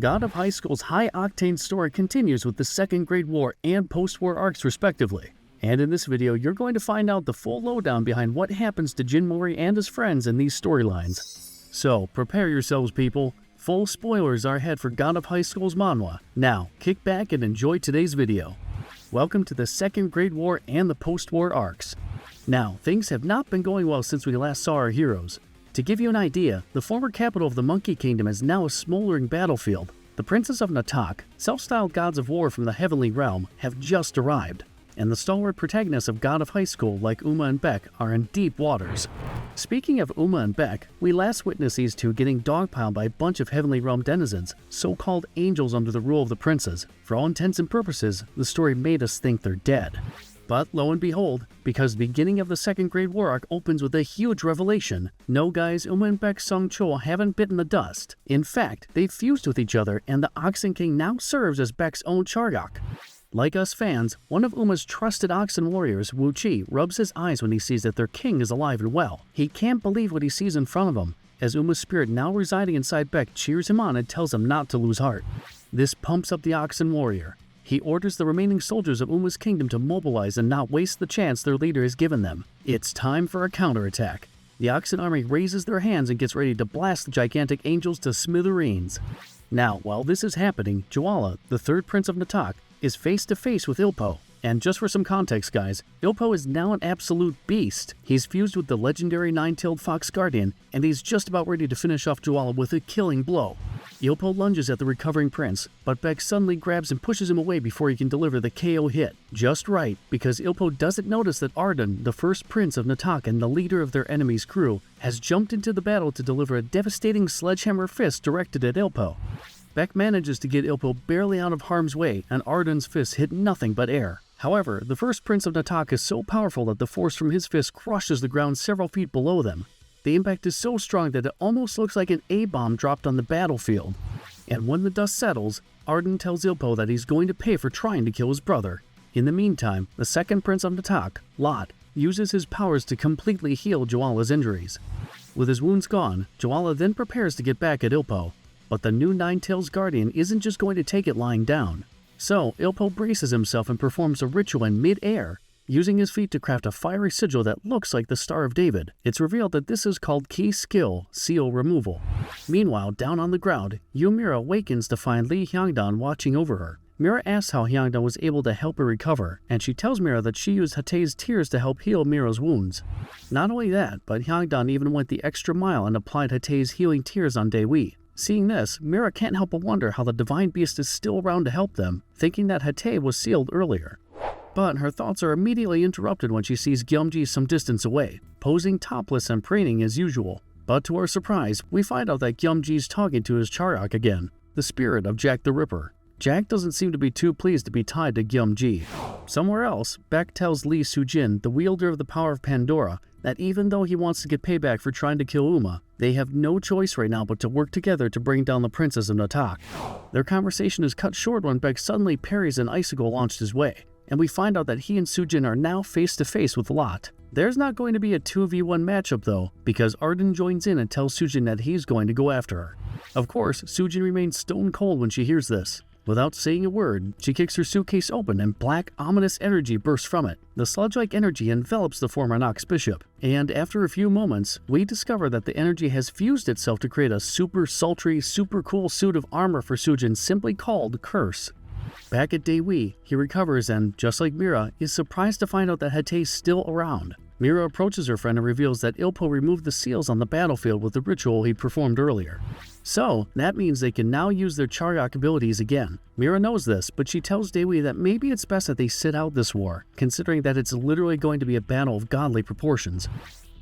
God of High School's high-octane story continues with the Second Great War and post-war arcs respectively. And in this video, you're going to find out the full lowdown behind what happens to Jin Mori and his friends in these storylines. So, prepare yourselves, people. Full spoilers are ahead for God of High School's manhwa. Now, kick back and enjoy today's video. Welcome to the Second Great War and the post-war arcs. Now, things have not been going well since we last saw our heroes. To give you an idea, the former capital of the Monkey Kingdom is now a smoldering battlefield. The princes of Natak, self-styled gods of war from the Heavenly Realm, have just arrived, and the stalwart protagonists of God of High School like Uma and Beck are in deep waters. Speaking of Uma and Beck, we last witnessed these two getting dogpiled by a bunch of Heavenly Realm denizens, so-called angels under the rule of the princes. For all intents and purposes, the story made us think they're dead. But lo and behold, because the beginning of the Second Great War arc opens with a huge revelation, no guys, Uma and Beck Sung Chul haven't bitten the dust. In fact, they've fused with each other and the Oxen King now serves as Beck's own Chargak. Like us fans, one of Uma's trusted Oxen warriors, Wu Chi, rubs his eyes when he sees that their king is alive and well. He can't believe what he sees in front of him, as Uma's spirit now residing inside Beck cheers him on and tells him not to lose heart. This pumps up the Oxen warrior. He orders the remaining soldiers of Uma's kingdom to mobilize and not waste the chance their leader has given them. It's time for a counterattack. The Oxen army raises their hands and gets ready to blast the gigantic angels to smithereens. Now, while this is happening, Jwala, the third prince of Natak, is face to face with Ilpo. And just for some context, guys, Ilpo is now an absolute beast. He's fused with the legendary nine-tailed fox guardian, and he's just about ready to finish off Jwala with a killing blow. Ilpo lunges at the recovering prince, but Beck suddenly grabs and pushes him away before he can deliver the KO hit. Just right, because Ilpo doesn't notice that Arden, the first prince of Natak and the leader of their enemy's crew, has jumped into the battle to deliver a devastating sledgehammer fist directed at Ilpo. Beck manages to get Ilpo barely out of harm's way, and Arden's fists hit nothing but air. However, the first prince of Natak is so powerful that the force from his fist crushes the ground several feet below them. The impact is so strong that it almost looks like an A-bomb dropped on the battlefield. And when the dust settles, Arden tells Ilpo that he's going to pay for trying to kill his brother. In the meantime, the second prince of Natak, Lot, uses his powers to completely heal Jwala's injuries. With his wounds gone, Jwala then prepares to get back at Ilpo. But the new Nine-Tails Guardian isn't just going to take it lying down. So, Ilpo braces himself and performs a ritual in mid-air, using his feet to craft a fiery sigil that looks like the Star of David. It's revealed that this is called Key Skill Seal Removal. Meanwhile, down on the ground, Mira awakens to find Lee Hyangdan watching over her. Mira asks how Hyangdan was able to help her recover, and she tells Mira that she used Hatay's tears to help heal Mira's wounds. Not only that, but Hyangdan even went the extra mile and applied Hatay's healing tears on Daewee. Seeing this, Mira can't help but wonder how the Divine Beast is still around to help them, thinking that Hatay was sealed earlier. But her thoughts are immediately interrupted when she sees Gyumji some distance away, posing topless and preening as usual. But to our surprise, we find out that Gyumji's talking to his Chargak again, the spirit of Jack the Ripper. Jack doesn't seem to be too pleased to be tied to Gyumji. Somewhere else, Beck tells Lee Sujin, the wielder of the power of Pandora, that even though he wants to get payback for trying to kill Uma, they have no choice right now but to work together to bring down the princes of Natak. Their conversation is cut short when Beck suddenly parries an icicle launched his way, and we find out that he and Sujin are now face to face with Lot. There's not going to be a 2v1 matchup though, because Arden joins in and tells Sujin that he's going to go after her. Of course, Sujin remains stone cold when she hears this. Without saying a word, she kicks her suitcase open and black, ominous energy bursts from it. The sludge-like energy envelops the former Nox Bishop, and after a few moments, we discover that the energy has fused itself to create a super sultry, super cool suit of armor for Sujin simply called Curse. Back at Daewee, he recovers and, just like Mira, is surprised to find out that Hatay's still around. Mira approaches her friend and reveals that Ilpo removed the seals on the battlefield with the ritual he performed earlier. So, that means they can now use their Chargak abilities again. Mira knows this, but she tells Daewee that maybe it's best that they sit out this war, considering that it's literally going to be a battle of godly proportions.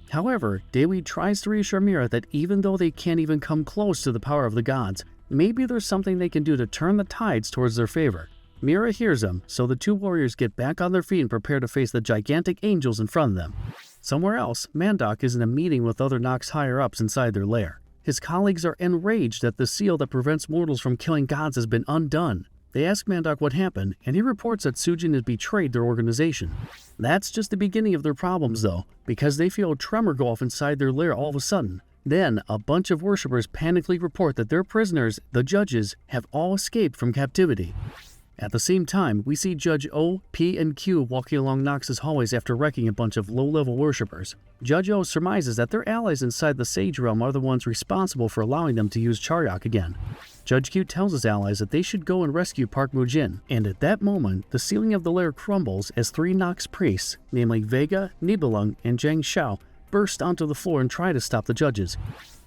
However, Daewee tries to reassure Mira that even though they can't even come close to the power of the gods, maybe there's something they can do to turn the tides towards their favor. Mira hears him, so the two warriors get back on their feet and prepare to face the gigantic angels in front of them. Somewhere else, Mandok is in a meeting with other Nox higher-ups inside their lair. His colleagues are enraged that the seal that prevents mortals from killing gods has been undone. They ask Mandok what happened, and he reports that Sujin has betrayed their organization. That's just the beginning of their problems though, because they feel a tremor go off inside their lair all of a sudden. Then, a bunch of worshippers panically report that their prisoners, the judges, have all escaped from captivity. At the same time, we see Judge O, P, and Q walking along Nox's hallways after wrecking a bunch of low-level worshippers. Judge O surmises that their allies inside the Sage Realm are the ones responsible for allowing them to use Charyak again. Judge Q tells his allies that they should go and rescue Park Mu-jin, and at that moment, the ceiling of the lair crumbles as 3 Nox priests, namely Vega, Nibelung, and Zhang Xiao, burst onto the floor and try to stop the judges.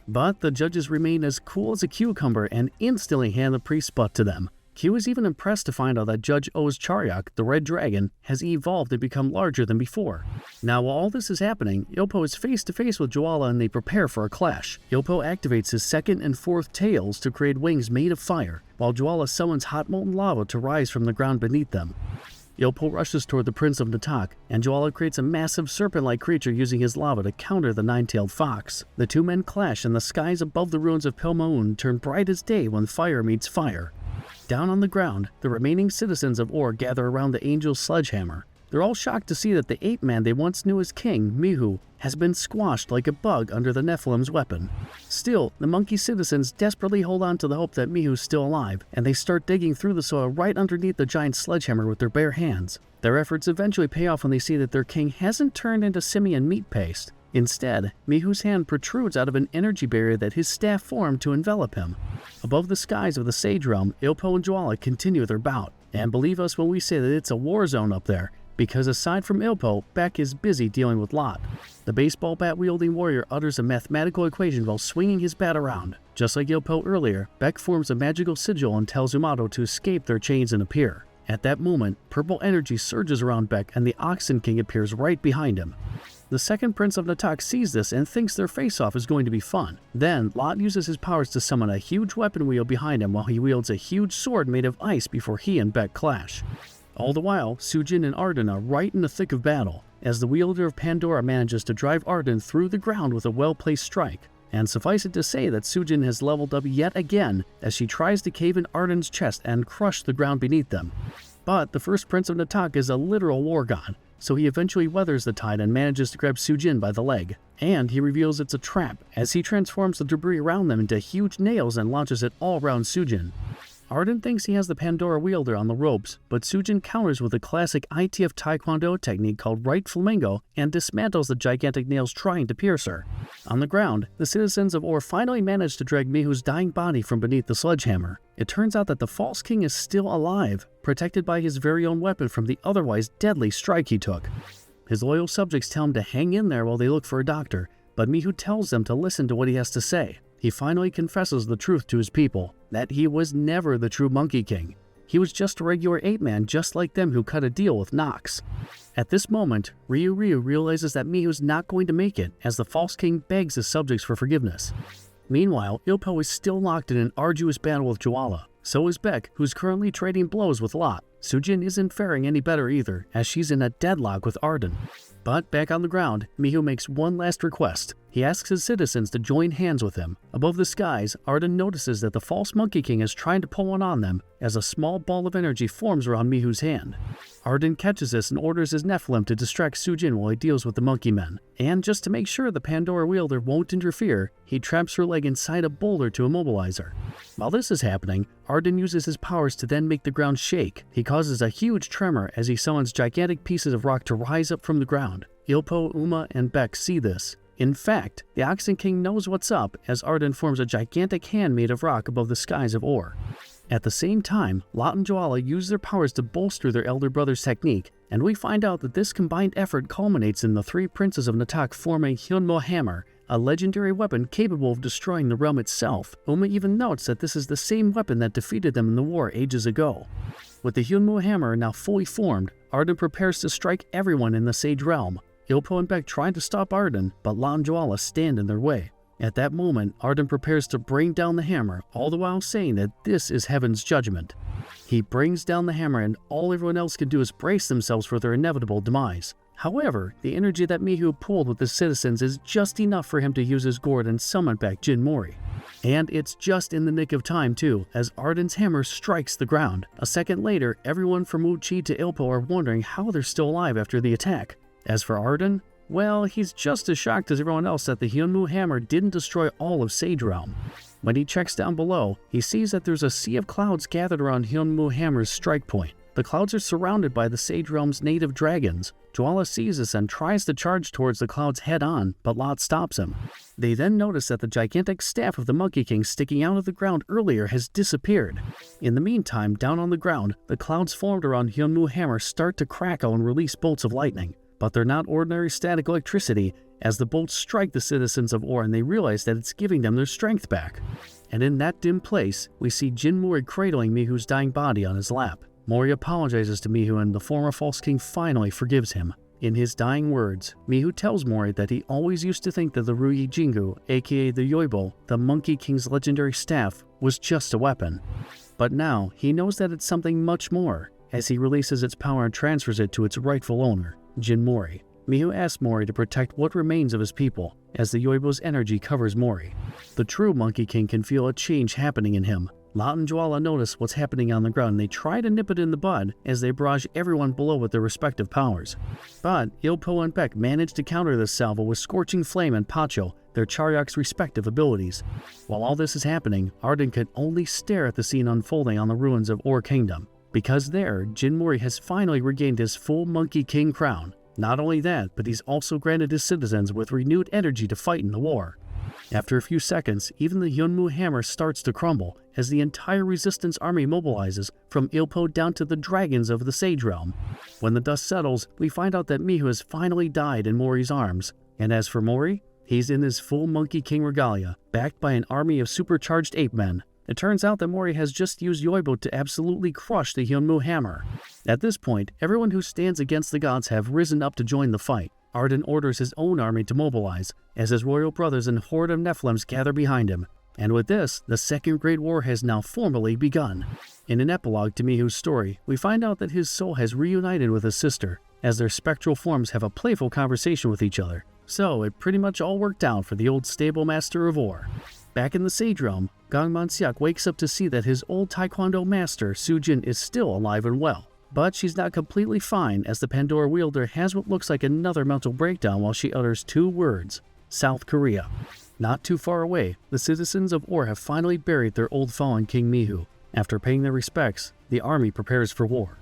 But the judges remain as cool as a cucumber and instantly hand the priest's butt to them. Q is even impressed to find out that Judge O's Charyak, the Red Dragon, has evolved and become larger than before. Now, while all this is happening, Ilpo is face to face with Jwala and they prepare for a clash. Ilpo activates his second and fourth tails to create wings made of fire, while Jwala summons hot molten lava to rise from the ground beneath them. Ilpo rushes toward the Prince of Natak, and Jwala creates a massive serpent-like creature using his lava to counter the nine-tailed fox. The two men clash and the skies above the ruins of Pilmaun turn bright as day when fire meets fire. Down on the ground, the remaining citizens of Or gather around the Angel's sledgehammer. They're all shocked to see that the ape-man they once knew as King, Mihu, has been squashed like a bug under the Nephilim's weapon. Still, the monkey citizens desperately hold on to the hope that Mihu's still alive, and they start digging through the soil right underneath the giant sledgehammer with their bare hands. Their efforts eventually pay off when they see that their king hasn't turned into simian meat paste. Instead, Mihu's hand protrudes out of an energy barrier that his staff formed to envelop him. Above the skies of the Sage Realm, Ilpo and Jwala continue their bout. And believe us when we say that it's a war zone up there, because aside from Ilpo, Beck is busy dealing with Lot. The baseball bat-wielding warrior utters a mathematical equation while swinging his bat around. Just like Ilpo earlier, Beck forms a magical sigil and tells Umato to escape their chains and appear. At that moment, purple energy surges around Beck and the Oxen King appears right behind him. The second Prince of Natak sees this and thinks their face-off is going to be fun. Then, Lot uses his powers to summon a huge weapon wheel behind him while he wields a huge sword made of ice before he and Beck clash. All the while, Sujin and Arden are right in the thick of battle, as the wielder of Pandora manages to drive Arden through the ground with a well-placed strike. And suffice it to say that Sujin has leveled up yet again as she tries to cave in Arden's chest and crush the ground beneath them. But the first Prince of Natak is a literal war god, so he eventually weathers the tide and manages to grab Sujin by the leg. And he reveals it's a trap, as he transforms the debris around them into huge nails and launches it all around Sujin. Arden thinks he has the Pandora wielder on the ropes, but Sujin counters with a classic ITF taekwondo technique called right flamingo and dismantles the gigantic nails trying to pierce her. On the ground, the citizens of Or finally manage to drag Mihu's dying body from beneath the sledgehammer. It turns out that the false king is still alive, protected by his very own weapon from the otherwise deadly strike he took. His loyal subjects tell him to hang in there while they look for a doctor, but Mihu tells them to listen to what he has to say. He finally confesses the truth to his people, that he was never the true Monkey King. He was just a regular ape-man just like them who cut a deal with Nox. At this moment, Ryu realizes that Mihu's not going to make it, as the false king begs his subjects for forgiveness. Meanwhile, Ilpo is still locked in an arduous battle with Jwala. So is Beck, who's currently trading blows with Lot. Sujin isn't faring any better either, as she's in a deadlock with Arden. But back on the ground, Mihu makes one last request. He asks his citizens to join hands with him. Above the skies, Arden notices that the false Monkey King is trying to pull one on them as a small ball of energy forms around Mihu's hand. Arden catches this and orders his Nephilim to distract Sujin while he deals with the monkey men. And just to make sure the Pandora wielder won't interfere, he traps her leg inside a boulder to immobilize her. While this is happening, Arden uses his powers to then make the ground shake. He causes a huge tremor as he summons gigantic pieces of rock to rise up from the ground. Ilpo, Uma, and Beck see this. In fact, the Oxen King knows what's up as Arden forms a gigantic hand made of rock above the skies of Or. At the same time, Lot and Jwala use their powers to bolster their elder brother's technique, and we find out that this combined effort culminates in the three princes of Natak forming Hyunmo Hammer, a legendary weapon capable of destroying the realm itself. Uma even notes that this is the same weapon that defeated them in the war ages ago. With the Hyunmo Hammer now fully formed, Arden prepares to strike everyone in the Sage Realm. Ilpo and Beck try to stop Arden, but Lot and Jwala stand in their way. At that moment, Arden prepares to bring down the hammer, all the while saying that this is heaven's judgment. He brings down the hammer and all everyone else can do is brace themselves for their inevitable demise. However, the energy that Mihu pulled with the citizens is just enough for him to use his gourd and summon back Jin Mori. And it's just in the nick of time too, as Arden's hammer strikes the ground. A second later, everyone from Uchi to Ilpo are wondering how they're still alive after the attack. As for Arden, Well, he's just as shocked as everyone else that the Hyunmoo hammer didn't destroy all of Sage Realm. When he checks down below, he sees that there's a sea of clouds gathered around Hyunmoo hammer's strike point. The clouds are surrounded by the Sage Realm's native dragons. Jwala sees this and tries to charge towards the clouds head-on, but Lot stops him. They then notice that the gigantic staff of the Monkey King sticking out of the ground earlier has disappeared. In the meantime, down on the ground, the clouds formed around Hyunmoo hammer start to crackle and release bolts of lightning. But they're not ordinary static electricity, as the bolts strike the citizens of Or and they realize that it's giving them their strength back. And in that dim place, we see Jin Mori cradling Mihu's dying body on his lap. Mori apologizes to Mihu and the former false king finally forgives him. In his dying words, Mihu tells Mori that he always used to think that the Ruyi Jingu, aka the Yoibo, the Monkey King's legendary staff, was just a weapon. But now, he knows that it's something much more, as he releases its power and transfers it to its rightful owner, Jin Mori. Mihu asks Mori to protect what remains of his people, as the Yoibo's energy covers Mori. The true Monkey King can feel a change happening in him. Lot and Jwala notice what's happening on the ground and they try to nip it in the bud as they barrage everyone below with their respective powers. But Ilpo and Beck manage to counter this salvo with Scorching Flame and Pacho, their Charyok's respective abilities. While all this is happening, Arden can only stare at the scene unfolding on the ruins of Or Kingdom. Because there, Jin Mori has finally regained his full Monkey King crown. Not only that, but he's also granted his citizens with renewed energy to fight in the war. After a few seconds, even the Hyunmoo hammer starts to crumble as the entire resistance army mobilizes from Ilpo down to the dragons of the Sage Realm. When the dust settles, we find out that Mihu has finally died in Mori's arms. And as for Mori, he's in his full Monkey King regalia, backed by an army of supercharged ape men. It turns out that Mori has just used Yoibo to absolutely crush the Hyunmoo hammer. At this point, everyone who stands against the gods have risen up to join the fight. Arden orders his own army to mobilize, as his royal brothers and horde of Nephilims gather behind him. And with this, the Second Great War has now formally begun. In an epilogue to Mihu's story, we find out that his soul has reunited with his sister, as their spectral forms have a playful conversation with each other. So it pretty much all worked out for the old stable master of Or. Back in the Sage Realm, Gangman Seok wakes up to see that his old taekwondo master, Sujin, is still alive and well. But she's not completely fine, as the Pandora wielder has what looks like another mental breakdown while she utters two words: South Korea. Not too far away, the citizens of Or have finally buried their old fallen King Mihu. After paying their respects, the army prepares for war.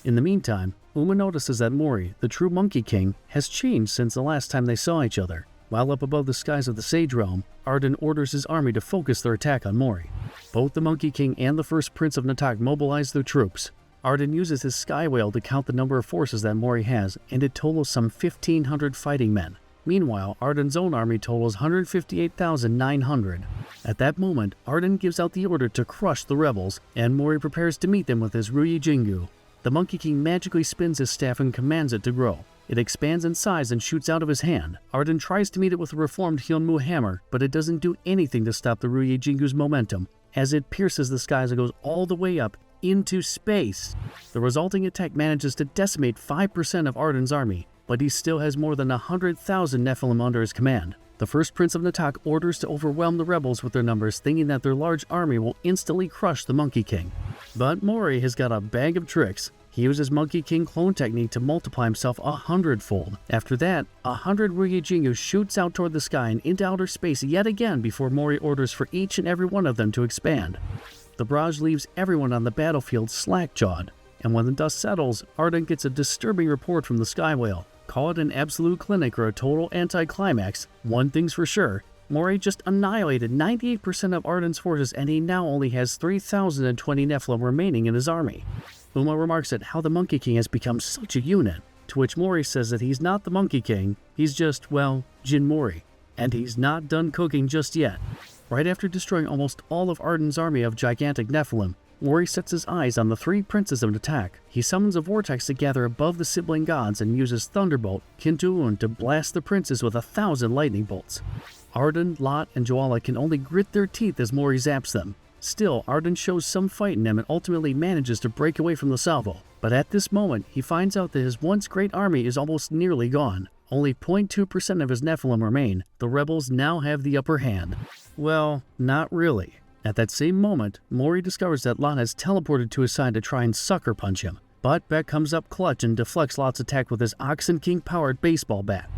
In the meantime, Uma notices that Mori, the true Monkey King, has changed since the last time they saw each other. While up above the skies of the Sage Realm, Arden orders his army to focus their attack on Mori. Both the Monkey King and the first Prince of Natak mobilize their troops. Arden uses his Sky Whale to count the number of forces that Mori has, and it totals some 1,500 fighting men. Meanwhile, Arden's own army totals 158,900. At that moment, Arden gives out the order to crush the rebels, and Mori prepares to meet them with his Ruyi Jingu. The Monkey King magically spins his staff and commands it to grow. It expands in size and shoots out of his hand. Arden tries to meet it with a reformed Hyunmoo hammer, but it doesn't do anything to stop the Ruyi Jingu's momentum, as it pierces the skies and goes all the way up into space. The resulting attack manages to decimate 5% of Arden's army, but he still has more than 100,000 Nephilim under his command. The first Prince of Natak orders to overwhelm the rebels with their numbers, thinking that their large army will instantly crush the Monkey King. But Mori has got a bag of tricks. He uses Monkey King clone technique to multiply himself 100-fold. After that, 100 Ruyi Jingu shoots out toward the sky and into outer space yet again before Mori orders for each and every one of them to expand. The barrage leaves everyone on the battlefield slack-jawed, and when the dust settles, Arden gets a disturbing report from the Sky Whale. Call it an absolute clinic or a total anticlimax, one thing's for sure: Mori just annihilated 98% of Arden's forces, and he now only has 3,020 Nephilim remaining in his army. Uma remarks at how the Monkey King has become such a unit, to which Mori says that he's not the Monkey King, he's just, well, Jin Mori. And he's not done cooking just yet. Right after destroying almost all of Arden's army of gigantic Nephilim, Mori sets his eyes on the three princes of Natak. He summons a vortex to gather above the sibling gods and uses Thunderbolt, Kintuun, to blast the princes with 1,000 lightning bolts. Arden, Lot, and Jwala can only grit their teeth as Mori zaps them. Still, Arden shows some fight in him and ultimately manages to break away from the salvo. But at this moment, he finds out that his once great army is almost nearly gone. Only 0.2% of his Nephilim remain. The rebels now have the upper hand. Well, not really. At that same moment, Mori discovers that Lot has teleported to his side to try and sucker punch him. But Beck comes up clutch and deflects Lot's attack with his Oxen King-powered baseball bat.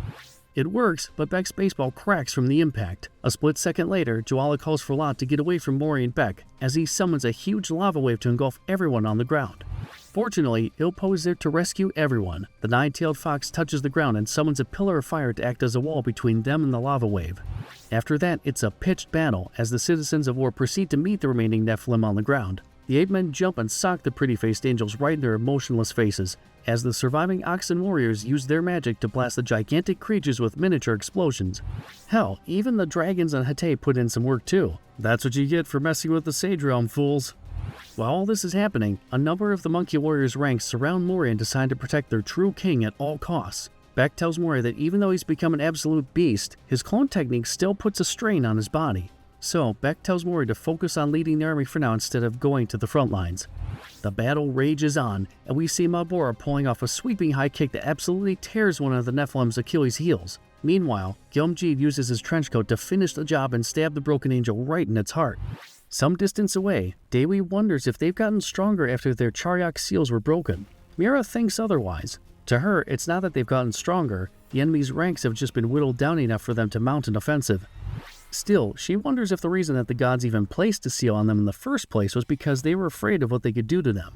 It works, but Beck's baseball cracks from the impact. A split second later, Joala calls for Lot to get away from Mori and Beck as he summons a huge lava wave to engulf everyone on the ground. Fortunately, Ilpo is there to rescue everyone. The nine-tailed fox touches the ground and summons a pillar of fire to act as a wall between them and the lava wave. After that, it's a pitched battle as the citizens of war proceed to meet the remaining Nephilim on the ground. The ape men jump and sock the pretty-faced angels right in their emotionless faces, as the surviving oxen warriors use their magic to blast the gigantic creatures with miniature explosions. Hell, even the dragons and Hatay put in some work too. That's what you get for messing with the Sage Realm, fools. While all this is happening, a number of the monkey warriors' ranks surround Mori and decide to protect their true king at all costs. Beck tells Mori that even though he's become an absolute beast, his clone technique still puts a strain on his body. So, Beck tells Mori to focus on leading the army for now instead of going to the front lines. The battle rages on, and we see Malbora pulling off a sweeping high kick that absolutely tears one of the Nephilim's Achilles' heels. Meanwhile, Gilmjeed uses his trenchcoat to finish the job and stab the broken angel right in its heart. Some distance away, Dewi wonders if they've gotten stronger after their Charyak seals were broken. Mira thinks otherwise. To her, it's not that they've gotten stronger, the enemy's ranks have just been whittled down enough for them to mount an offensive. Still, she wonders if the reason that the gods even placed a seal on them in the first place was because they were afraid of what they could do to them.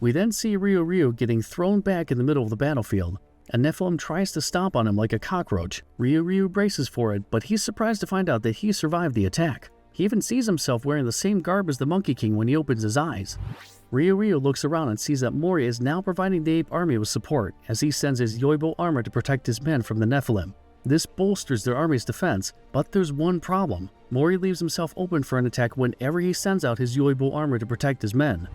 We then see Ryu getting thrown back in the middle of the battlefield. A Nephilim tries to stomp on him like a cockroach. Ryu braces for it, but he's surprised to find out that he survived the attack. He even sees himself wearing the same garb as the Monkey King when he opens his eyes. Ryu looks around and sees that Mori is now providing the ape army with support as he sends his Yoibo armor to protect his men from the Nephilim. This bolsters their army's defense, but there's one problem. Mori leaves himself open for an attack whenever he sends out his Yoibo armor to protect his men.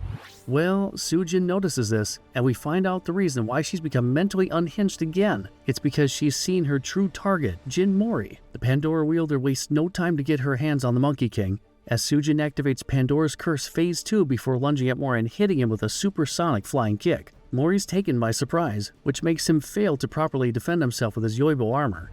Well, Sujin notices this, and we find out the reason why she's become mentally unhinged again. It's because she's seen her true target, Jin Mori. The Pandora wielder wastes no time to get her hands on the Monkey King, as Sujin activates Pandora's Curse Phase 2 before lunging at Mori and hitting him with a supersonic flying kick. Mori's taken by surprise, which makes him fail to properly defend himself with his Yoibo armor.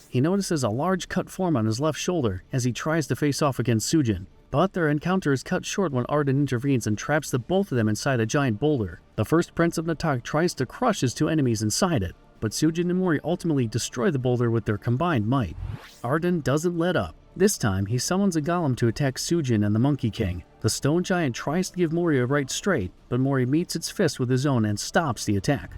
He notices a large cut form on his left shoulder as he tries to face off against Sujin, but their encounter is cut short when Arden intervenes and traps the both of them inside a giant boulder. The first Prince of Natak tries to crush his two enemies inside it, but Sujin and Mori ultimately destroy the boulder with their combined might. Arden doesn't let up. This time, he summons a golem to attack Sujin and the Monkey King. The stone giant tries to give Mori a right straight, but Mori meets its fist with his own and stops the attack.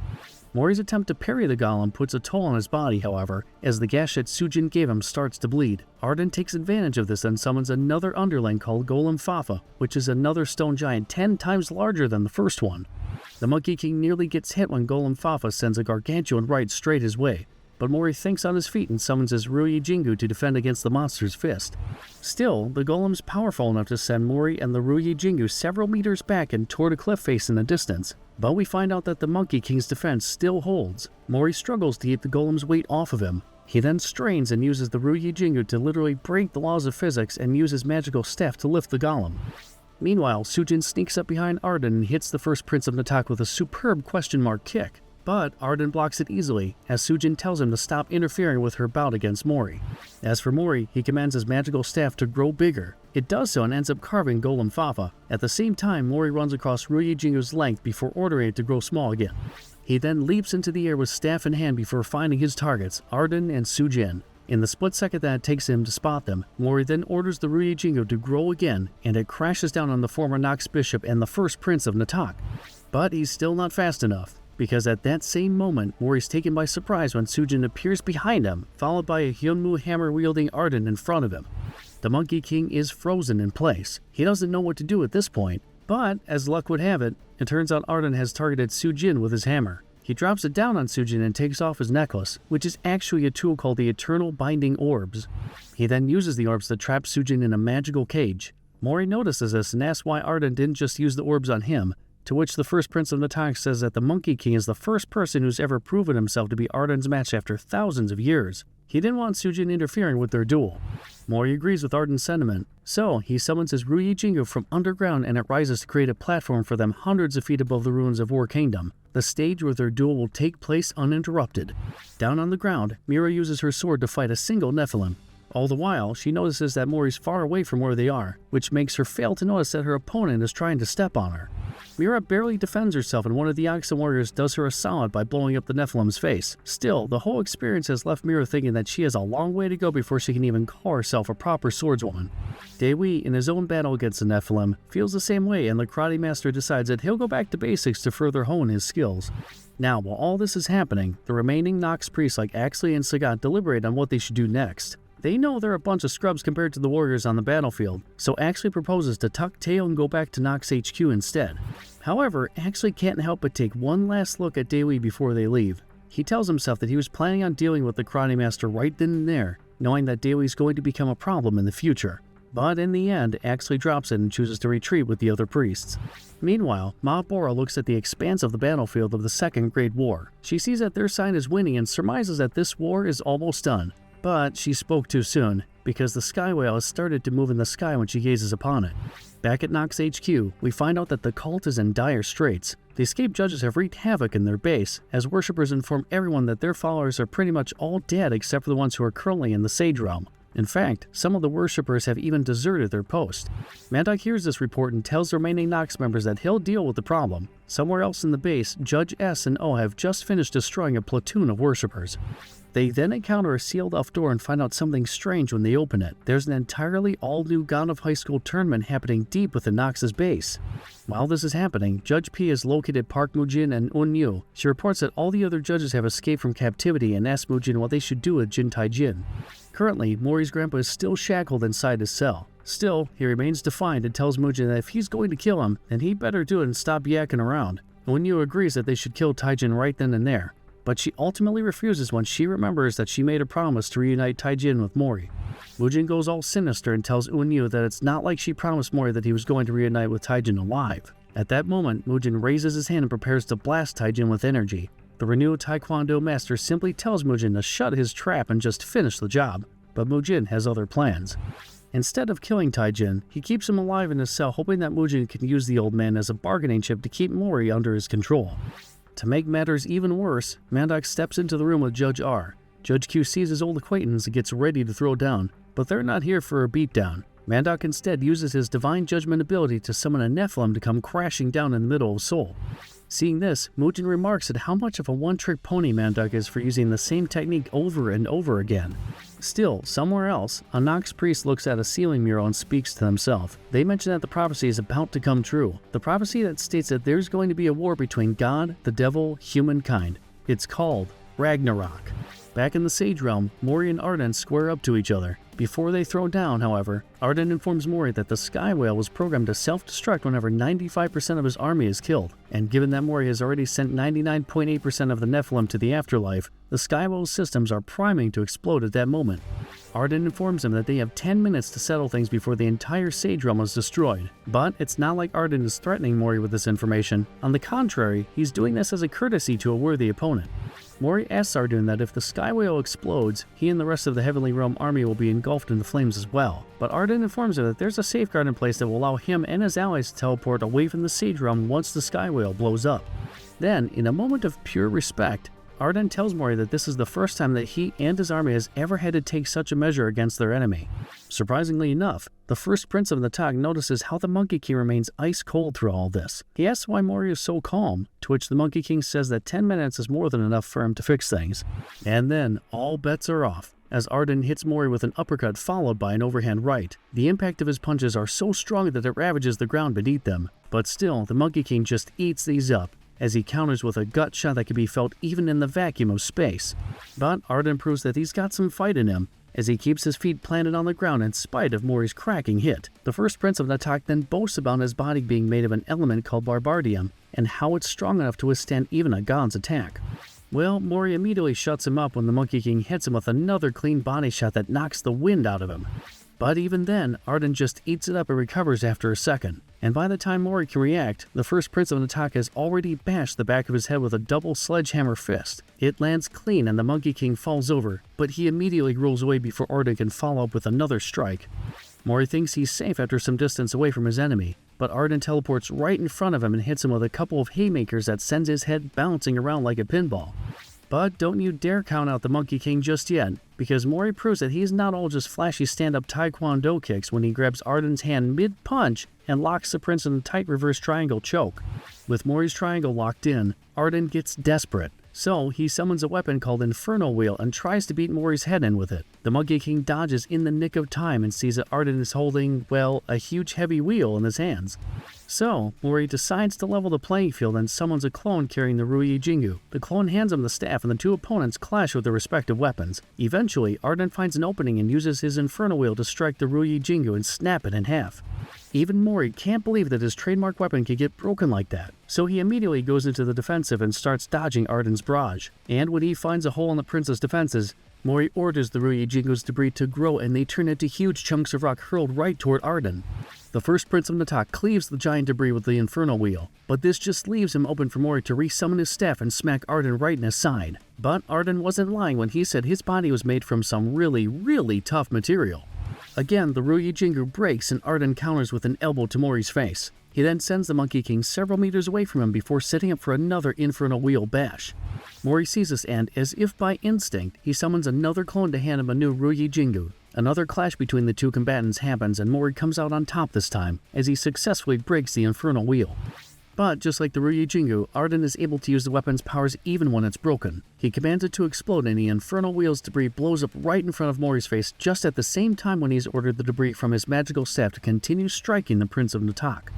Mori's attempt to parry the golem puts a toll on his body, however, as the gash that Sujin gave him starts to bleed. Arden takes advantage of this and summons another underling called Golem Fafa, which is another stone giant 10 times larger than the first one. The Monkey King nearly gets hit when Golem Fafa sends a gargantuan right straight his way, but Mori thinks on his feet and summons his Ruyi Jingu to defend against the monster's fist. Still, the golem's powerful enough to send Mori and the Ruyi Jingu several meters back and toward a cliff face in the distance, but we find out that the Monkey King's defense still holds. Mori struggles to keep the golem's weight off of him. He then strains and uses the Ruyi Jingu to literally break the laws of physics and use his magical staff to lift the golem. Meanwhile, Sujin sneaks up behind Arden and hits the first Prince of Natak with a superb question mark kick. But Arden blocks it easily, as Sujin tells him to stop interfering with her bout against Mori. As for Mori, he commands his magical staff to grow bigger. It does so and ends up carving Golem Fafa. At the same time, Mori runs across Ruyi Jingu's length before ordering it to grow small again. He then leaps into the air with staff in hand before finding his targets, Arden and Sujin. In the split second that it takes him to spot them, Mori then orders the Ruyi Jingu to grow again, and it crashes down on the former Nox Bishop and the first Prince of Natak. But he's still not fast enough, because at that same moment, Mori's taken by surprise when Sujin appears behind him, followed by a Hyunmu hammer-wielding Arden in front of him. The Monkey King is frozen in place. He doesn't know what to do at this point, but as luck would have it, it turns out Arden has targeted Sujin with his hammer. He drops it down on Sujin and takes off his necklace, which is actually a tool called the Eternal Binding Orbs. He then uses the orbs to trap Sujin in a magical cage. Mori notices this and asks why Arden didn't just use the orbs on him, to which the first Prince of Natak says that the Monkey King is the first person who's ever proven himself to be Arden's match after thousands of years. He didn't want Sujin interfering with their duel. Mori agrees with Arden's sentiment, so he summons his Ruyi Jingu from underground and it rises to create a platform for them hundreds of feet above the ruins of War Kingdom, the stage where their duel will take place uninterrupted. Down on the ground, Mira uses her sword to fight a single Nephilim. All the while, she notices that Mori's far away from where they are, which makes her fail to notice that her opponent is trying to step on her. Mira barely defends herself and one of the Oxen warriors does her a solid by blowing up the Nephilim's face. Still, the whole experience has left Mira thinking that she has a long way to go before she can even call herself a proper swordswoman. Daewoo, in his own battle against the Nephilim, feels the same way, and the karate master decides that he'll go back to basics to further hone his skills. Now, while all this is happening, the remaining Nox priests like Axley and Sagat deliberate on what they should do next. They know they're a bunch of scrubs compared to the warriors on the battlefield, so Axley proposes to tuck tail and go back to Nox HQ instead. However, Axley can't help but take one last look at Daewoo before they leave. He tells himself that he was planning on dealing with the karate master right then and there, knowing that Daewoo is going to become a problem in the future. But in the end, Axley drops it and chooses to retreat with the other priests. Meanwhile, Ma Bora looks at the expanse of the battlefield of the Second Great War. She sees that their side is winning and surmises that this war is almost done. But she spoke too soon, because the Sky Whale has started to move in the sky when she gazes upon it. Back at Nox HQ, we find out that the cult is in dire straits. The escaped judges have wreaked havoc in their base, as worshippers inform everyone that their followers are pretty much all dead except for the ones who are currently in the Sage Realm. In fact, some of the worshippers have even deserted their post. Mandoc hears this report and tells the remaining Nox members that he'll deal with the problem. Somewhere else in the base, Judge S and O have just finished destroying a platoon of worshippers. They then encounter a sealed-off door and find out something strange when they open it. There's an entirely all-new God of High School tournament happening deep within Nox's base. While this is happening, Judge P has located Park Mujin and Eun-Yu. She reports that all the other judges have escaped from captivity and asks Mujin what they should do with Jin Tai-jin. Currently, Mori's grandpa is still shackled inside his cell. Still, he remains defiant and tells Mujin that if he's going to kill him, then he'd better do it and stop yakking around. Eun-Yu agrees that they should kill Tai-jin right then and there. But she ultimately refuses when she remembers that she made a promise to reunite Tai-jin with Mori. Mujin goes all sinister and tells Eun-Yu that it's not like she promised Mori that he was going to reunite with Tai-jin alive. At that moment, Mujin raises his hand and prepares to blast Tai-jin with energy. The renewed taekwondo master simply tells Mujin to shut his trap and just finish the job, but Mujin has other plans. Instead of killing Tai-jin, he keeps him alive in his cell, hoping that Mujin can use the old man as a bargaining chip to keep Mori under his control. To make matters even worse, Mandoc steps into the room with Judge R. Judge Q sees his old acquaintance and gets ready to throw down, but they're not here for a beatdown. Mandoc instead uses his divine judgment ability to summon a Nephilim to come crashing down in the middle of Seoul. Seeing this, Mujin remarks at how much of a one-trick pony Mandoc is for using the same technique over and over again. Still, somewhere else, a Nox priest looks at a ceiling mural and speaks to himself. They mention that the prophecy is about to come true. The prophecy that states that there's going to be a war between God, the devil, humankind. It's called Ragnarok. Back in the Sage Realm, Mori and Arden square up to each other. Before they throw down, however, Arden informs Mori that the Sky Whale was programmed to self-destruct whenever 95% of his army is killed, and given that Mori has already sent 99.8% of the Nephilim to the afterlife, the Sky Whale's systems are priming to explode at that moment. Arden informs him that they have 10 minutes to settle things before the entire Sage Realm is destroyed. But it's not like Arden is threatening Mori with this information. On the contrary, he's doing this as a courtesy to a worthy opponent. Mori asks Arden that if the Sky Whale explodes, he and the rest of the Heavenly Realm army will be engulfed in the flames as well. But Arden informs him that there's a safeguard in place that will allow him and his allies to teleport away from the Sage Realm once the Sky Whale blows up. Then, in a moment of pure respect, Arden tells Mori that this is the first time that he and his army has ever had to take such a measure against their enemy. Surprisingly enough, the first prince of the Tak notices how the Monkey King remains ice cold through all this. He asks why Mori is so calm, to which the Monkey King says that 10 minutes is more than enough for him to fix things. And then, all bets are off, as Arden hits Mori with an uppercut followed by an overhand right. The impact of his punches are so strong that it ravages the ground beneath them, but still, the Monkey King just eats these up, as he counters with a gut shot that can be felt even in the vacuum of space. But Arden proves that he's got some fight in him, as he keeps his feet planted on the ground in spite of Mori's cracking hit. The first prince of Natak then boasts about his body being made of an element called barbardium, and how it's strong enough to withstand even a god's attack. Well, Mori immediately shuts him up when the Monkey King hits him with another clean body shot that knocks the wind out of him. But even then, Arden just eats it up and recovers after a second. And by the time Mori can react, the first prince of Natak has already bashed the back of his head with a double sledgehammer fist. It lands clean and the Monkey King falls over, but he immediately rolls away before Arden can follow up with another strike. Mori thinks he's safe after some distance away from his enemy, but Arden teleports right in front of him and hits him with a couple of haymakers that sends his head bouncing around like a pinball. But don't you dare count out the Monkey King just yet, because Mori proves that he's not all just flashy stand-up taekwondo kicks when he grabs Arden's hand mid-punch and locks the prince in a tight reverse triangle choke. With Mori's triangle locked in, Arden gets desperate, so he summons a weapon called Inferno Wheel and tries to beat Mori's head in with it. The Monkey King dodges in the nick of time and sees that Arden is holding, well, a huge heavy wheel in his hands. So, Mori decides to level the playing field and summons a clone carrying the Ruyi Jingu. The clone hands him the staff and the two opponents clash with their respective weapons. Eventually, Arden finds an opening and uses his Inferno Wheel to strike the Ruyi Jingu and snap it in half. Even Mori can't believe that his trademark weapon could get broken like that, so he immediately goes into the defensive and starts dodging Arden's barrage. And when he finds a hole in the prince's defenses, Mori orders the Ruyi Jingu's debris to grow and they turn into huge chunks of rock hurled right toward Arden. The first Prince of Natak cleaves the giant debris with the Inferno Wheel, but this just leaves him open for Mori to resummon his staff and smack Arden right in his side. But Arden wasn't lying when he said his body was made from some really tough material. Again, the Ruyi Jingu breaks and Arden counters with an elbow to Mori's face. He then sends the Monkey King several meters away from him before setting up for another Inferno Wheel bash. Mori sees this and, as if by instinct, he summons another clone to hand him a new Ruyi Jingu. Another clash between the two combatants happens and Mori comes out on top this time, as he successfully breaks the Inferno Wheel. But just like the Ruyi Jingu, Arden is able to use the weapon's powers even when it's broken. He commands it to explode and the Inferno Wheel's debris blows up right in front of Mori's face just at the same time when he's ordered the debris from his magical staff to continue striking the Prince of Natak.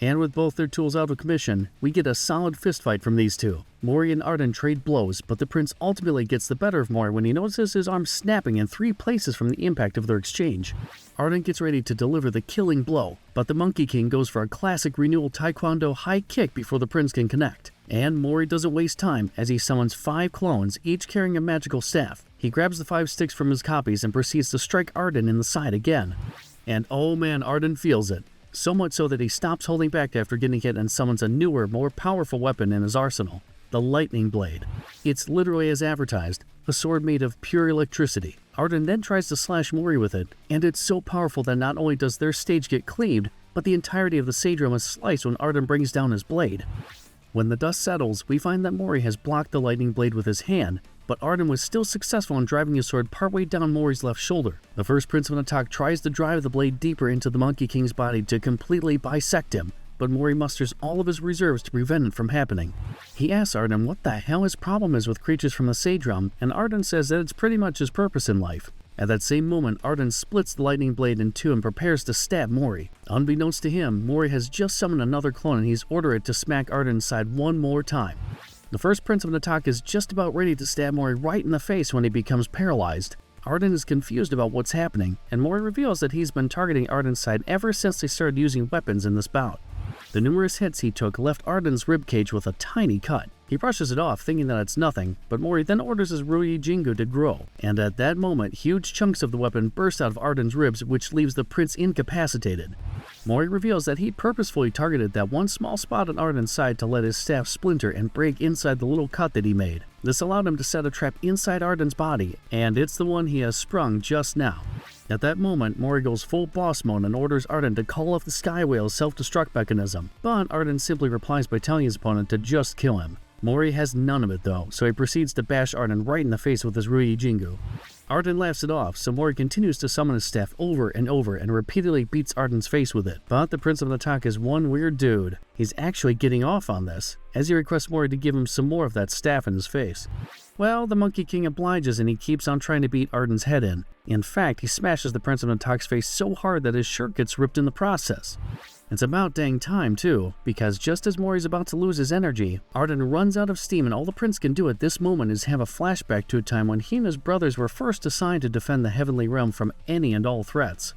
And with both their tools out of commission, we get a solid fistfight from these two. Mori and Arden trade blows, but the prince ultimately gets the better of Mori when he notices his arm snapping in 3 places from the impact of their exchange. Arden gets ready to deliver the killing blow, but the Monkey King goes for a classic renewal taekwondo high kick before the prince can connect. And Mori doesn't waste time as he summons 5 clones, each carrying a magical staff. He grabs the 5 sticks from his copies and proceeds to strike Arden in the side again. And oh man, Arden feels it. So much so that he stops holding back after getting hit and summons a newer, more powerful weapon in his arsenal, the Lightning Blade. It's literally as advertised, a sword made of pure electricity. Arden then tries to slash Mori with it, and it's so powerful that not only does their stage get cleaved, but the entirety of the stage room is sliced when Arden brings down his blade. When the dust settles, we find that Mori has blocked the lightning blade with his hand, but Arden was still successful in driving his sword partway down Mori's left shoulder. The first Prince of Natak tries to drive the blade deeper into the Monkey King's body to completely bisect him, but Mori musters all of his reserves to prevent it from happening. He asks Arden what the hell his problem is with creatures from the Sage Realm, and Arden says that it's pretty much his purpose in life. At that same moment, Arden splits the lightning blade in two and prepares to stab Mori. Unbeknownst to him, Mori has just summoned another clone and he's ordered it to smack Arden's side one more time. The first Prince of Natak is just about ready to stab Mori right in the face when he becomes paralyzed. Arden is confused about what's happening, and Mori reveals that he's been targeting Arden's side ever since they started using weapons in this bout. The numerous hits he took left Arden's ribcage with a tiny cut. He brushes it off, thinking that it's nothing, but Mori then orders his Ruyi Jingu to grow, and at that moment, huge chunks of the weapon burst out of Arden's ribs, which leaves the prince incapacitated. Mori reveals that he purposefully targeted that one small spot on Arden's side to let his staff splinter and break inside the little cut that he made. This allowed him to set a trap inside Arden's body, and it's the one he has sprung just now. At that moment, Mori goes full boss mode and orders Arden to call off the Sky Whale's self-destruct mechanism, but Arden simply replies by telling his opponent to just kill him. Mori has none of it though, so he proceeds to bash Arden right in the face with his Ruyi Jingu. Arden laughs it off, so Mori continues to summon his staff over and over and repeatedly beats Arden's face with it. But the Prince of Natak is one weird dude. He's actually getting off on this, as he requests Mori to give him some more of that staff in his face. Well, the Monkey King obliges and he keeps on trying to beat Arden's head in. In fact, he smashes the Prince of Natak's face so hard that his shirt gets ripped in the process. It's about dang time too, because just as Mori's about to lose his energy, Arden runs out of steam and all the prince can do at this moment is have a flashback to a time when he and his brothers were first assigned to defend the Heavenly Realm from any and all threats.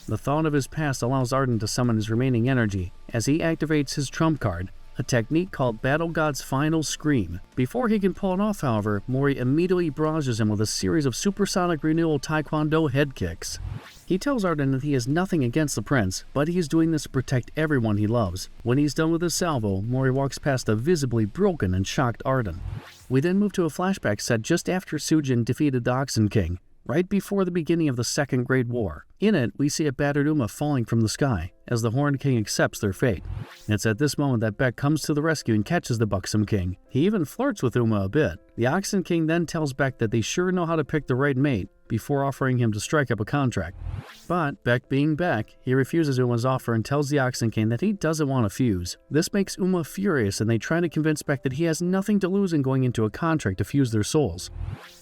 The thought of his past allows Arden to summon his remaining energy, as he activates his trump card, a technique called Battle God's Final Scream. Before he can pull it off, however, Mori immediately barrages him with a series of supersonic renewal taekwondo head kicks. He tells Arden that he has nothing against the prince, but he is doing this to protect everyone he loves. When he's done with his salvo, Mori walks past a visibly broken and shocked Arden. We then move to a flashback set just after Sujin defeated the Oxen King. right before the beginning of the Second Great War. In it, we see a battered Uma falling from the sky, as the Horned King accepts their fate. It's at this moment that Beck comes to the rescue and catches the buxom king. He even flirts with Uma a bit. The Oxen King then tells Beck that they sure know how to pick the right mate, before offering him to strike up a contract. But, Beck being Beck, he refuses Uma's offer and tells the Oxen King that he doesn't want to fuse. This makes Uma furious, and they try to convince Beck that he has nothing to lose in going into a contract to fuse their souls.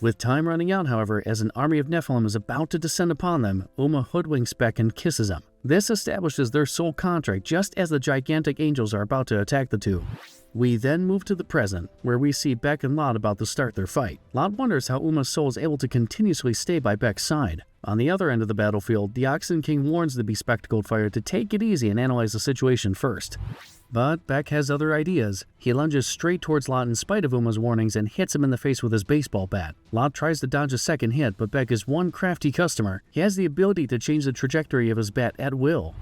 With time running out, however, as an army of Nephilim is about to descend upon them, Uma hoodwinks Beck and kisses him. This establishes their soul contract just as the gigantic angels are about to attack the two. We then move to the present, where we see Beck and Lot about to start their fight. Lot wonders how Uma's soul is able to continuously stay by Beck's side. On the other end of the battlefield, the Oxen King warns the bespectacled fighter to take it easy and analyze the situation first. But Beck has other ideas. He lunges straight towards Lot in spite of Uma's warnings and hits him in the face with his baseball bat. Lot tries to dodge a second hit, but Beck is one crafty customer. He has the ability to change the trajectory of his bat at will.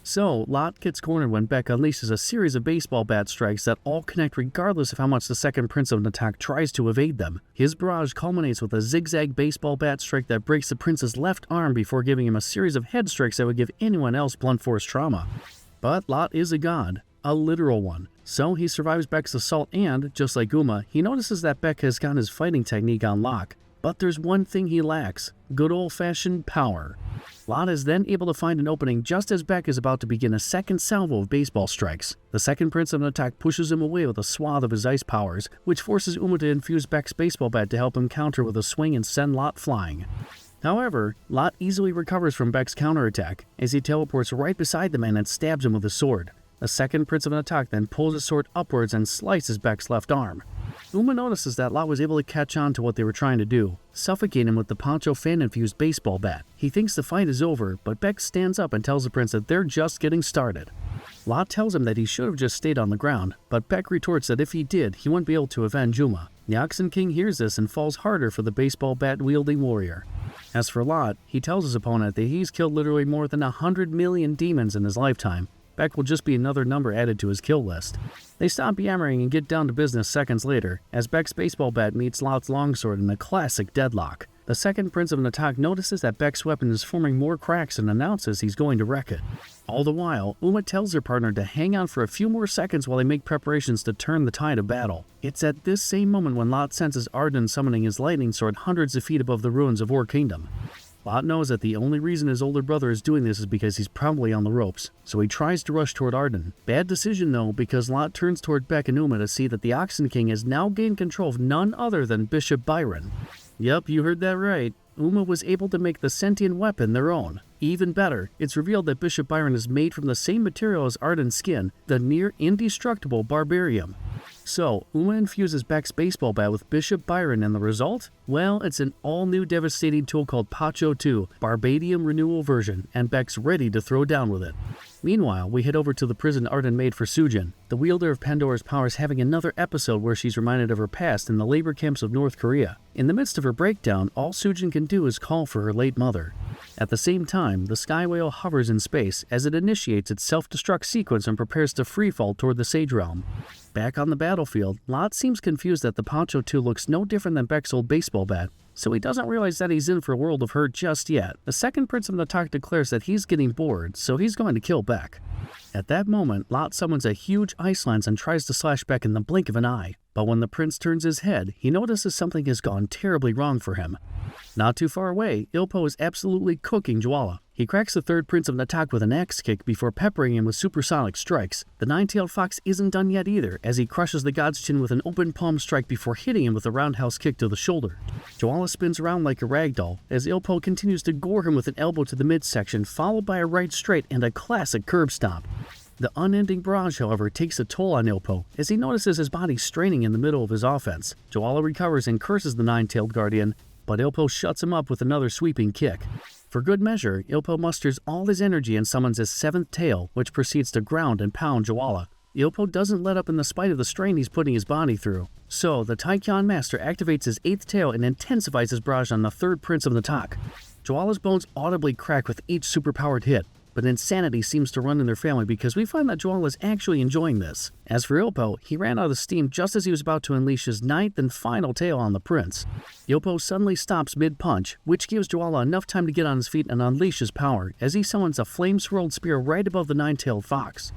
So, Lot gets cornered when Beck unleashes a series of baseball bat strikes that all connect regardless of how much the second Prince of Natak tries to evade them. His barrage culminates with a zigzag baseball bat strike that breaks the Prince's left arm before giving him a series of head strikes that would give anyone else blunt force trauma. But Lot is a god. A literal one. So he survives Beck's assault and, just like Uma, he notices that Beck has got his fighting technique on lock. But there's one thing he lacks: good old-fashioned power. Lot is then able to find an opening just as Beck is about to begin a second salvo of baseball strikes. The second Prince of Natak pushes him away with a swath of his ice powers, which forces Uma to infuse Beck's baseball bat to help him counter with a swing and send Lot flying. However, Lot easily recovers from Beck's counterattack as he teleports right beside the man and stabs him with his sword. The second Prince of Natak then pulls his sword upwards and slices Beck's left arm. Uma notices that Lot was able to catch on to what they were trying to do, suffocate him with the Poncho fan-infused baseball bat. He thinks the fight is over, but Beck stands up and tells the prince that they're just getting started. Lot tells him that he should have just stayed on the ground, but Beck retorts that if he did, he wouldn't be able to avenge Uma. The Oxen King hears this and falls harder for the baseball bat-wielding warrior. As for Lot, he tells his opponent that he's killed literally more than 100 million demons in his lifetime. Beck will just be another number added to his kill list. They stop yammering and get down to business seconds later, as Beck's baseball bat meets Lot's longsword in a classic deadlock. The second Prince of Natak notices that Beck's weapon is forming more cracks and announces he's going to wreck it. All the while, Uma tells her partner to hang on for a few more seconds while they make preparations to turn the tide of battle. It's at this same moment when Lot senses Arden summoning his lightning sword hundreds of feet above the ruins of Or Kingdom. Lot knows that the only reason his older brother is doing this is because he's probably on the ropes, so he tries to rush toward Arden. Bad decision though, because Lot turns toward Beck and Uma to see that the Oxen King has now gained control of none other than Bishop Byron. Yep, you heard that right. Uma was able to make the sentient weapon their own. Even better, it's revealed that Bishop Byron is made from the same material as Arden's skin, the near indestructible barbarium. So, Uma infuses Beck's baseball bat with Bishop Byron, and the result? Well, it's an all-new devastating tool called Pacho 2, Barbadium Renewal version, and Beck's ready to throw down with it. Meanwhile, we head over to the prison Arden made for Sujin, the wielder of Pandora's powers, having another episode where she's reminded of her past in the labor camps of North Korea. In the midst of her breakdown, all Sujin can do is call for her late mother. At the same time, the Sky Whale hovers in space as it initiates its self-destruct sequence and prepares to freefall toward the Sage Realm. Back on the battlefield, Lot seems confused that the Poncho 2 looks no different than Beck's old baseball bat, so he doesn't realize that he's in for a world of hurt just yet. The second Prince of Natak declares that he's getting bored, so he's going to kill Beck. At that moment, Lot summons a huge ice lance and tries to slash Beck in the blink of an eye, but when the prince turns his head, he notices something has gone terribly wrong for him. Not too far away, Ilpo is absolutely cooking Jwala. He cracks the third Prince of Natak with an axe kick before peppering him with supersonic strikes. The nine-tailed fox isn't done yet either, as he crushes the god's chin with an open palm strike before hitting him with a roundhouse kick to the shoulder. Jwala spins around like a ragdoll, as Ilpo continues to gore him with an elbow to the midsection, followed by a right straight and a classic curb stomp. The unending barrage, however, takes a toll on Ilpo, as he notices his body straining in the middle of his offense. Jwala recovers and curses the nine-tailed guardian, but Ilpo shuts him up with another sweeping kick. For good measure, Ilpo musters all his energy and summons his seventh tail, which proceeds to ground and pound Jwala. Ilpo doesn't let up in the spite of the strain he's putting his body through. So, the Taekwondo master activates his eighth tail and intensifies his barrage on the third Prince of Natak. Jwala's bones audibly crack with each superpowered hit, but insanity seems to run in their family because we find that Joel is actually enjoying this. As for Ilpo, he ran out of steam just as he was about to unleash his ninth and final tail on the prince. Ilpo suddenly stops mid-punch, which gives Joel enough time to get on his feet and unleash his power as he summons a flame-swirled spear right above the nine-tailed fox.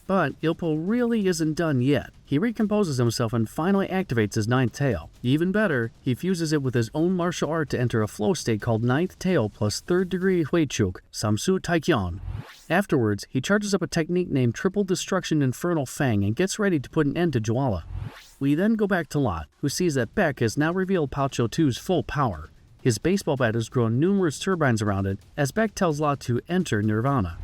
But Ilpo really isn't done yet. He recomposes himself and finally activates his ninth tail. Even better, he fuses it with his own martial art to enter a flow state called ninth tail plus third degree Huichuk, Samsu Taekyon. Afterwards, he charges up a technique named Triple Destruction Infernal Fang and gets ready to put an end to Joala. We then go back to Lot, who sees that Beck has now revealed Palcho 2's full power. His baseball bat has grown numerous turbines around it as Beck tells Lot to enter Nirvana.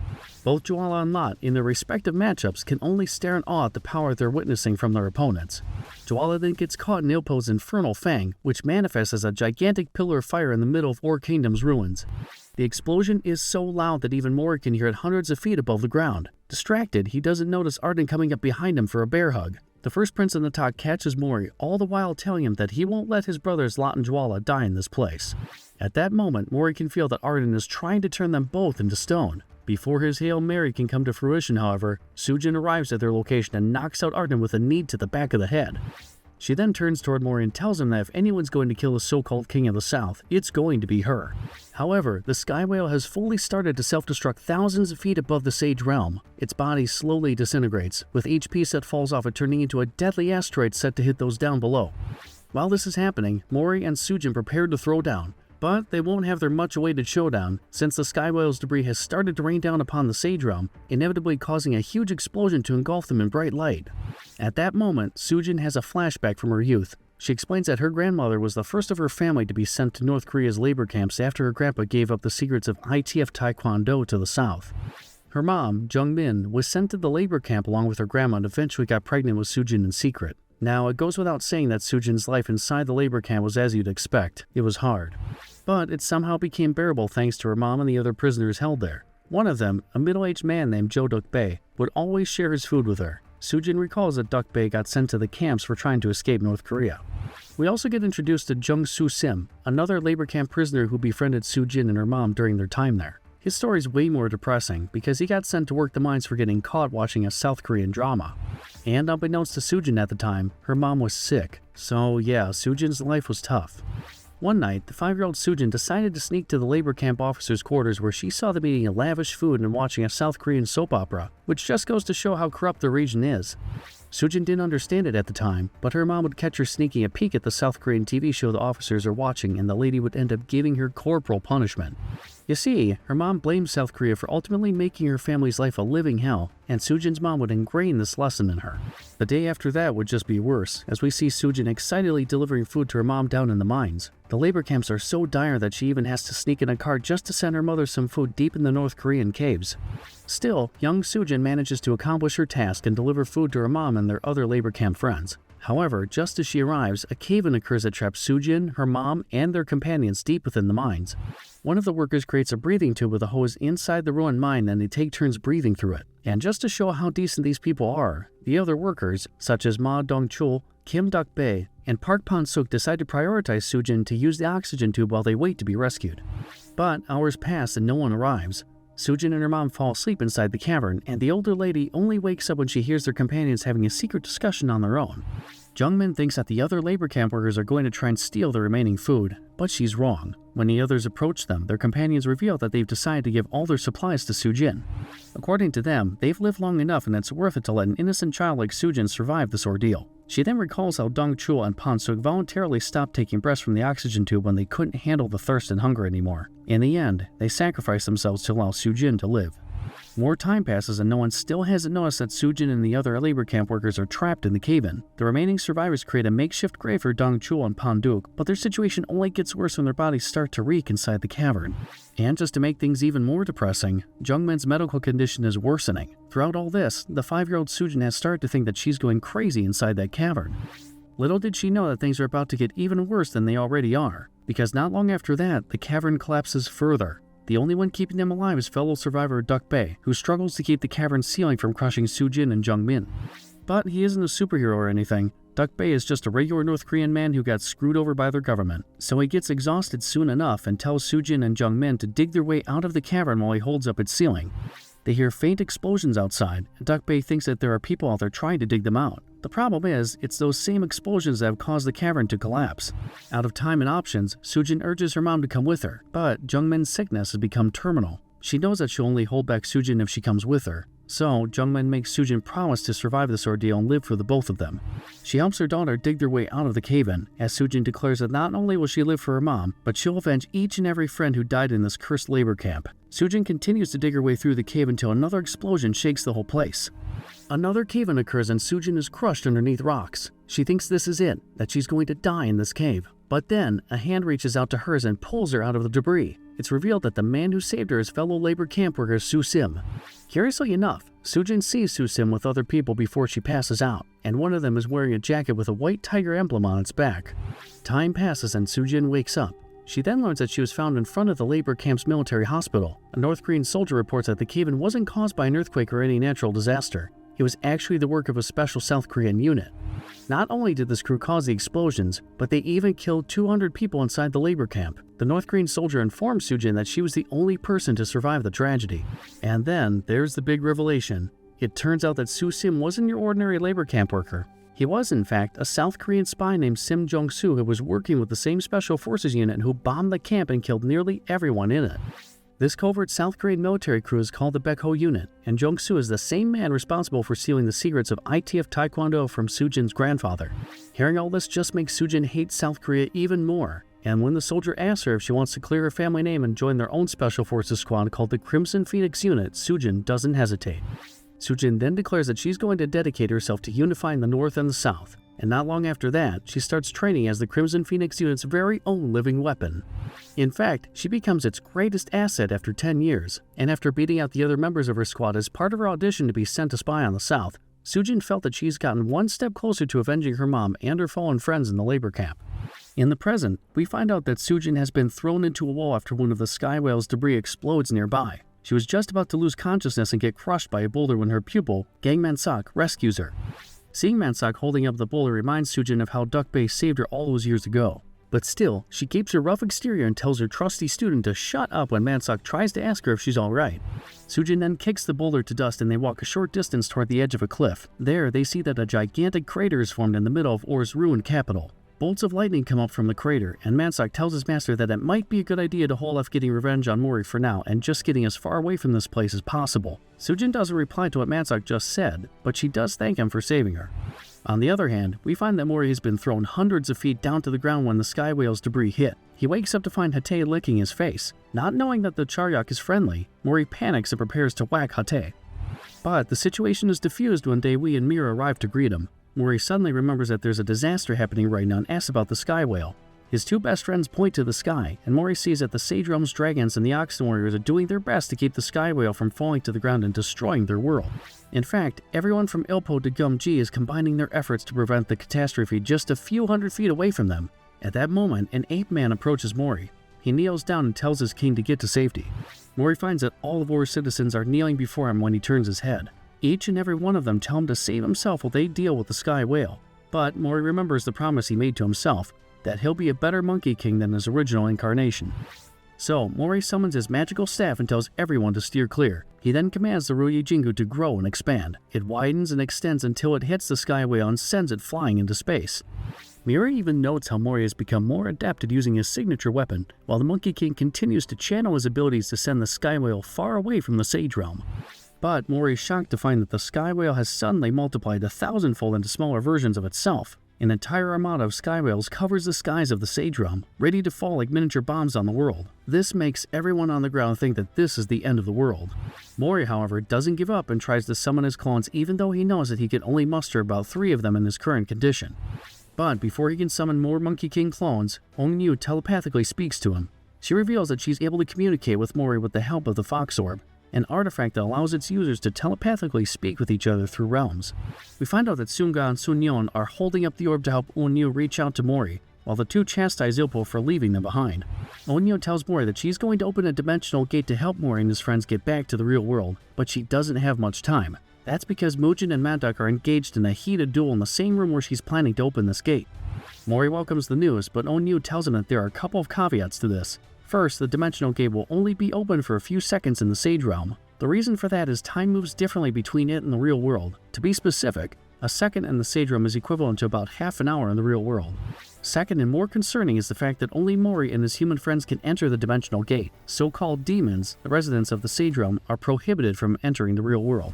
Both Joala and Lot, in their respective matchups, can only stare in awe at the power they're witnessing from their opponents. Joala then gets caught in Ilpo's Infernal Fang, which manifests as a gigantic pillar of fire in the middle of Or Kingdom's ruins. The explosion is so loud that even Mori can hear it hundreds of feet above the ground. Distracted, he doesn't notice Arden coming up behind him for a bear hug. The first prince in the talk catches Mori, all the while telling him that he won't let his brothers Lot and Joala die in this place. At that moment, Mori can feel that Arden is trying to turn them both into stone. Before his Hail Mary can come to fruition, however, Sujin arrives at their location and knocks out Arden with a knee to the back of the head. She then turns toward Mori and tells him that if anyone's going to kill the so-called King of the South, it's going to be her. However, the Sky Whale has fully started to self-destruct thousands of feet above the Sage Realm. Its body slowly disintegrates, with each piece that falls off it turning into a deadly asteroid set to hit those down below. While this is happening, Mori and Sujin prepare to throw down. But they won't have their much-awaited showdown, since the Sky Whale's debris has started to rain down upon the Sage Realm, inevitably causing a huge explosion to engulf them in bright light. At that moment, Sujin has a flashback from her youth. She explains that her grandmother was the first of her family to be sent to North Korea's labor camps after her grandpa gave up the secrets of ITF taekwondo to the South. Her mom, Jung Min, was sent to the labor camp along with her grandma and eventually got pregnant with Sujin in secret. Now, it goes without saying that Sujin's life inside the labor camp was as you'd expect. It was hard. But it somehow became bearable thanks to her mom and the other prisoners held there. One of them, a middle-aged man named Jo Duk-bae, would always share his food with her. Sujin recalls that Duk-bae got sent to the camps for trying to escape North Korea. We also get introduced to Jung Soo-sim, another labor camp prisoner who befriended Sujin and her mom during their time there. His story's way more depressing because he got sent to work the mines for getting caught watching a South Korean drama. And unbeknownst to Sujin at the time, her mom was sick. So yeah, Sujin's life was tough. One night, the 5-year-old Sujin decided to sneak to the labor camp officers' quarters where she saw them eating lavish food and watching a South Korean soap opera, which just goes to show how corrupt the region is. Sujin didn't understand it at the time, but her mom would catch her sneaking a peek at the South Korean TV show the officers are watching, and the lady would end up giving her corporal punishment. You see, her mom blamed South Korea for ultimately making her family's life a living hell, and Sujin's mom would ingrain this lesson in her. The day after that would just be worse, as we see Sujin excitedly delivering food to her mom down in the mines. The labor camps are so dire that she even has to sneak in a cart just to send her mother some food deep in the North Korean caves. Still, young Sujin manages to accomplish her task and deliver food to her mom and their other labor camp friends. However, just as she arrives, a cave-in occurs that traps Sujin, her mom, and their companions deep within the mines. One of the workers creates a breathing tube with a hose inside the ruined mine and they take turns breathing through it. And just to show how decent these people are, the other workers, such as Ma Dong-chul, Kim Duk-bae, and Park Pan-suk decide to prioritize Sujin to use the oxygen tube while they wait to be rescued. But hours pass and no one arrives. Sujin and her mom fall asleep inside the cavern, and the older lady only wakes up when she hears their companions having a secret discussion on their own. Jungmin thinks that the other labor camp workers are going to try and steal the remaining food, but she's wrong. When the others approach them, their companions reveal that they've decided to give all their supplies to Sujin. According to them, they've lived long enough and it's worth it to let an innocent child like Sujin survive this ordeal. She then recalls how Dong-chul and Pan-suk voluntarily stopped taking breaths from the oxygen tube when they couldn't handle the thirst and hunger anymore. In the end, they sacrificed themselves to allow Sujin to live. More time passes and no one still hasn't noticed that Sujin and the other labor camp workers are trapped in the cave-in. The remaining survivors create a makeshift grave for Dong-chul and Pan-duk, but their situation only gets worse when their bodies start to reek inside the cavern. And just to make things even more depressing, Jungmin's medical condition is worsening. Throughout all this, the 5-year-old Sujin has started to think that she's going crazy inside that cavern. Little did she know that things are about to get even worse than they already are, because not long after that, the cavern collapses further. The only one keeping them alive is fellow survivor Duk-bae, who struggles to keep the cavern ceiling from crushing Sujin and Jungmin. But he isn't a superhero or anything. Duk-bae is just a regular North Korean man who got screwed over by their government. So he gets exhausted soon enough and tells Sujin and Jungmin to dig their way out of the cavern while he holds up its ceiling. They hear faint explosions outside, and Duckbei thinks that there are people out there trying to dig them out. The problem is, it's those same explosions that have caused the cavern to collapse. Out of time and options, Sujin urges her mom to come with her, but Jungmin's sickness has become terminal. She knows that she'll only hold back Sujin if she comes with her. So, Jungmin makes Sujin promise to survive this ordeal and live for the both of them. She helps her daughter dig their way out of the cave-in, as Sujin declares that not only will she live for her mom, but she'll avenge each and every friend who died in this cursed labor camp. Sujin continues to dig her way through the cave until another explosion shakes the whole place. Another cave-in occurs and Sujin is crushed underneath rocks. She thinks this is it, that she's going to die in this cave. But then, a hand reaches out to hers and pulls her out of the debris. It's revealed that the man who saved her is fellow labor camp worker Su Sim. Curiously enough, Sujin sees Su Sim with other people before she passes out, and one of them is wearing a jacket with a white tiger emblem on its back. Time passes and Sujin wakes up. She then learns that she was found in front of the labor camp's military hospital. A North Korean soldier reports that the cave-in wasn't caused by an earthquake or any natural disaster. It was actually the work of a special South Korean unit. Not only did this crew cause the explosions, but they even killed 200 people inside the labor camp. The North Korean soldier informed Sujin that she was the only person to survive the tragedy. And then, there's the big revelation. It turns out that Su Sim wasn't your ordinary labor camp worker. He was, in fact, a South Korean spy named Sim Jong-soo who was working with the same special forces unit who bombed the camp and killed nearly everyone in it. This covert South Korean military crew is called the Baekho Unit, and Jong-soo is the same man responsible for stealing the secrets of ITF Taekwondo from Sujin's grandfather. Hearing all this just makes Sujin hate South Korea even more, and when the soldier asks her if she wants to clear her family name and join their own special forces squad called the Crimson Phoenix Unit, Sujin doesn't hesitate. Sujin then declares that she's going to dedicate herself to unifying the North and the South, and not long after that, she starts training as the Crimson Phoenix Unit's very own living weapon. In fact, she becomes its greatest asset after 10 years, and after beating out the other members of her squad as part of her audition to be sent to spy on the South, Sujin felt that she's gotten one step closer to avenging her mom and her fallen friends in the labor camp. In the present, we find out that Sujin has been thrown into a wall after one of the Sky Whale's debris explodes nearby. She was just about to lose consciousness and get crushed by a boulder when her pupil, Gang Man-sok, rescues her. Seeing Man-sok holding up the boulder reminds Sujin of how Duckbei saved her all those years ago. But still, she keeps her rough exterior and tells her trusty student to shut up when Man-sok tries to ask her if she's alright. Sujin then kicks the boulder to dust and they walk a short distance toward the edge of a cliff. There, they see that a gigantic crater is formed in the middle of Or's ruined capital. Bolts of lightning come up from the crater, and Man-sok tells his master that it might be a good idea to hold off getting revenge on Mori for now and just getting as far away from this place as possible. Sujin doesn't reply to what Man-sok just said, but she does thank him for saving her. On the other hand, we find that Mori has been thrown hundreds of feet down to the ground when the Sky Whale's debris hit. He wakes up to find Hate licking his face. Not knowing that the Charyak is friendly, Mori panics and prepares to whack Hate. But the situation is diffused when Daewoo and Mira arrive to greet him. Mori suddenly remembers that there's a disaster happening right now and asks about the Sky Whale. His two best friends point to the sky, and Mori sees that the Sage Realm's dragons and the Oxen Warriors are doing their best to keep the Sky Whale from falling to the ground and destroying their world. In fact, everyone from Ilpo to Gumji is combining their efforts to prevent the catastrophe just a few hundred feet away from them. At that moment, an ape man approaches Mori. He kneels down and tells his king to get to safety. Mori finds that all of Or's citizens are kneeling before him when he turns his head. Each and every one of them tell him to save himself while they deal with the Sky Whale. But Mori remembers the promise he made to himself, that he'll be a better Monkey King than his original incarnation. So, Mori summons his magical staff and tells everyone to steer clear. He then commands the Ruyi Jingu to grow and expand. It widens and extends until it hits the Sky Whale and sends it flying into space. Mira even notes how Mori has become more adept at using his signature weapon, while the Monkey King continues to channel his abilities to send the Sky Whale far away from the Sage Realm. But Mori is shocked to find that the Sky Whale has suddenly multiplied 1,000-fold into smaller versions of itself. An entire armada of Sky Whales covers the skies of the Sage Realm, ready to fall like miniature bombs on the world. This makes everyone on the ground think that this is the end of the world. Mori, however, doesn't give up and tries to summon his clones even though he knows that he can only muster about 3 of them in his current condition. But before he can summon more Monkey King clones, Ongyu telepathically speaks to him. She reveals that she's able to communicate with Mori with the help of the Fox Orb, an artifact that allows its users to telepathically speak with each other through realms. We find out that Sunga and Sunyeon are holding up the orb to help Onyu reach out to Mori, while the two chastise Ilpo for leaving them behind. Onyu tells Mori that she's going to open a dimensional gate to help Mori and his friends get back to the real world, but she doesn't have much time. That's because Mujin and Maddock are engaged in a heated duel in the same room where she's planning to open this gate. Mori welcomes the news, but Onyu tells him that there are a couple of caveats to this. First, the dimensional gate will only be open for a few seconds in the Sage Realm. The reason for that is time moves differently between it and the real world. To be specific, a second in the Sage Realm is equivalent to about half an hour in the real world. Second and more concerning is the fact that only Mori and his human friends can enter the dimensional gate. So-called demons, the residents of the Sage Realm, are prohibited from entering the real world.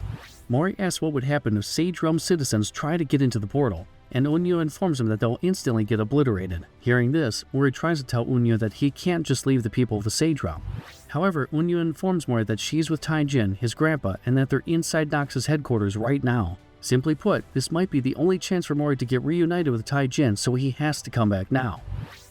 Mori asks what would happen if Sage Realm citizens try to get into the portal, and Unyu informs him that they'll instantly get obliterated. Hearing this, Mori tries to tell Unyu that he can't just leave the people of the Sage Realm. However, Unyu informs Mori that she's with Taijin, his grandpa, and that they're inside Nox's headquarters right now. Simply put, this might be the only chance for Mori to get reunited with Taijin, so he has to come back now.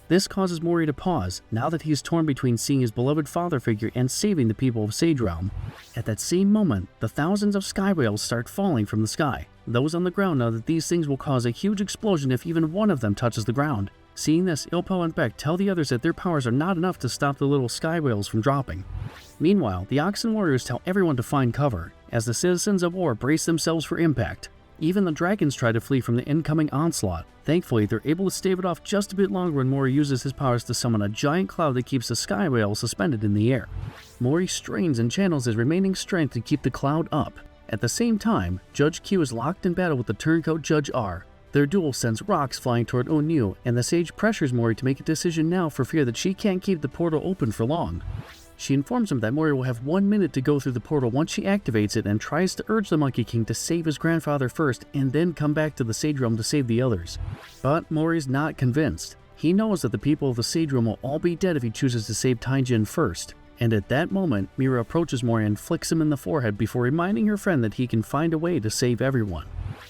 This causes Mori to pause, now that he's torn between seeing his beloved father figure and saving the people of Sage Realm. At that same moment, the thousands of sky whales start falling from the sky. Those on the ground know that these things will cause a huge explosion if even one of them touches the ground. Seeing this, Ilpo and Beck tell the others that their powers are not enough to stop the little sky whales from dropping. Meanwhile, the Oxen Warriors tell everyone to find cover, as the citizens of war brace themselves for impact. Even the dragons try to flee from the incoming onslaught. Thankfully, they're able to stave it off just a bit longer when Mori uses his powers to summon a giant cloud that keeps the sky whale suspended in the air. Mori strains and channels his remaining strength to keep the cloud up. At the same time, Judge Q is locked in battle with the turncoat Judge R. Their duel sends rocks flying toward Onyu, and the sage pressures Mori to make a decision now for fear that she can't keep the portal open for long. She informs him that Mori will have 1 minute to go through the portal once she activates it, and tries to urge the Monkey King to save his grandfather first and then come back to the Sage Realm to save the others. But Mori's not convinced. He knows that the people of the Sage Realm will all be dead if he chooses to save Taijin first. And at that moment, Mira approaches Mori and flicks him in the forehead before reminding her friend that he can find a way to save everyone.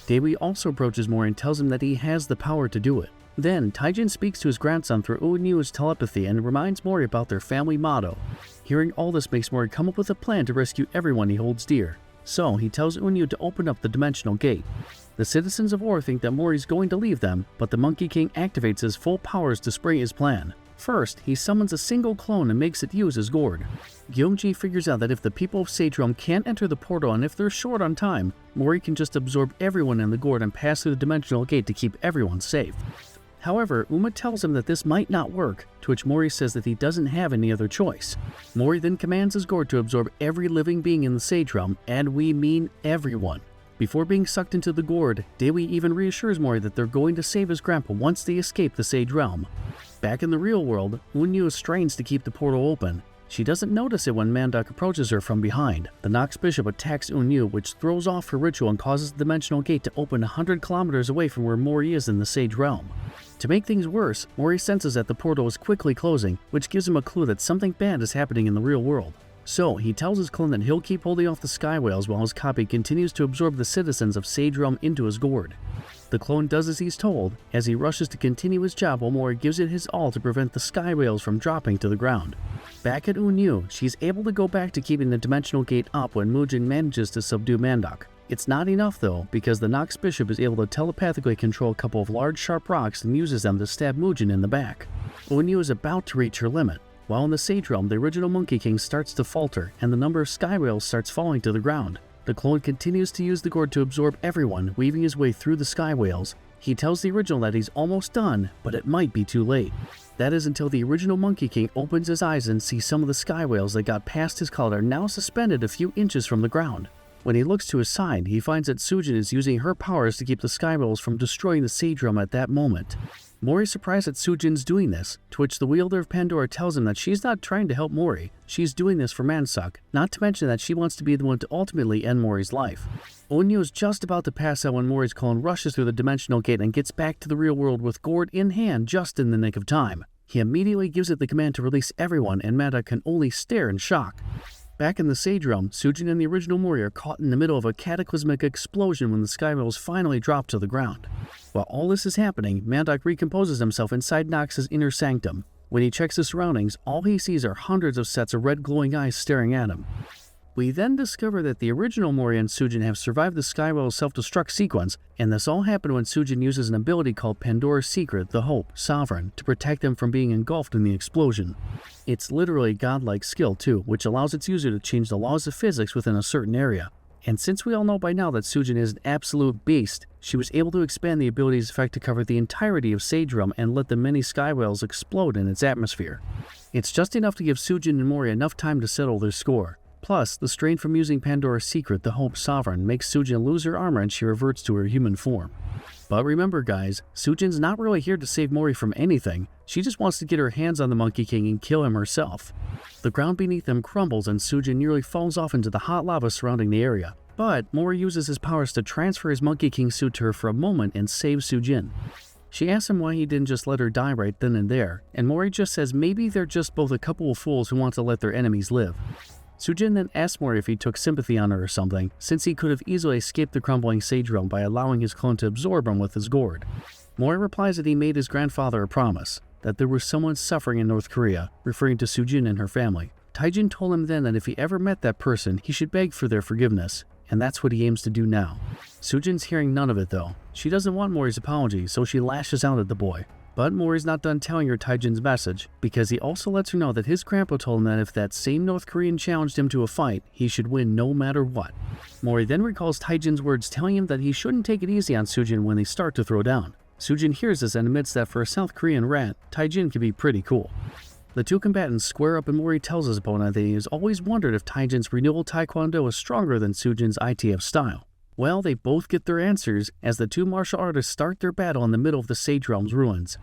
Dewi also approaches Mori and tells him that he has the power to do it. Then, Taijin speaks to his grandson through Unyu's telepathy and reminds Mori about their family motto. Hearing all this makes Mori come up with a plan to rescue everyone he holds dear. So, he tells Unyu to open up the dimensional gate. The citizens of war think that Mori's going to leave them, but the Monkey King activates his full powers to spring his plan. First, he summons a single clone and makes it use his gourd. Gyeongji figures out that if the people of Sage Realm can't enter the portal and if they're short on time, Mori can just absorb everyone in the gourd and pass through the dimensional gate to keep everyone safe. However, Uma tells him that this might not work, to which Mori says that he doesn't have any other choice. Mori then commands his gourd to absorb every living being in the Sage Realm, and we mean everyone. Before being sucked into the gourd, Dewi even reassures Mori that they're going to save his grandpa once they escape the Sage Realm. Back in the real world, Unyu strains to keep the portal open. She doesn't notice it when Manduck approaches her from behind. The Nox Bishop attacks Unyu, which throws off her ritual and causes the dimensional gate to open 100 kilometers away from where Mori is in the Sage Realm. To make things worse, Mori senses that the portal is quickly closing, which gives him a clue that something bad is happening in the real world. So, he tells his clone that he'll keep holding off the sky whales while his copy continues to absorb the citizens of Sage Realm into his gourd. The clone does as he's told, as he rushes to continue his job while Mori gives it his all to prevent the sky whales from dropping to the ground. Back at Unyu, she's able to go back to keeping the dimensional gate up when Mujin manages to subdue Manduck. It's not enough though, because the Nox Bishop is able to telepathically control a couple of large sharp rocks and uses them to stab Mujin in the back. Unyu is about to reach her limit. While in the Sage Realm, the original Monkey King starts to falter, and the number of sky whales starts falling to the ground. The clone continues to use the gourd to absorb everyone, weaving his way through the sky whales. He tells the original that he's almost done, but it might be too late. That is until the original Monkey King opens his eyes and sees some of the sky whales that got past his collar now suspended a few inches from the ground. When he looks to his side, he finds that Sujin is using her powers to keep the sky whales from destroying the Sage Realm at that moment. Mori's surprised that Sujin's doing this, to which the wielder of Pandora tells him that she's not trying to help Mori, she's doing this for Mansuck, not to mention that she wants to be the one to ultimately end Mori's life. Onyu is just about to pass out when Mori's clone rushes through the dimensional gate and gets back to the real world with gourd in hand just in the nick of time. He immediately gives it the command to release everyone, and Mada can only stare in shock. Back in the Sage Realm, Sujin and the original Mori are caught in the middle of a cataclysmic explosion when the sky whales finally drop to the ground. While all this is happening, Manduck recomposes himself inside Nox's inner sanctum. When he checks his surroundings, all he sees are hundreds of sets of red glowing eyes staring at him. We then discover that the original Mori and Sujin have survived the sky whale self-destruct sequence, and this all happened when Sujin uses an ability called Pandora's Secret, the Hope, Sovereign, to protect them from being engulfed in the explosion. It's literally godlike skill too, which allows its user to change the laws of physics within a certain area. And since we all know by now that Sujin is an absolute beast, she was able to expand the ability's effect to cover the entirety of Sage Realm and let the many sky whales explode in its atmosphere. It's just enough to give Sujin and Mori enough time to settle their score. Plus, the strain from using Pandora's secret, the Hope Sovereign, makes Sujin lose her armor and she reverts to her human form. But remember guys, Sujin's not really here to save Mori from anything, she just wants to get her hands on the Monkey King and kill him herself. The ground beneath them crumbles and Sujin nearly falls off into the hot lava surrounding the area. But Mori uses his powers to transfer his Monkey King suit to her for a moment and saves Sujin. She asks him why he didn't just let her die right then and there, and Mori just says maybe they're just both a couple of fools who want to let their enemies live. Sujin then asks Mori if he took sympathy on her or something, since he could have easily escaped the crumbling sage realm by allowing his clone to absorb him with his gourd. Mori replies that he made his grandfather a promise, that there was someone suffering in North Korea, referring to Sujin and her family. Taijin told him then that if he ever met that person, he should beg for their forgiveness, and that's what he aims to do now. Sujin's hearing none of it though. She doesn't want Mori's apology, so she lashes out at the boy. But Mori's not done telling her Taijin's message, because he also lets her know that his grandpa told him that if that same North Korean challenged him to a fight, he should win no matter what. Mori then recalls Taijin's words telling him that he shouldn't take it easy on Sujin when they start to throw down. Sujin hears this and admits that for a South Korean rat, Taijin can be pretty cool. The two combatants square up and Mori tells his opponent that he has always wondered if Taijin's renewal taekwondo is stronger than Sujin's ITF style. Well, they both get their answers as the two martial artists start their battle in the middle of the Sage Realm's ruins.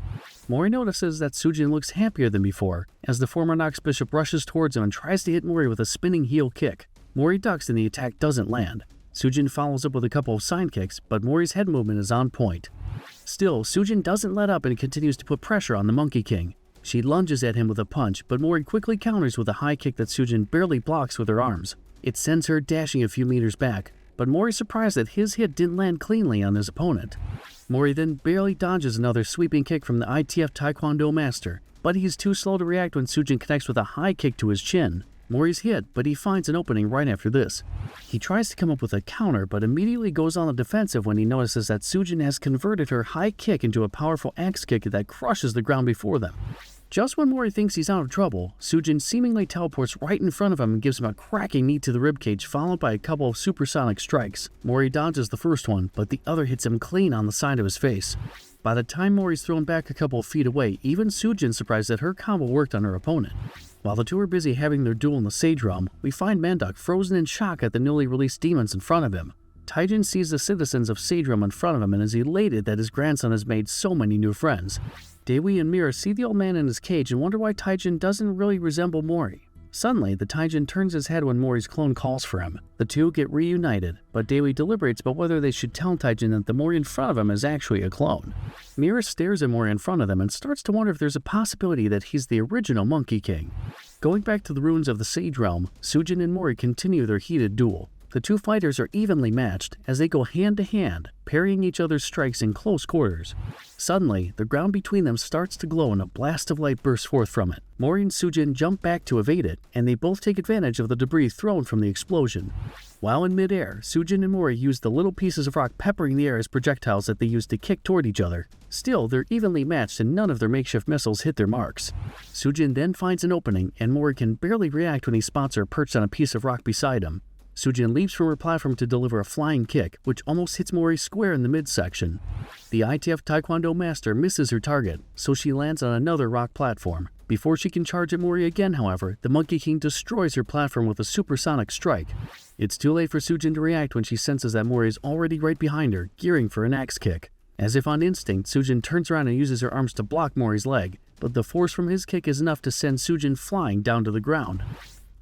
Mori notices that Sujin looks happier than before as the former Nox Bishop rushes towards him and tries to hit Mori with a spinning heel kick. Mori ducks and the attack doesn't land. Sujin follows up with a couple of side kicks, but Mori's head movement is on point. Still, Sujin doesn't let up and continues to put pressure on the Monkey King. She lunges at him with a punch, but Mori quickly counters with a high kick that Sujin barely blocks with her arms. It sends her dashing a few meters back, but Mori's surprised that his hit didn't land cleanly on his opponent. Mori then barely dodges another sweeping kick from the ITF Taekwondo master, but he's too slow to react when Sujin connects with a high kick to his chin. Mori's hit, but he finds an opening right after this. He tries to come up with a counter, but immediately goes on the defensive when he notices that Sujin has converted her high kick into a powerful axe kick that crushes the ground before them. Just when Mori thinks he's out of trouble, Sujin seemingly teleports right in front of him and gives him a cracking knee to the ribcage followed by a couple of supersonic strikes. Mori dodges the first one, but the other hits him clean on the side of his face. By the time Mori's thrown back a couple of feet away, even Sujin's surprised that her combo worked on her opponent. While the two are busy having their duel in the Sage Realm, we find Manduck frozen in shock at the newly released demons in front of him. Taijin sees the citizens of Sage Realm in front of him and is elated that his grandson has made so many new friends. Daewoo and Mira see the old man in his cage and wonder why Taijin doesn't really resemble Mori. Suddenly, the Taijin turns his head when Mori's clone calls for him. The two get reunited, but Daewoo deliberates about whether they should tell Taijin that the Mori in front of him is actually a clone. Mira stares at Mori in front of them and starts to wonder if there's a possibility that he's the original Monkey King. Going back to the ruins of the Sage Realm, Sujin and Mori continue their heated duel. The two fighters are evenly matched as they go hand to hand, parrying each other's strikes in close quarters. Suddenly, the ground between them starts to glow and a blast of light bursts forth from it. Mori and Sujin jump back to evade it, and they both take advantage of the debris thrown from the explosion. While in midair, Sujin and Mori use the little pieces of rock peppering the air as projectiles that they use to kick toward each other. Still, they're evenly matched and none of their makeshift missiles hit their marks. Sujin then finds an opening, and Mori can barely react when he spots her perched on a piece of rock beside him. Sujin leaps from her platform to deliver a flying kick, which almost hits Mori square in the midsection. The ITF Taekwondo master misses her target, so she lands on another rock platform. Before she can charge at Mori again, however, the Monkey King destroys her platform with a supersonic strike. It's too late for Sujin to react when she senses that Mori is already right behind her, gearing for an axe kick. As if on instinct, Sujin turns around and uses her arms to block Mori's leg, but the force from his kick is enough to send Sujin flying down to the ground.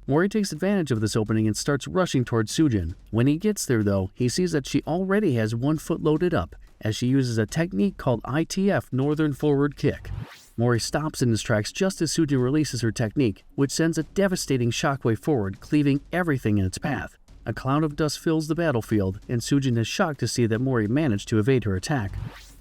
Mori takes advantage of this opening and starts rushing towards Sujin. When he gets there though, he sees that she already has one foot loaded up, as she uses a technique called ITF Northern Forward Kick. Mori stops in his tracks just as Sujin releases her technique, which sends a devastating shockwave forward, cleaving everything in its path. A cloud of dust fills the battlefield, and Sujin is shocked to see that Mori managed to evade her attack.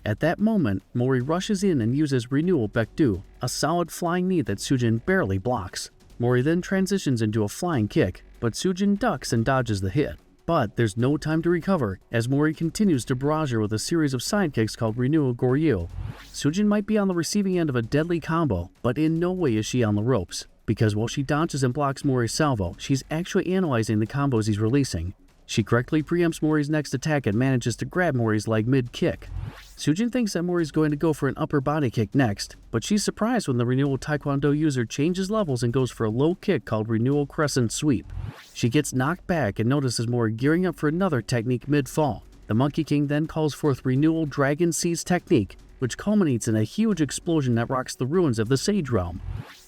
At that moment, Mori rushes in and uses Renewal Baekdu, a solid flying knee that Sujin barely blocks. Mori then transitions into a flying kick, but Sujin ducks and dodges the hit. But there's no time to recover, as Mori continues to barrage her with a series of sidekicks called Renewal Goryeo. Sujin might be on the receiving end of a deadly combo, but in no way is she on the ropes, because while she dodges and blocks Mori's salvo, she's actually analyzing the combos he's releasing. She correctly preempts Mori's next attack and manages to grab Mori's leg mid-kick. Sujin thinks that Mori's going to go for an upper body kick next, but she's surprised when the renewal taekwondo user changes levels and goes for a low kick called renewal crescent sweep. She gets knocked back and notices Mori gearing up for another technique mid-fall. The Monkey King then calls forth renewal dragon seize technique, which culminates in a huge explosion that rocks the ruins of the Sage Realm.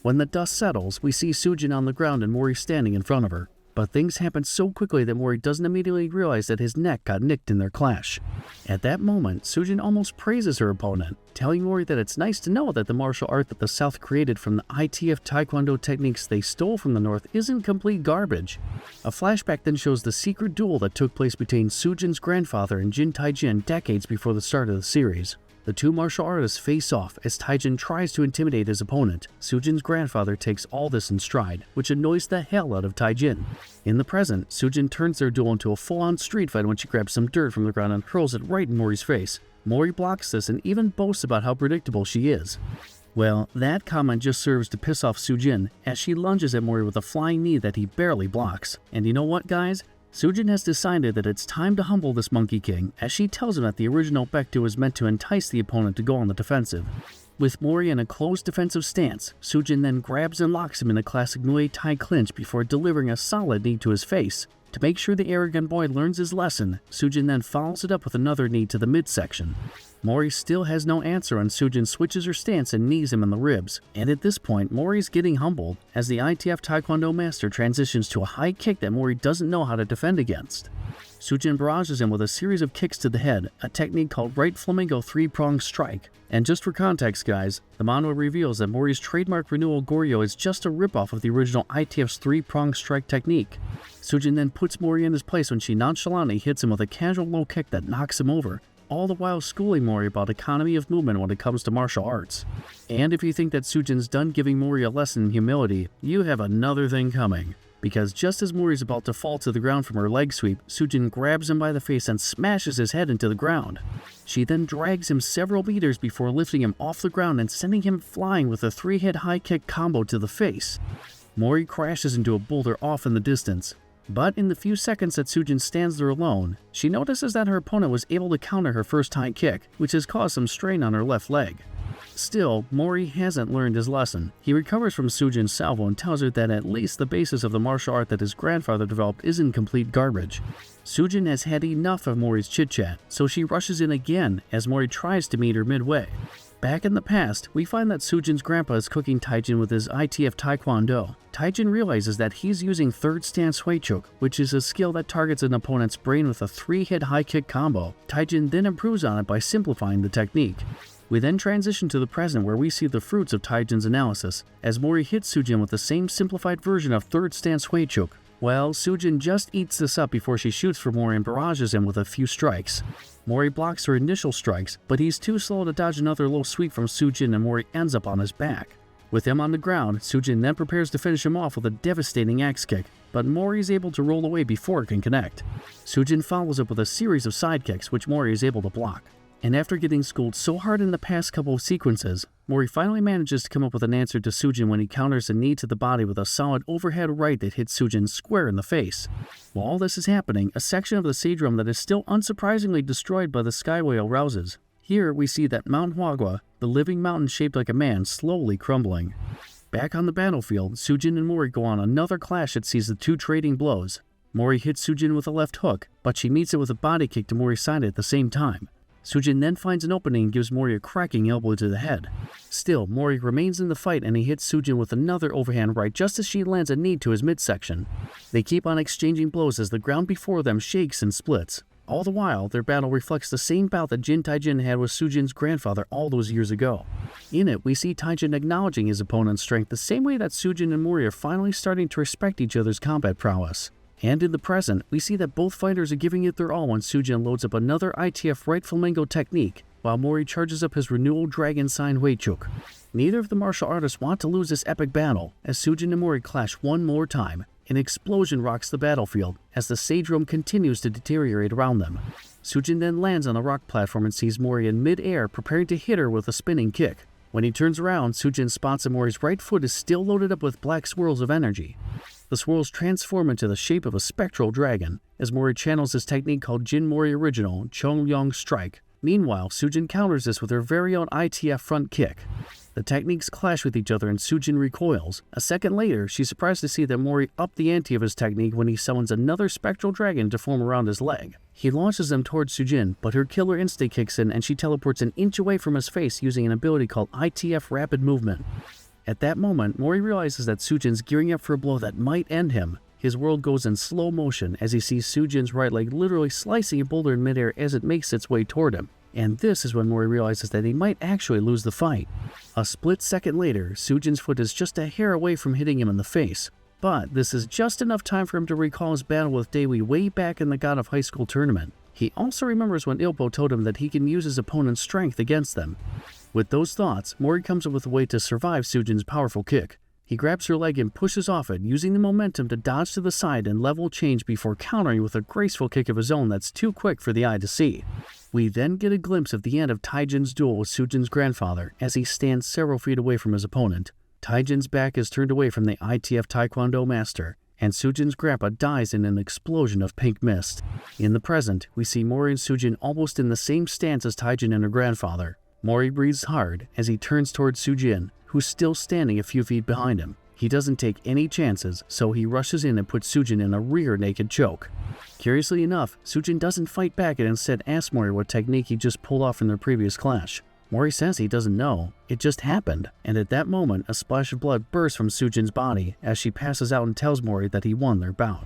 When the dust settles, we see Sujin on the ground and Mori standing in front of her. But things happen so quickly that Mori doesn't immediately realize that his neck got nicked in their clash. At that moment, Sujin almost praises her opponent, telling Mori that it's nice to know that the martial art that the South created from the ITF Taekwondo techniques they stole from the North isn't complete garbage. A flashback then shows the secret duel that took place between Sujin's grandfather and Jin Taijin decades before the start of the series. The two martial artists face off as Taijin tries to intimidate his opponent. Sujin's grandfather takes all this in stride, which annoys the hell out of Taijin. In the present, Sujin turns their duel into a full-on street fight when she grabs some dirt from the ground and hurls it right in Mori's face. Mori blocks this and even boasts about how predictable she is. Well, that comment just serves to piss off Sujin as she lunges at Mori with a flying knee that he barely blocks. And you know what, guys? Sujin has decided that it's time to humble this Monkey King, as she tells him that the original Baekdu was meant to entice the opponent to go on the defensive. With Mori in a closed defensive stance, Sujin then grabs and locks him in a classic Muay Thai clinch before delivering a solid knee to his face. To make sure the arrogant boy learns his lesson, Sujin then follows it up with another knee to the midsection. Mori still has no answer and Sujin switches her stance and knees him in the ribs. And at this point, Mori's getting humbled as the ITF Taekwondo master transitions to a high kick that Mori doesn't know how to defend against. Sujin barrages him with a series of kicks to the head, a technique called right flamingo three-pronged strike. And just for context, guys, the manhwa reveals that Mori's trademark renewal Goryo is just a ripoff of the original ITF's three-pronged strike technique. Sujin then puts Mori in his place when she nonchalantly hits him with a casual low kick that knocks him over, all the while schooling Mori about economy of movement when it comes to martial arts. And if you think that Sujin's done giving Mori a lesson in humility, you have another thing coming. Because just as Mori's about to fall to the ground from her leg sweep, Sujin grabs him by the face and smashes his head into the ground. She then drags him several meters before lifting him off the ground and sending him flying with a 3-hit high kick combo to the face. Mori crashes into a boulder off in the distance. But in the few seconds that Sujin stands there alone, she notices that her opponent was able to counter her first high kick, which has caused some strain on her left leg. Still, Mori hasn't learned his lesson. He recovers from Sujin's salvo and tells her that at least the basis of the martial art that his grandfather developed isn't complete garbage. Sujin has had enough of Mori's chit-chat, so she rushes in again as Mori tries to meet her midway. Back in the past, we find that Sujin's grandpa is cooking Taijin with his ITF Taekwondo. Taijin realizes that he's using third stance Huichuk, which is a skill that targets an opponent's brain with a 3-hit high kick combo. Taijin then improves on it by simplifying the technique. We then transition to the present where we see the fruits of Taijin's analysis, as Mori hits Sujin with the same simplified version of third stance Huichuk. Well, Sujin just eats this up before she shoots for Mori and barrages him with a few strikes. Mori blocks her initial strikes, but he's too slow to dodge another low sweep from Sujin and Mori ends up on his back. With him on the ground, Sujin then prepares to finish him off with a devastating axe kick, but Mori is able to roll away before it can connect. Sujin follows up with a series of side kicks, which Mori is able to block. And after getting schooled so hard in the past couple of sequences, Mori finally manages to come up with an answer to Sujin when he counters a knee to the body with a solid overhead right that hits Sujin square in the face. While all this is happening, a section of the Sage Realm that is still unsurprisingly destroyed by the Sky Whale rouses. Here we see that Mount Huagua, the living mountain shaped like a man, slowly crumbling. Back on the battlefield, Sujin and Mori go on another clash that sees the two trading blows. Mori hits Sujin with a left hook, but she meets it with a body kick to Mori's side at the same time. Sujin then finds an opening and gives Mori a cracking elbow to the head. Still, Mori remains in the fight and he hits Sujin with another overhand right just as she lands a knee to his midsection. They keep on exchanging blows as the ground before them shakes and splits. All the while, their battle reflects the same bout that Jin Taijin had with Sujin's grandfather all those years ago. In it, we see Taijin acknowledging his opponent's strength the same way that Sujin and Mori are finally starting to respect each other's combat prowess. And in the present, we see that both fighters are giving it their all when Sujin loads up another ITF right flamingo technique, while Mori charges up his renewal dragon sign Huichuk. Neither of the martial artists want to lose this epic battle, as Sujin and Mori clash one more time. An explosion rocks the battlefield, as the Sage Realm continues to deteriorate around them. Sujin then lands on the rock platform and sees Mori in mid-air preparing to hit her with a spinning kick. When he turns around, Sujin spots that Mori's right foot is still loaded up with black swirls of energy. The swirls transform into the shape of a spectral dragon, as Mori channels his technique called Jin Mori Original Chongyong Strike. Meanwhile, Sujin counters this with her very own ITF front kick. The techniques clash with each other and Sujin recoils. A second later, she's surprised to see that Mori upped the ante of his technique when he summons another spectral dragon to form around his leg. He launches them towards Sujin, but her killer instinct kicks in and she teleports an inch away from his face using an ability called ITF Rapid Movement. At that moment, Mori realizes that Sujin's gearing up for a blow that might end him. His world goes in slow motion as he sees Sujin's right leg literally slicing a boulder in midair as it makes its way toward him. And this is when Mori realizes that he might actually lose the fight. A split second later, Sujin's foot is just a hair away from hitting him in the face. But this is just enough time for him to recall his battle with Daewoo way back in the God of High School tournament. He also remembers when Ilpo told him that he can use his opponent's strength against them. With those thoughts, Mori comes up with a way to survive Sujin's powerful kick. He grabs her leg and pushes off it, using the momentum to dodge to the side and level change before countering with a graceful kick of his own that's too quick for the eye to see. We then get a glimpse of the end of Taijin's duel with Sujin's grandfather as he stands several feet away from his opponent. Taijin's back is turned away from the ITF Taekwondo master, and Sujin's grandpa dies in an explosion of pink mist. In the present, we see Mori and Sujin almost in the same stance as Taijin and her grandfather. Mori breathes hard as he turns towards Sujin, who's still standing a few feet behind him. He doesn't take any chances, so he rushes in and puts Sujin in a rear naked choke. Curiously enough, Sujin doesn't fight back and instead asks Mori what technique he just pulled off in their previous clash. Mori says he doesn't know, it just happened, and at that moment a splash of blood bursts from Sujin's body as she passes out and tells Mori that he won their bout.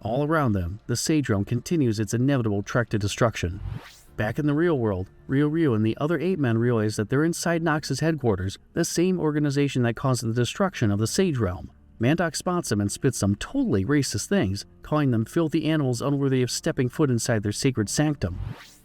All around them, the Sage Realm continues its inevitable trek to destruction. Back in the real world, Ryu and the other 8 men realize that they're inside Nox's headquarters, the same organization that caused the destruction of the Sage Realm. Mandoc spots them and spits some totally racist things, calling them filthy animals unworthy of stepping foot inside their sacred sanctum.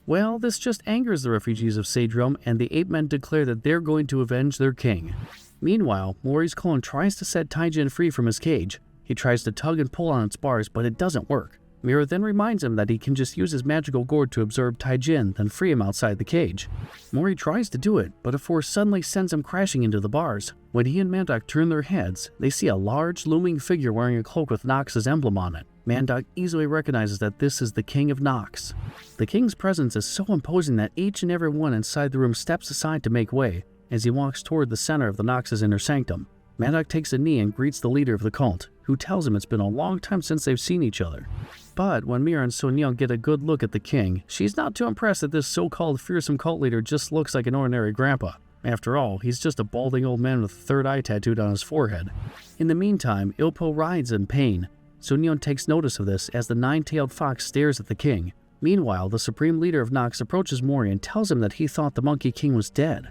Well, this just angers the refugees of Sage Realm, and the 8 men declare that they're going to avenge their king. Meanwhile, Mori's clone tries to set Taijin free from his cage. He tries to tug and pull on its bars, but it doesn't work. Mira then reminds him that he can just use his magical gourd to absorb Taijin, then free him outside the cage. Mori tries to do it, but a force suddenly sends him crashing into the bars. When he and Mandoc turn their heads, they see a large, looming figure wearing a cloak with Nox's emblem on it. Mandoc easily recognizes that this is the King of Nox. The King's presence is so imposing that each and every one inside the room steps aside to make way, as he walks toward the center of the Nox's inner sanctum. Mandoc takes a knee and greets the leader of the cult, who tells him it's been a long time since they've seen each other. But when Mira and Sunyoung get a good look at the king, she's not too impressed that this so-called fearsome cult leader just looks like an ordinary grandpa. After all, he's just a balding old man with a third eye tattooed on his forehead. In the meantime, Ilpo writhes in pain. Sunyoung takes notice of this as the 9-tailed fox stares at the king. Meanwhile, the supreme leader of Nox approaches Mori and tells him that he thought the Monkey King was dead.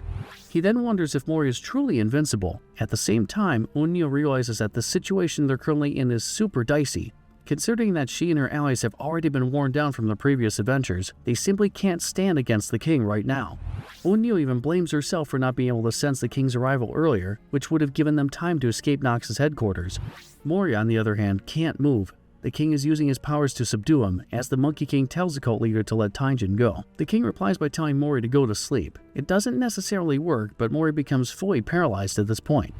He then wonders if Mori is truly invincible. At the same time, Unyo realizes that the situation they're currently in is super dicey. Considering that she and her allies have already been worn down from the previous adventures, they simply can't stand against the king right now. Unyo even blames herself for not being able to sense the king's arrival earlier, which would have given them time to escape Nox's headquarters. Mori, on the other hand, can't move. The king is using his powers to subdue him, as the Monkey King tells the cult leader to let Taijin go. The king replies by telling Mori to go to sleep. It doesn't necessarily work, but Mori becomes fully paralyzed at this point.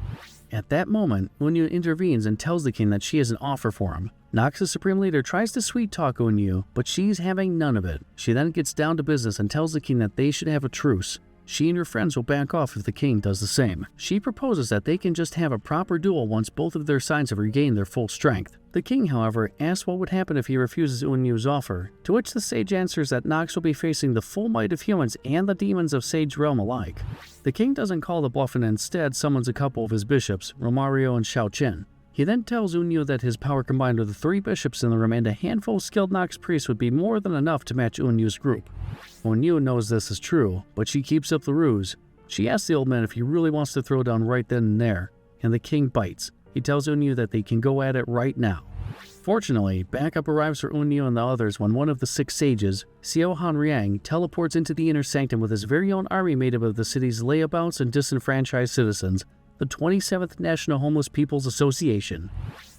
At that moment, Unyo intervenes and tells the king that she has an offer for him. Nox's supreme leader tries to sweet-talk Unyo, but she's having none of it. She then gets down to business and tells the king that they should have a truce. She and her friends will back off if the king does the same. She proposes that they can just have a proper duel once both of their sides have regained their full strength. The king, however, asks what would happen if he refuses Unyo's offer, to which the sage answers that Nox will be facing the full might of humans and the demons of Sage Realm alike. The king doesn't call the bluff and instead summons a couple of his bishops, Romario and Xiaoqin. He then tells Unyo that his power combined with the 3 bishops in the room and a handful of skilled Nox priests would be more than enough to match Unyo's group. Unyo knows this is true, but she keeps up the ruse. She asks the old man if he really wants to throw down right then and there, and the king bites. He tells Unyo that they can go at it right now. Fortunately, backup arrives for Unyo and the others when one of the 6 sages, Xiao Hanriang, teleports into the inner sanctum with his very own army made up of the city's layabouts and disenfranchised citizens, the 27th National Homeless People's Association.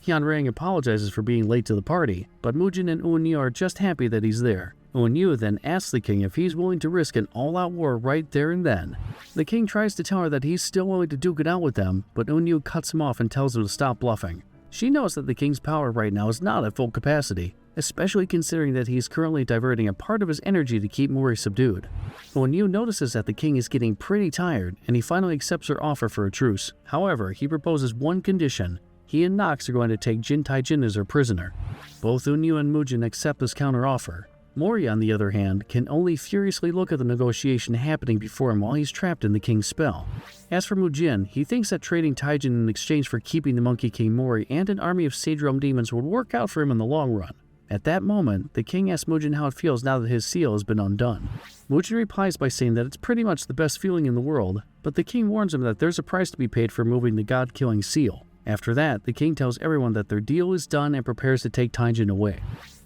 Hanriang apologizes for being late to the party, but Mujin and Unyo are just happy that he's there. Unyo then asks the king if he's willing to risk an all-out war right there and then. The king tries to tell her that he's still willing to duke it out with them, but Unyo cuts him off and tells him to stop bluffing. She knows that the king's power right now is not at full capacity, especially considering that he's currently diverting a part of his energy to keep Mori subdued. When Yu notices that the king is getting pretty tired, and he finally accepts her offer for a truce. However, he proposes one condition. He and Nox are going to take Jin Taijin as her prisoner. Both Unyu and Mujin accept this counteroffer. Mori, on the other hand, can only furiously look at the negotiation happening before him while he's trapped in the king's spell. As for Mujin, he thinks that trading Taijin in exchange for keeping the Monkey King Mori and an army of Sage Realm demons would work out for him in the long run. At that moment, the king asks Mujin how it feels now that his seal has been undone. Mujin replies by saying that it's pretty much the best feeling in the world, but the king warns him that there's a price to be paid for removing the god-killing seal. After that, the king tells everyone that their deal is done and prepares to take Taijin away.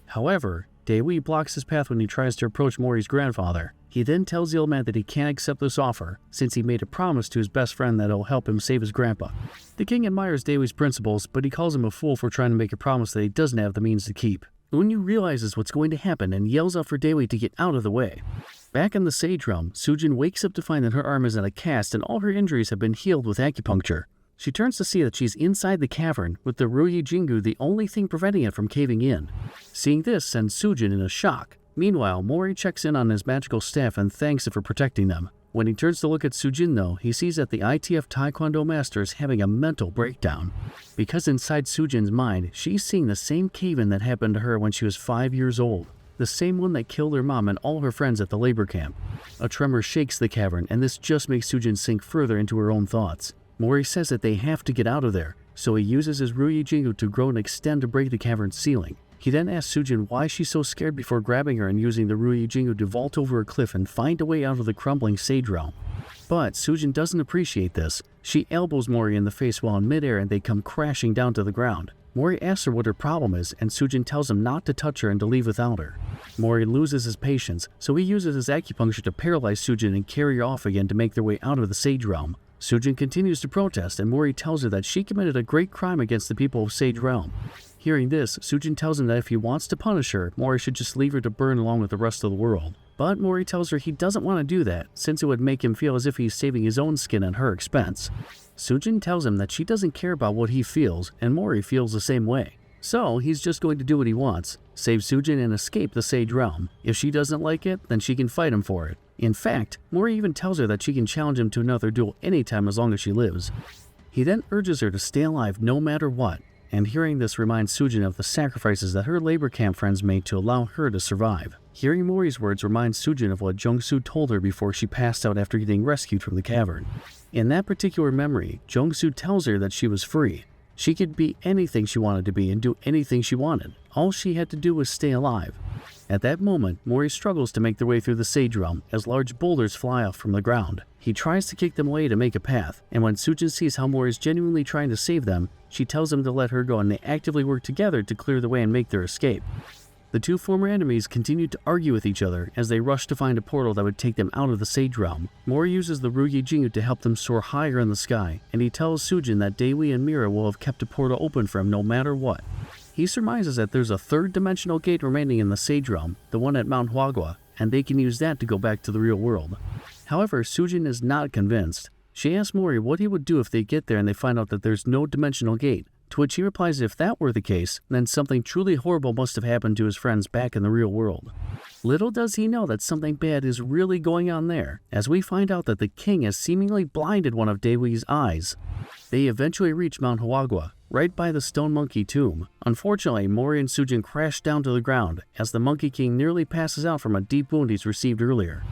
However, Daewoo blocks his path when he tries to approach Mori's grandfather. He then tells the old man that he can't accept this offer, since he made a promise to his best friend that he'll help him save his grandpa. The king admires Daewoo's principles, but he calls him a fool for trying to make a promise that he doesn't have the means to keep. Unyu realizes what's going to happen and yells out for Daewoo to get out of the way. Back in the Sage Realm, Sujin wakes up to find that her arm is in a cast and all her injuries have been healed with acupuncture. She turns to see that she's inside the cavern, with the Ruyi Jingu the only thing preventing it from caving in. Seeing this sends Sujin in a shock. Meanwhile, Mori checks in on his magical staff and thanks it for protecting them. When he turns to look at Sujin though, he sees that the ITF Taekwondo master is having a mental breakdown. Because inside Sujin's mind, she's seeing the same cave-in that happened to her when she was 5 years old. The same one that killed her mom and all her friends at the labor camp. A tremor shakes the cavern, and this just makes Sujin sink further into her own thoughts. Mori says that they have to get out of there, so he uses his Ruyi Jingu to grow and extend to break the cavern's ceiling. He then asks Sujin why she's so scared before grabbing her and using the Ruyi Jingu to vault over a cliff and find a way out of the crumbling Sage Realm. But Sujin doesn't appreciate this. She elbows Mori in the face while in midair and they come crashing down to the ground. Mori asks her what her problem is, and Sujin tells him not to touch her and to leave without her. Mori loses his patience, so he uses his acupuncture to paralyze Sujin and carry her off again to make their way out of the Sage Realm. Sujin continues to protest, and Mori tells her that she committed a great crime against the people of Sage Realm. Hearing this, Sujin tells him that if he wants to punish her, Mori should just leave her to burn along with the rest of the world. But Mori tells her he doesn't want to do that, since it would make him feel as if he's saving his own skin at her expense. Sujin tells him that she doesn't care about what he feels, and Mori feels the same way. So he's just going to do what he wants, save Sujin and escape the Sage Realm. If she doesn't like it, then she can fight him for it. In fact, Mori even tells her that she can challenge him to another duel anytime as long as she lives. He then urges her to stay alive no matter what, and hearing this reminds Sujin of the sacrifices that her labor camp friends made to allow her to survive. Hearing Mori's words reminds Sujin of what Jungsu told her before she passed out after getting rescued from the cavern. In that particular memory, Jungsu tells her that she was free. She could be anything she wanted to be and do anything she wanted. All she had to do was stay alive. At that moment, Mori struggles to make their way through the Sage Realm as large boulders fly off from the ground. He tries to kick them away to make a path, and when Sujin sees how Mori is genuinely trying to save them, she tells him to let her go and they actively work together to clear the way and make their escape. The two former enemies continue to argue with each other as they rush to find a portal that would take them out of the Sage Realm. Mori uses the Ruyi Jingu to help them soar higher in the sky, and he tells Sujin that Daewoo and Mira will have kept a portal open for him no matter what. He surmises that there's a third dimensional gate remaining in the Sage Realm, the one at Mount Huagua, and they can use that to go back to the real world. However, Sujin is not convinced. She asks Mori what he would do if they get there and they find out that there's no dimensional gate, to which he replies that if that were the case, then something truly horrible must have happened to his friends back in the real world. Little does he know that something bad is really going on there, as we find out that the king has seemingly blinded one of Daewoo's eyes. They eventually reach Mount Huagua, right by the stone monkey tomb. Unfortunately, Mori and Sujin crash down to the ground, as the Monkey King nearly passes out from a deep wound he's received earlier.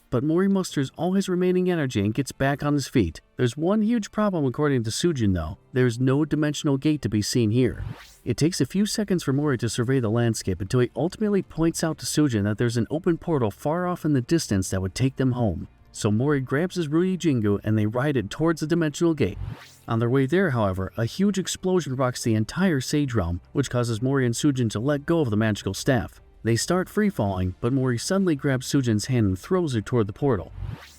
But Mori musters all his remaining energy and gets back on his feet. There's one huge problem according to Sujin though. There's no dimensional gate to be seen here. It takes a few seconds for Mori to survey the landscape until he ultimately points out to Sujin that there's an open portal far off in the distance that would take them home. So Mori grabs his Ruyi Jingu and they ride it towards the dimensional gate. On their way there, however, a huge explosion rocks the entire Sage Realm, which causes Mori and Sujin to let go of the magical staff. They start free-falling, but Mori suddenly grabs Sujin's hand and throws her toward the portal.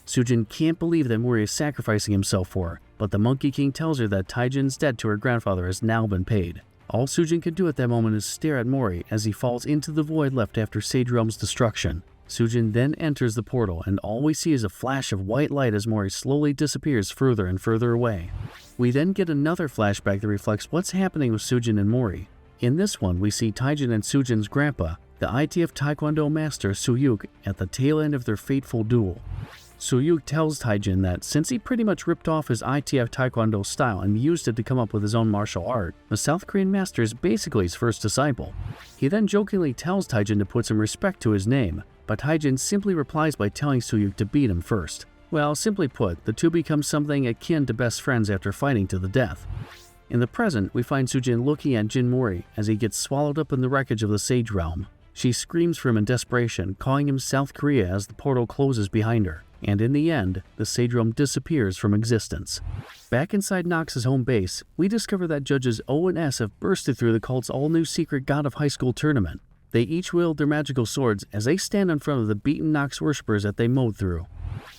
Sujin can't believe that Mori is sacrificing himself for her, but the Monkey King tells her that Taijin's debt to her grandfather has now been paid. All Sujin can do at that moment is stare at Mori as he falls into the void left after Sage Realm's destruction. Sujin then enters the portal, and all we see is a flash of white light as Mori slowly disappears further and further away. We then get another flashback that reflects what's happening with Sujin and Mori. In this one, we see Taijin and Sujin's grandpa, the ITF Taekwondo master Suyuk, at the tail end of their fateful duel. Suyuk tells Taijin that since he pretty much ripped off his ITF Taekwondo style and used it to come up with his own martial art, the South Korean master is basically his first disciple. He then jokingly tells Taijin to put some respect to his name, but Taijin simply replies by telling Suyuk to beat him first. Well, simply put, the two become something akin to best friends after fighting to the death. In the present, we find Sujin looking at Jin Mori as he gets swallowed up in the wreckage of the Sage Realm. She screams for him in desperation, calling him South Korea as the portal closes behind her. And in the end, the Sage Realm disappears from existence. Back inside Nox's home base, we discover that judges O and S have bursted through the cult's all-new secret God of High School tournament. They each wield their magical swords as they stand in front of the beaten Nox worshippers that they mowed through.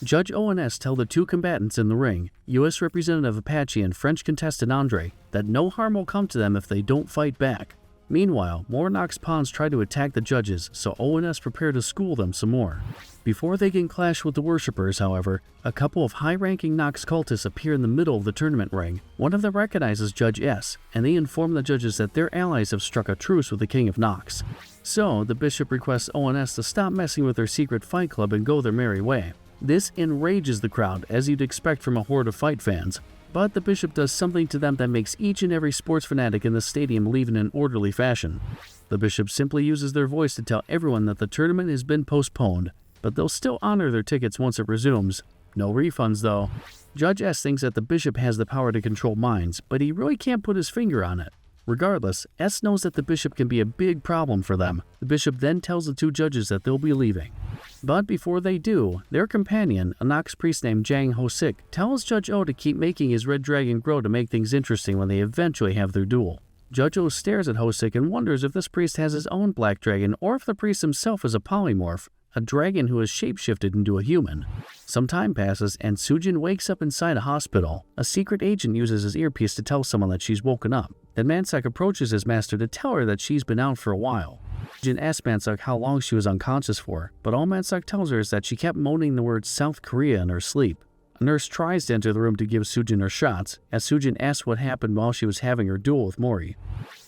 Judge O and S tell the two combatants in the ring, U.S. Representative Apache and French contestant Andre, that no harm will come to them if they don't fight back. Meanwhile, more Nox pawns try to attack the judges, so O and S prepare to school them some more. Before they can clash with the worshippers, however, a couple of high-ranking Nox cultists appear in the middle of the tournament ring. One of them recognizes Judge S, and they inform the judges that their allies have struck a truce with the King of Nox. So, the bishop requests O and S to stop messing with their secret fight club and go their merry way. This enrages the crowd, as you'd expect from a horde of fight fans. But the bishop does something to them that makes each and every sports fanatic in the stadium leave in an orderly fashion. The bishop simply uses their voice to tell everyone that the tournament has been postponed, but they'll still honor their tickets once it resumes. No refunds though. Judge S thinks that the bishop has the power to control minds, but he really can't put his finger on it. Regardless, S knows that the bishop can be a big problem for them. The bishop then tells the two judges that they'll be leaving. But before they do, their companion, a Nox priest named Jang Ho-sik, tells Judge O to keep making his red dragon grow to make things interesting when they eventually have their duel. Judge O stares at Ho-sik and wonders if this priest has his own black dragon or if the priest himself is a polymorph, a dragon who has shapeshifted into a human. Some time passes and Sujin wakes up inside a hospital. A secret agent uses his earpiece to tell someone that she's woken up. Then Mansak approaches his master to tell her that she's been out for a while. Jin asks Mansak how long she was unconscious for, but all Mansak tells her is that she kept moaning the word South Korea in her sleep. A nurse tries to enter the room to give Sujin her shots, as Sujin asks what happened while she was having her duel with Mori.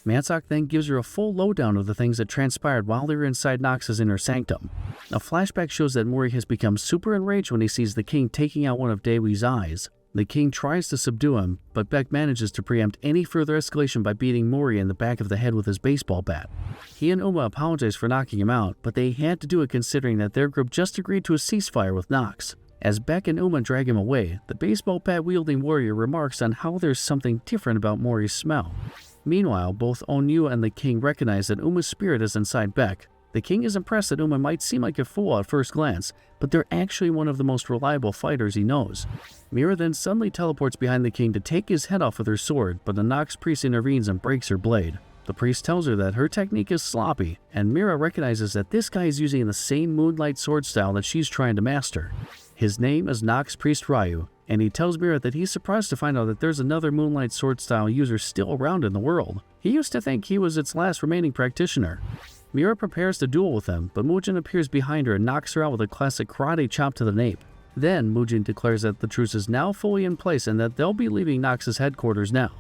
Mansak then gives her a full lowdown of the things that transpired while they were inside Nox's inner sanctum. A flashback shows that Mori has become super enraged when he sees the king taking out one of Daewi's eyes. The king tries to subdue him, but Beck manages to preempt any further escalation by beating Mori in the back of the head with his baseball bat. He and Uma apologize for knocking him out, but they had to do it considering that their group just agreed to a ceasefire with Nox. As Beck and Uma drag him away, the baseball bat-wielding warrior remarks on how there's something different about Mori's smell. Meanwhile, both Onyu and the king recognize that Uma's spirit is inside Beck. The king is impressed that Uma might seem like a fool at first glance, but they're actually one of the most reliable fighters he knows. Mira then suddenly teleports behind the king to take his head off with her sword, but the Nox priest intervenes and breaks her blade. The priest tells her that her technique is sloppy, and Mira recognizes that this guy is using the same moonlight sword style that she's trying to master. His name is Nox Priest Ryu, and he tells Mira that he's surprised to find out that there's another moonlight sword style user still around in the world. He used to think he was its last remaining practitioner. Mira prepares to duel with him, but Mujin appears behind her and knocks her out with a classic karate chop to the nape. Then Mujin declares that the truce is now fully in place and that they'll be leaving Nox's headquarters now.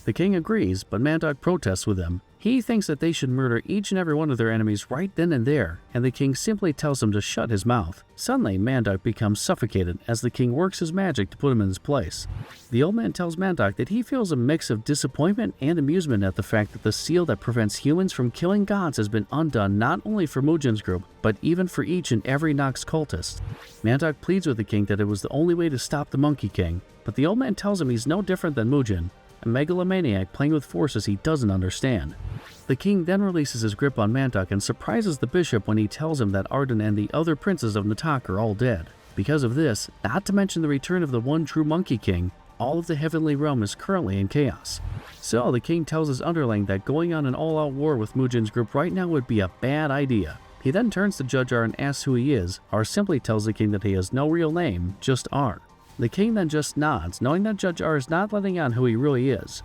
The king agrees, but Mandok protests with him. He thinks that they should murder each and every one of their enemies right then and there, and the king simply tells him to shut his mouth. Suddenly, Mandok becomes suffocated as the king works his magic to put him in his place. The old man tells Mandok that he feels a mix of disappointment and amusement at the fact that the seal that prevents humans from killing gods has been undone not only for Mujin's group, but even for each and every Nox cultist. Mandok pleads with the king that it was the only way to stop the Monkey King, but the old man tells him he's no different than Mujin, a megalomaniac playing with forces he doesn't understand. The king then releases his grip on Mandok and surprises the bishop when he tells him that Arden and the other princes of Natak are all dead. Because of this, not to mention the return of the one true Monkey King, all of the heavenly realm is currently in chaos. So the king tells his underling that going on an all-out war with Mujin's group right now would be a bad idea. He then turns to Judge R and asks who he is. R simply tells the king that he has no real name, just R. The king then just nods, knowing that Judge R is not letting on who he really is.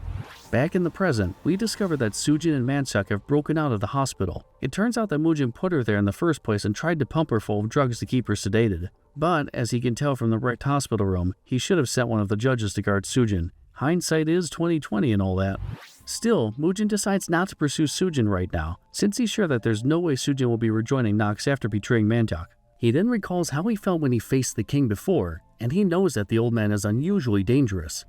Back in the present, we discover that Sujin and Mansak have broken out of the hospital. It turns out that Mujin put her there in the first place and tried to pump her full of drugs to keep her sedated. But, as he can tell from the wrecked hospital room, he should have sent one of the judges to guard Sujin. Hindsight is 20/20 and all that. Still, Mujin decides not to pursue Sujin right now, since he's sure that there's no way Sujin will be rejoining Nox after betraying Mantok. He then recalls how he felt when he faced the king before, and he knows that the old man is unusually dangerous.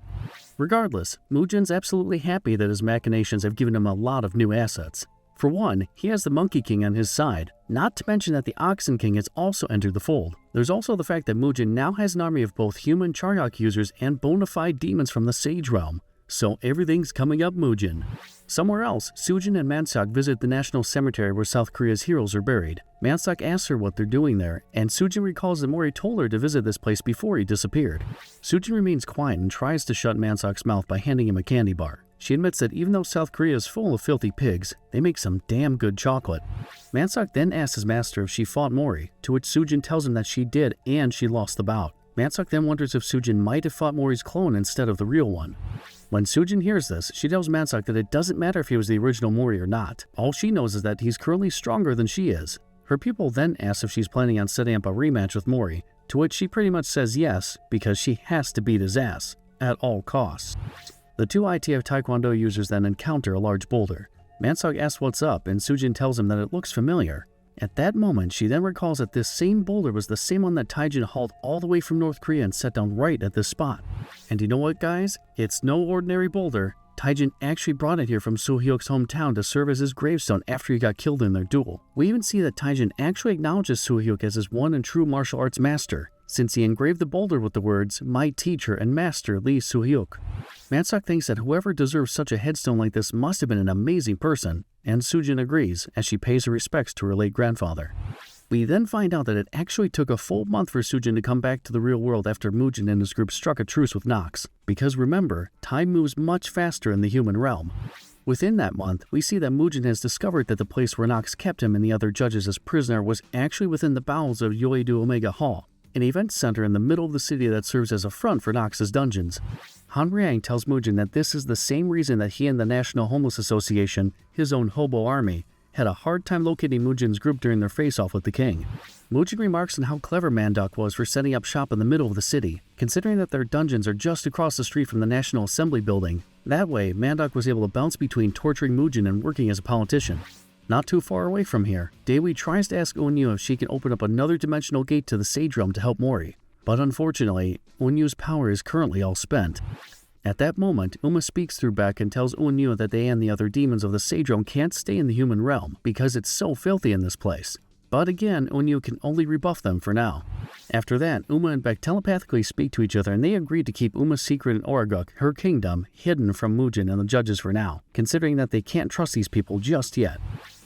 Regardless, Mujin's absolutely happy that his machinations have given him a lot of new assets. For one, he has the Monkey King on his side, not to mention that the Oxen King has also entered the fold. There's also the fact that Mujin now has an army of both human Charyok users and bona fide demons from the Sage Realm. So everything's coming up Mujin. Somewhere else, Sujin and Mansok visit the National Cemetery where South Korea's heroes are buried. Mansok asks her what they're doing there, and Sujin recalls that Mori told her to visit this place before he disappeared. Sujin remains quiet and tries to shut Mansok's mouth by handing him a candy bar. She admits that even though South Korea is full of filthy pigs, they make some damn good chocolate. Mansok then asks his master if she fought Mori, to which Sujin tells him that she did and she lost the bout. Mansok then wonders if Sujin might have fought Mori's clone instead of the real one. When Sujin hears this, she tells Mansok that it doesn't matter if he was the original Mori or not. All she knows is that he's currently stronger than she is. Her pupil then asks if she's planning on setting up a rematch with Mori, to which she pretty much says yes, because she has to beat his ass, at all costs. The two ITF Taekwondo users then encounter a large boulder. Mansok asks what's up, and Sujin tells him that it looks familiar. At that moment, she then recalls that this same boulder was the same one that Taijin hauled all the way from North Korea and set down right at this spot. And you know what, guys? It's no ordinary boulder. Taijin actually brought it here from Soo-hyuk's hometown to serve as his gravestone after he got killed in their duel. We even see that Taijin actually acknowledges Soo-hyuk as his one and true martial arts master, since he engraved the boulder with the words, "My teacher and master Lee Soo-hyuk." Mansok thinks that whoever deserves such a headstone like this must have been an amazing person, and Sujin agrees as she pays her respects to her late grandfather. We then find out that it actually took a full month for Sujin to come back to the real world after Mujin and his group struck a truce with Nox, because remember, time moves much faster in the human realm. Within that month, we see that Mujin has discovered that the place where Nox kept him and the other judges as prisoner was actually within the bowels of Yoido Omega Hall, an event center in the middle of the city that serves as a front for Nox's dungeons. Han Riang tells Mujin that this is the same reason that he and the National Homeless Association, his own hobo army, had a hard time locating Mujin's group during their face-off with the king. Mujin remarks on how clever Mandok was for setting up shop in the middle of the city, considering that their dungeons are just across the street from the National Assembly building. That way, Mandok was able to bounce between torturing Mujin and working as a politician. Not too far away from here, Daewoo tries to ask Eun-yu if she can open up another dimensional gate to the Sage Realm to help Mori. But unfortunately, Eun-yu's power is currently all spent. At that moment, Uma speaks through Beck and tells Eun-yu that they and the other demons of the Sage Realm can't stay in the human realm because it's so filthy in this place. But again, Eun-yu can only rebuff them for now. After that, Uma and Beck telepathically speak to each other and they agree to keep Uma's secret in Oraguk, her kingdom, hidden from Mujin and the judges for now, considering that they can't trust these people just yet.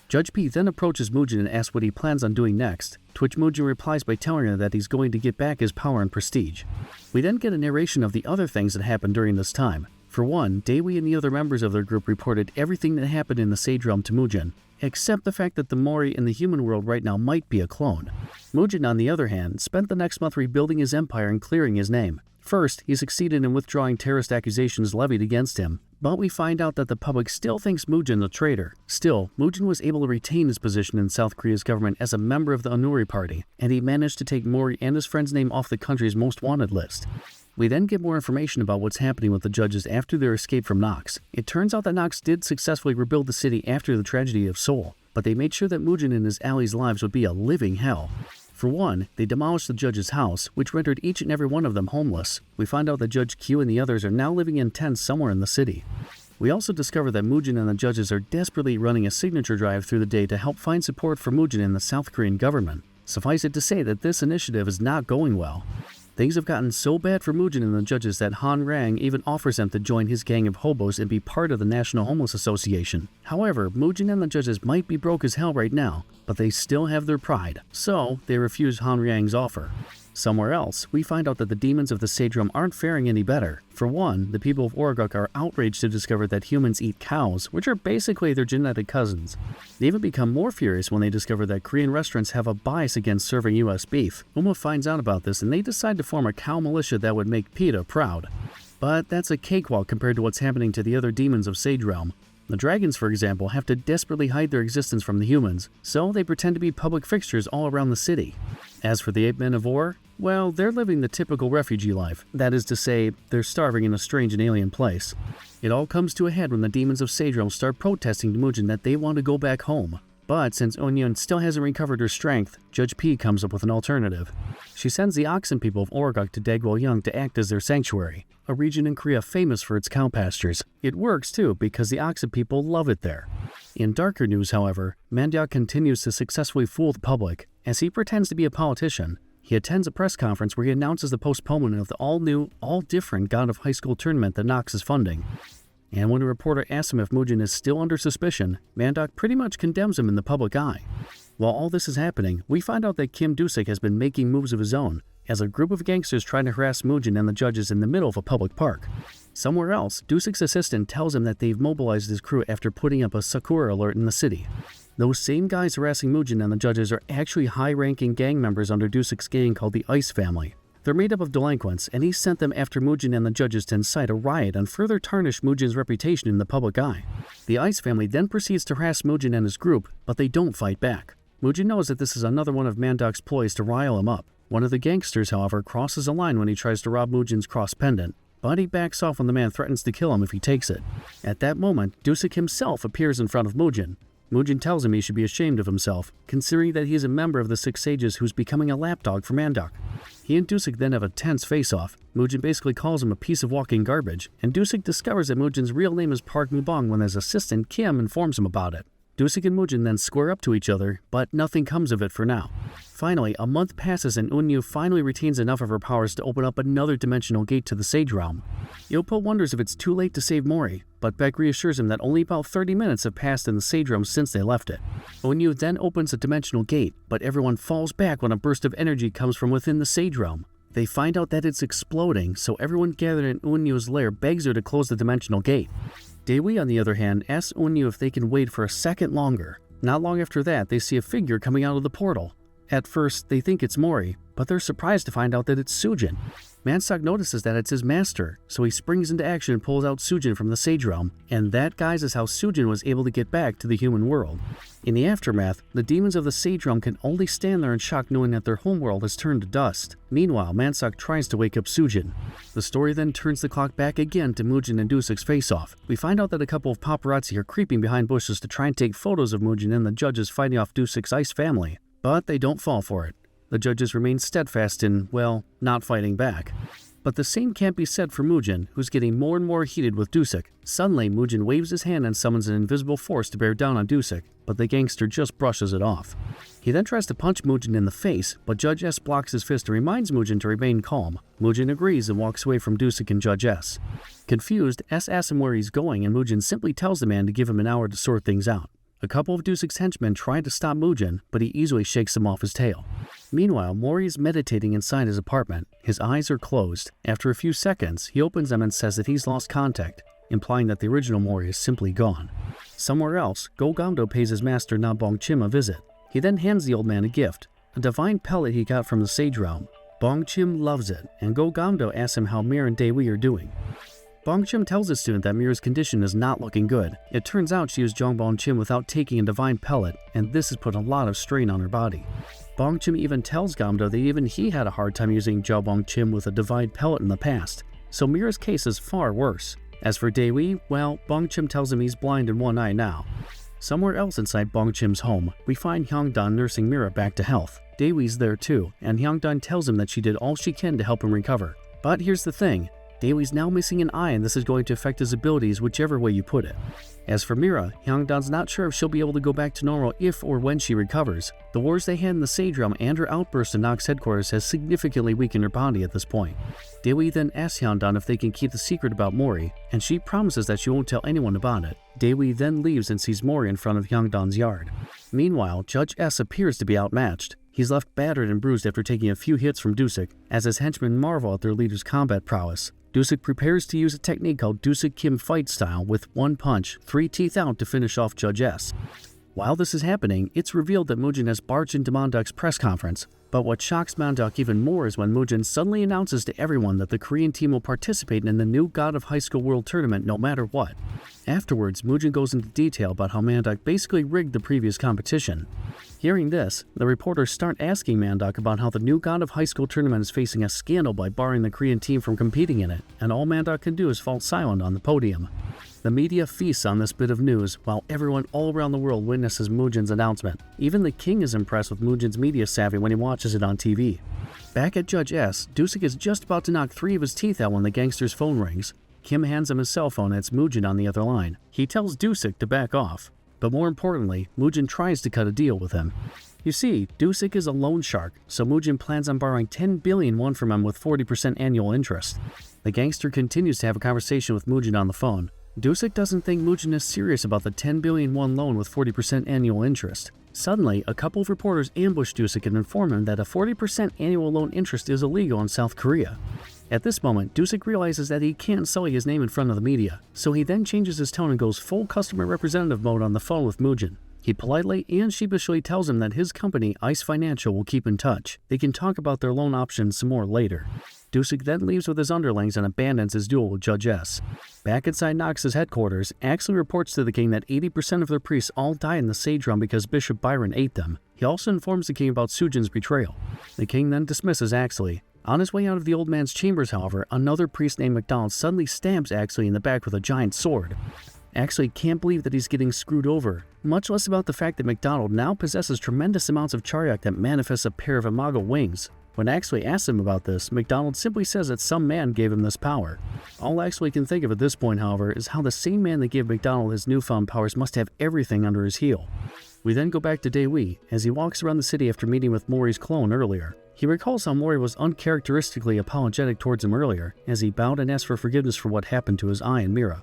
Judge P then approaches Mujin and asks what he plans on doing next, to which Mujin replies by telling her that he's going to get back his power and prestige. We then get a narration of the other things that happened during this time. For one, Daewoo and the other members of their group reported everything that happened in the Sage Realm to Mujin, except the fact that the Mori in the human world right now might be a clone. Mujin, on the other hand, spent the next month rebuilding his empire and clearing his name. First, he succeeded in withdrawing terrorist accusations levied against him, but we find out that the public still thinks Mujin a traitor. Still, Mujin was able to retain his position in South Korea's government as a member of the Onuri Party, and he managed to take Mori and his friend's name off the country's most wanted list. We then get more information about what's happening with the judges after their escape from Nox. It turns out that Nox did successfully rebuild the city after the tragedy of Seoul, but they made sure that Mujin and his allies' lives would be a living hell. For one, they demolished the judge's house, which rendered each and every one of them homeless. We find out that Judge Q and the others are now living in tents somewhere in the city. We also discover that Mujin and the judges are desperately running a signature drive through the day to help find support for Mujin in the South Korean government. Suffice it to say that this initiative is not going well. Things have gotten so bad for Mujin and the judges that Han Rang even offers them to join his gang of hobos and be part of the National Homeless Association. However, Mujin and the judges might be broke as hell right now, but they still have their pride, so they refuse Han Rang's offer. Somewhere else, we find out that the demons of the Sage Realm aren't faring any better. For one, the people of Oraguk are outraged to discover that humans eat cows, which are basically their genetic cousins. They even become more furious when they discover that Korean restaurants have a bias against serving US beef. Uma finds out about this and they decide to form a cow militia that would make PETA proud. But that's a cakewalk compared to what's happening to the other demons of Sage Realm. The dragons, for example, have to desperately hide their existence from the humans, so they pretend to be public fixtures all around the city. As for the ape men of war, well, they're living the typical refugee life. That is to say, they're starving in a strange and alien place. It all comes to a head when the demons of Sage Realm start protesting to Mujin that they want to go back home. But since Onyun still hasn't recovered her strength, Judge P comes up with an alternative. She sends the oxen people of Orgok to Dagwal-young to act as their sanctuary, a region in Korea famous for its cow pastures. It works too because the oxen people love it there. In darker news, however, Mandyok continues to successfully fool the public. As he pretends to be a politician, he attends a press conference where he announces the postponement of the all-new, all-different God of High School tournament that Nox is funding. And when a reporter asks him if Mujin is still under suspicion, Mandyok pretty much condemns him in the public eye. While all this is happening, we find out that Kim Dusik has been making moves of his own, as a group of gangsters try to harass Mujin and the judges in the middle of a public park. Somewhere else, Dusik's assistant tells him that they've mobilized his crew after putting up a Sakura alert in the city. Those same guys harassing Mujin and the judges are actually high-ranking gang members under Dusik's gang called the Ice Family. They're made up of delinquents, and he sent them after Mujin and the judges to incite a riot and further tarnish Mujin's reputation in the public eye. The Ice Family then proceeds to harass Mujin and his group, but they don't fight back. Mujin knows that this is another one of Mandyok's ploys to rile him up. One of the gangsters, however, crosses a line when he tries to rob Mujin's cross pendant, but he backs off when the man threatens to kill him if he takes it. At that moment, Dusik himself appears in front of Mujin. Mujin tells him he should be ashamed of himself, considering that he is a member of the Six Sages who's becoming a lapdog for Mandyok. He and Dusik then have a tense face-off. Mujin basically calls him a piece of walking garbage, and Dusik discovers that Mujin's real name is Park Mubong when his assistant Kim informs him about it. Dusik and Mujin then square up to each other, but nothing comes of it for now. Finally, a month passes and Unyu finally retains enough of her powers to open up another dimensional gate to the Sage Realm. Yopo wonders if it's too late to save Mori, but Beck reassures him that only about 30 minutes have passed in the Sage Realm since they left it. Unyu then opens a dimensional gate, but everyone falls back when a burst of energy comes from within the Sage Realm. They find out that it's exploding, so everyone gathered in Unyu's lair begs her to close the dimensional gate. Daewee, on the other hand, asks Unyu if they can wait for a second longer. Not long after that, they see a figure coming out of the portal. At first, they think it's Mori, but they're surprised to find out that it's Sujin. Mansak notices that it's his master, so he springs into action and pulls out Sujin from the Sage Realm, and that, guys, is how Sujin was able to get back to the human world. In the aftermath, the demons of the Sage Realm can only stand there in shock knowing that their homeworld has turned to dust. Meanwhile, Mansak tries to wake up Sujin. The story then turns the clock back again to Mujin and Dusik's face-off. We find out that a couple of paparazzi are creeping behind bushes to try and take photos of Mujin and the judges fighting off Dusik's Ice Family, but they don't fall for it. The judges remain steadfast in, well, not fighting back. But the same can't be said for Mujin, who's getting more and more heated with Dusik. Suddenly, Mujin waves his hand and summons an invisible force to bear down on Dusik, but the gangster just brushes it off. He then tries to punch Mujin in the face, but Judge S blocks his fist and reminds Mujin to remain calm. Mujin agrees and walks away from Dusik and Judge S. Confused, S asks him where he's going, and Mujin simply tells the man to give him an hour to sort things out. A couple of Dusik's henchmen try to stop Mujin, but he easily shakes them off his tail. Meanwhile, Mori is meditating inside his apartment. His eyes are closed. After a few seconds, he opens them and says that he's lost contact, implying that the original Mori is simply gone. Somewhere else, Go-Gamdo pays his master Na-Bong Chim a visit. He then hands the old man a gift, a divine pellet he got from the Sage Realm. Bong Chim loves it, and Go-Gamdo asks him how Mir and Daewee are doing. Bong Chim tells the student that Mira's condition is not looking good. It turns out she used Jongbong Chim without taking a divine pellet, and this has put a lot of strain on her body. Bong Chim even tells Gamdo that even he had a hard time using Jawbong Chim with a divine pellet in the past, so Mira's case is far worse. As for Daewee, well, Bong Chim tells him he's blind in one eye now. Somewhere else inside Bong Chim's home, we find Hyungdan nursing Mira back to health. Daewee's there too, and Hyungdan tells him that she did all she can to help him recover. But here's the thing. Daewee's now missing an eye, and this is going to affect his abilities whichever way you put it. As for Mira, Hyungdan's not sure if she'll be able to go back to normal if or when she recovers. The wars they had in the Sage Realm and her outburst in Nox headquarters has significantly weakened her body at this point. Daewee then asks Hyungdan if they can keep the secret about Mori, and she promises that she won't tell anyone about it. Daewee then leaves and sees Mori in front of Hyungdan's yard. Meanwhile, Judge S appears to be outmatched. He's left battered and bruised after taking a few hits from Dusik, as his henchmen marvel at their leader's combat prowess. Dusik prepares to use a technique called Dusik Kim Fight Style with one punch, 3 teeth out to finish off Judge S. While this is happening, it's revealed that Mujin has barged into Mondok's press conference. But what shocks Mandak even more is when Mujin suddenly announces to everyone that the Korean team will participate in the new God of High School World Tournament no matter what. Afterwards, Mujin goes into detail about how Mandak basically rigged the previous competition. Hearing this, the reporters start asking Mandak about how the new God of High School Tournament is facing a scandal by barring the Korean team from competing in it, and all Mandak can do is fall silent on the podium. The media feasts on this bit of news, while everyone all around the world witnesses Mujin's announcement. Even the king is impressed with Mujin's media savvy when he watches it on TV. Back at Judge S, Dusik is just about to knock 3 of his teeth out when the gangster's phone rings. Kim hands him his cell phone and it's Mujin on the other line. He tells Dusik to back off. But more importantly, Mujin tries to cut a deal with him. You see, Dusik is a loan shark, so Mujin plans on borrowing 10 billion won from him with 40% annual interest. The gangster continues to have a conversation with Mujin on the phone. Dusik doesn't think Mujin is serious about the 10 billion won loan with 40% annual interest. Suddenly, a couple of reporters ambush Dusik and inform him that a 40% annual loan interest is illegal in South Korea. At this moment, Dusik realizes that he can't sully his name in front of the media, so he then changes his tone and goes full customer representative mode on the phone with Mujin. He politely and sheepishly tells him that his company, Ice Financial, will keep in touch. They can talk about their loan options some more later. Dusik then leaves with his underlings and abandons his duel with Judge S. Back inside Nox's headquarters, Axley reports to the king that 80% of their priests all died in the sage run because Bishop Byron ate them. He also informs the king about Sujin's betrayal. The king then dismisses Axley. On his way out of the old man's chambers, however, another priest named MacDonald suddenly stabs Axley in the back with a giant sword. Axley can't believe that he's getting screwed over, much less about the fact that MacDonald now possesses tremendous amounts of Charyak that manifests a pair of imago wings. When Axley asks him about this, MacDonald simply says that some man gave him this power. All Axley can think of at this point, however, is how the same man that gave MacDonald his newfound powers must have everything under his heel. We then go back to Daewee, as he walks around the city after meeting with Mori's clone earlier. He recalls how Mori was uncharacteristically apologetic towards him earlier, as he bowed and asked for forgiveness for what happened to his eye and Mira.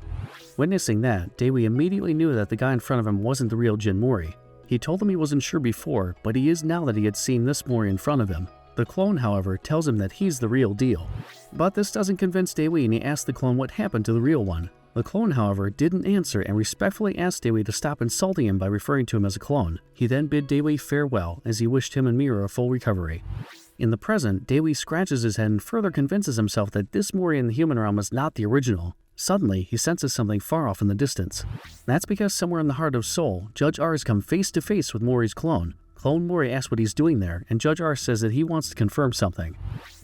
Witnessing that, Daewee immediately knew that the guy in front of him wasn't the real Jin Mori. He told him he wasn't sure before, but he is now that he had seen this Mori in front of him. The clone, however, tells him that he's the real deal. But this doesn't convince Daewee, and he asks the clone what happened to the real one. The clone, however, didn't answer and respectfully asked Daewee to stop insulting him by referring to him as a clone. He then bid Daewee farewell, as he wished him and Mira a full recovery. In the present, Daewee scratches his head and further convinces himself that this Mori in the human realm is not the original. Suddenly, he senses something far off in the distance. That's because somewhere in the heart of Seoul, Judge R has come face to face with Mori's clone. Clone Mori asks what he's doing there, and Judge R says that he wants to confirm something.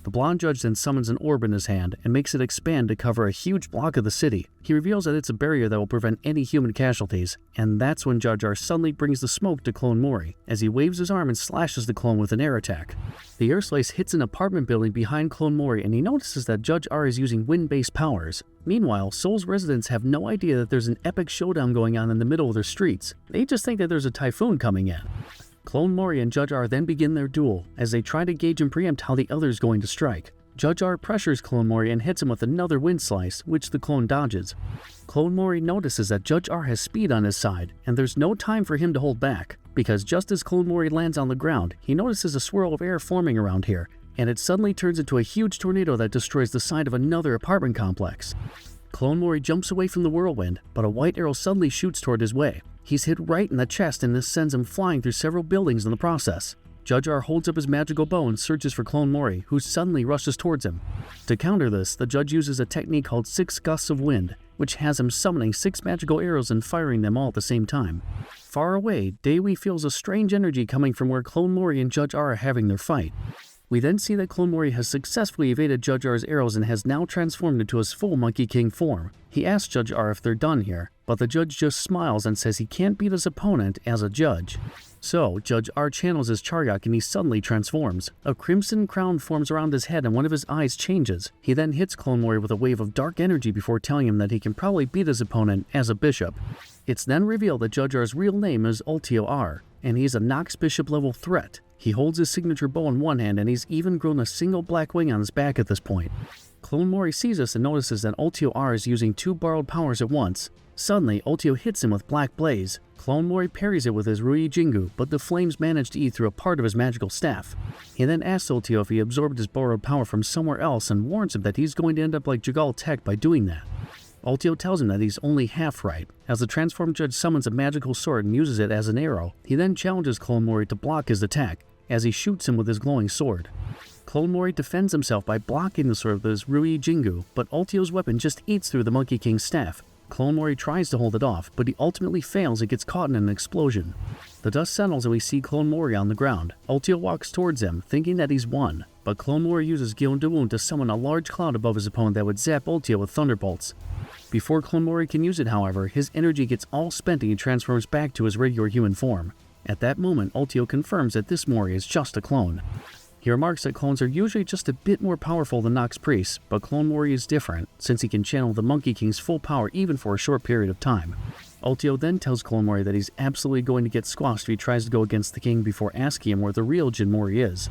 The blonde judge then summons an orb in his hand and makes it expand to cover a huge block of the city. He reveals that it's a barrier that will prevent any human casualties, and that's when Judge R suddenly brings the smoke to Clone Mori, as he waves his arm and slashes the clone with an air attack. The air slice hits an apartment building behind Clone Mori, and he notices that Judge R is using wind-based powers. Meanwhile, Seoul's residents have no idea that there's an epic showdown going on in the middle of their streets. They just think that there's a typhoon coming in. Clone Mori and Judge R then begin their duel, as they try to gauge and preempt how the other is going to strike. Judge R pressures Clone Mori and hits him with another wind slice, which the clone dodges. Clone Mori notices that Judge R has speed on his side, and there's no time for him to hold back, because just as Clone Mori lands on the ground, he notices a swirl of air forming around here, and it suddenly turns into a huge tornado that destroys the side of another apartment complex. Clone Mori jumps away from the whirlwind, but a white arrow suddenly shoots toward his way. He's hit right in the chest, and this sends him flying through several buildings in the process. Judge R holds up his magical bow and searches for Clone Mori, who suddenly rushes towards him. To counter this, the judge uses a technique called 6 gusts of wind, which has him summoning 6 magical arrows and firing them all at the same time. Far away, Daewee feels a strange energy coming from where Clone Mori and Judge R are having their fight. We then see that Clone Mori has successfully evaded Judge R's arrows and has now transformed into his full Monkey King form. He asks Judge R if they're done here, but the judge just smiles and says he can't beat his opponent as a judge. So, Judge R channels his Charyak and he suddenly transforms. A crimson crown forms around his head and one of his eyes changes. He then hits Clone Mori with a wave of dark energy before telling him that he can probably beat his opponent as a bishop. It's then revealed that Judge R's real name is Ultio R, and he's a Nox Bishop level threat. He holds his signature bow in one hand and he's even grown a single black wing on his back at this point. Clone Mori sees this and notices that Ultio R is using 2 borrowed powers at once. Suddenly, Ultio hits him with Black Blaze. Clone Mori parries it with his Rui Jingu, but the flames manage to eat through a part of his magical staff. He then asks Ultio if he absorbed his borrowed power from somewhere else and warns him that he's going to end up like Jagal Tech by doing that. Ultio tells him that he's only half right. As the transformed judge summons a magical sword and uses it as an arrow, he then challenges Clone Mori to block his attack. as he shoots him with his glowing sword. Clone Mori defends himself by blocking the sword with his Rui Jingu, but Ultio's weapon just eats through the Monkey King's staff. Clone Mori tries to hold it off, but he ultimately fails and gets caught in an explosion. The dust settles and we see Clone Mori on the ground. Ultio walks towards him, thinking that he's won, but Clone Mori uses Gyeondaewon to summon a large cloud above his opponent that would zap Ultio with thunderbolts. Before Clone Mori can use it, however, his energy gets all spent and he transforms back to his regular human form. At that moment, Ultio confirms that this Mori is just a clone. He remarks that clones are usually just a bit more powerful than Nox priests, but Clone Mori is different, since he can channel the Monkey King's full power even for a short period of time. Ultio then tells Clone Mori that he's absolutely going to get squashed if he tries to go against the king before asking him where the real Jin Mori is.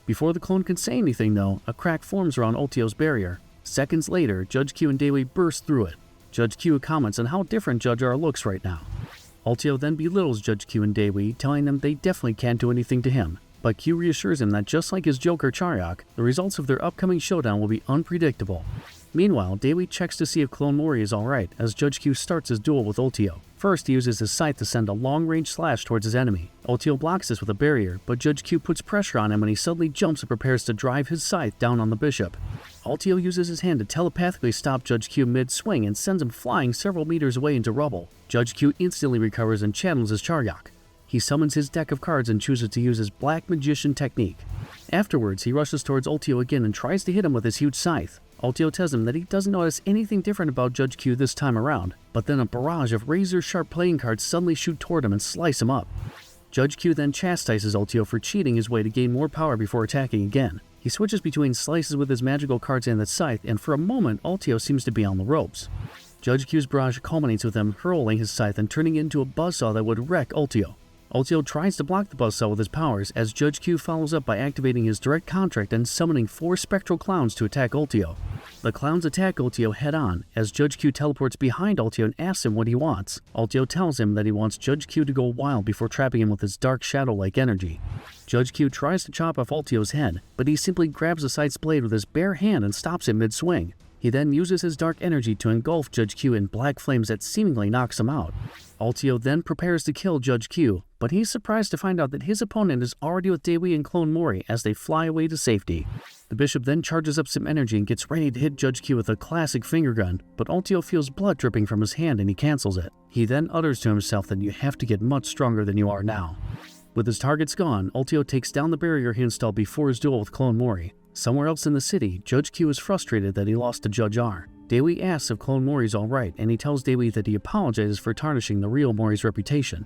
Before the clone can say anything though, a crack forms around Ultio's barrier. Seconds later, Judge Q and Daewoo burst through it. Judge Q comments on how different Judge R looks right now. Ultio then belittles Judge Q and Daewoo, telling them they definitely can't do anything to him. But Q reassures him that just like his Joker Charyok, the results of their upcoming showdown will be unpredictable. Meanwhile, Daewoo checks to see if Clone Mori is alright as Judge Q starts his duel with Ultio. First, he uses his scythe to send a long-range slash towards his enemy. Ultio blocks this with a barrier, but Judge Q puts pressure on him when he suddenly jumps and prepares to drive his scythe down on the bishop. Ultio uses his hand to telepathically stop Judge Q mid-swing and sends him flying several meters away into rubble. Judge Q instantly recovers and channels his Charyok. He summons his deck of cards and chooses to use his Black Magician technique. Afterwards, he rushes towards Ultio again and tries to hit him with his huge scythe. Ultio tells him that he doesn't notice anything different about Judge Q this time around, but then a barrage of razor-sharp playing cards suddenly shoot toward him and slice him up. Judge Q then chastises Ultio for cheating his way to gain more power before attacking again. He switches between slices with his magical cards and the scythe, and for a moment, Ultio seems to be on the ropes. Judge Q's barrage culminates with him hurling his scythe and turning it into a buzzsaw that would wreck Ultio. Ultio tries to block the buzzsaw with his powers as Judge Q follows up by activating his direct contract and summoning 4 spectral clowns to attack Ultio. The clowns attack Ultio head-on as Judge Q teleports behind Ultio and asks him what he wants. Ultio tells him that he wants Judge Q to go wild before trapping him with his dark shadow-like energy. Judge Q tries to chop off Ultio's head, but he simply grabs the scythe's blade with his bare hand and stops him mid-swing. He then uses his dark energy to engulf Judge Q in black flames that seemingly knocks him out. Ultio then prepares to kill Judge Q, but he's surprised to find out that his opponent is already with Daewoo and Clone Mori as they fly away to safety. The bishop then charges up some energy and gets ready to hit Judge Q with a classic finger gun, but Ultio feels blood dripping from his hand and he cancels it. He then utters to himself that you have to get much stronger than you are now. With his targets gone, Ultio takes down the barrier he installed before his duel with Clone Mori. Somewhere else in the city, Judge Q is frustrated that he lost to Judge R. Daewoo asks if Clone Mori's alright, and he tells Daewoo that he apologizes for tarnishing the real Mori's reputation.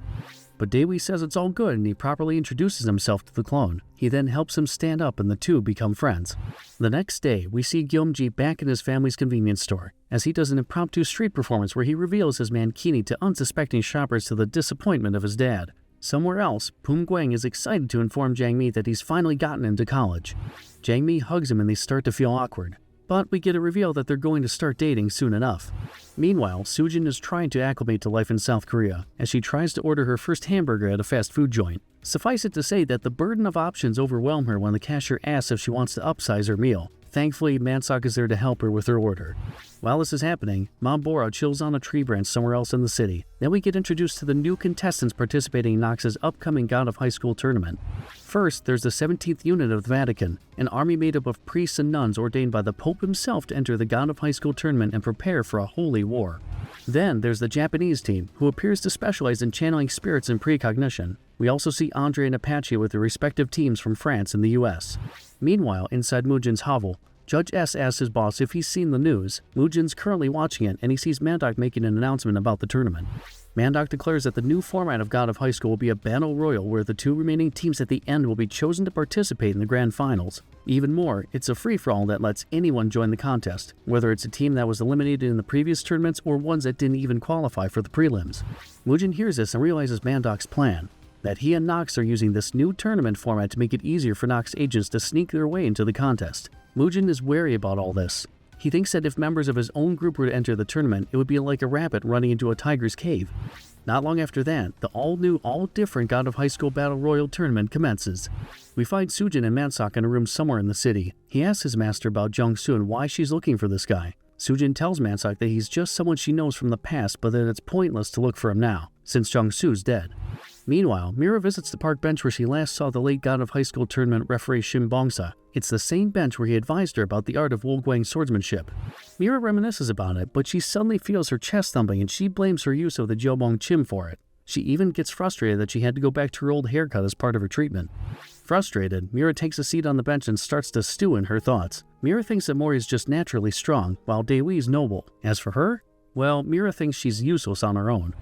But Daewoo says it's all good and he properly introduces himself to the clone. He then helps him stand up and the two become friends. The next day, we see Gyeomji back in his family's convenience store, as he does an impromptu street performance where he reveals his mankini to unsuspecting shoppers to the disappointment of his dad. Somewhere else, Poom Gwang is excited to inform Jang Mi that he's finally gotten into college. Jang Mi hugs him and they start to feel awkward. But we get a reveal that they're going to start dating soon enough. Meanwhile, Soojin is trying to acclimate to life in South Korea as she tries to order her first hamburger at a fast food joint. Suffice it to say that the burden of options overwhelm her when the cashier asks if she wants to upsize her meal. Thankfully, Manseok is there to help her with her order. While this is happening, Mom Bora chills on a tree branch somewhere else in the city. Then we get introduced to the new contestants participating in Nox's upcoming God of High School tournament. First, there's the 17th unit of the Vatican, an army made up of priests and nuns ordained by the Pope himself to enter the God of High School tournament and prepare for a holy war. Then there's the Japanese team, who appears to specialize in channeling spirits and precognition. We also see Andre and Apache with their respective teams from France and the US. Meanwhile, inside Mujin's hovel, Judge S asks his boss if he's seen the news. Mujin's currently watching it and he sees Mandok making an announcement about the tournament. Mandok declares that the new format of God of High School will be a battle royal where the 2 remaining teams at the end will be chosen to participate in the grand finals. Even more, it's a free-for-all that lets anyone join the contest, whether it's a team that was eliminated in the previous tournaments or ones that didn't even qualify for the prelims. Mujin hears this and realizes Mandok's plan, that he and Nox are using this new tournament format to make it easier for Nox agents to sneak their way into the contest. Mujin is wary about all this. He thinks that if members of his own group were to enter the tournament, it would be like a rabbit running into a tiger's cave. Not long after that, the all-new, all-different God of High School Battle Royal tournament commences. We find Soojin and Manseok in a room somewhere in the city. He asks his master about Jung-soo and why she's looking for this guy. Soojin tells Manseok that he's just someone she knows from the past, but that it's pointless to look for him now, since Jung-soo's dead. Meanwhile, Mira visits the park bench where she last saw the late god of high school tournament referee Shin Bongsa. It's the same bench where he advised her about the art of Wolguang swordsmanship. Mira reminisces about it, but she suddenly feels her chest thumping and she blames her use of the Jiobong Chim for it. She even gets frustrated that she had to go back to her old haircut as part of her treatment. Frustrated, Mira takes a seat on the bench and starts to stew in her thoughts. Mira thinks that Mori is just naturally strong, while Daewee is noble. As for her, well, Mira thinks she's useless on her own.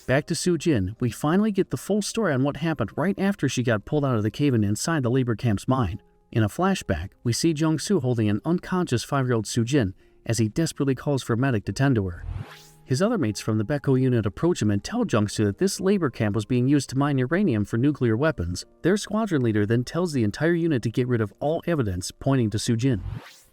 Back to Sujin, we finally get the full story on what happened right after she got pulled out of the cave and inside the labor camp's mine. In a flashback, we see Jung-soo holding an unconscious 5-year-old Sujin as he desperately calls for a medic to tend to her. His other mates from the Beko unit approach him and tell Jung-soo that this labor camp was being used to mine uranium for nuclear weapons. Their squadron leader then tells the entire unit to get rid of all evidence pointing to Sujin.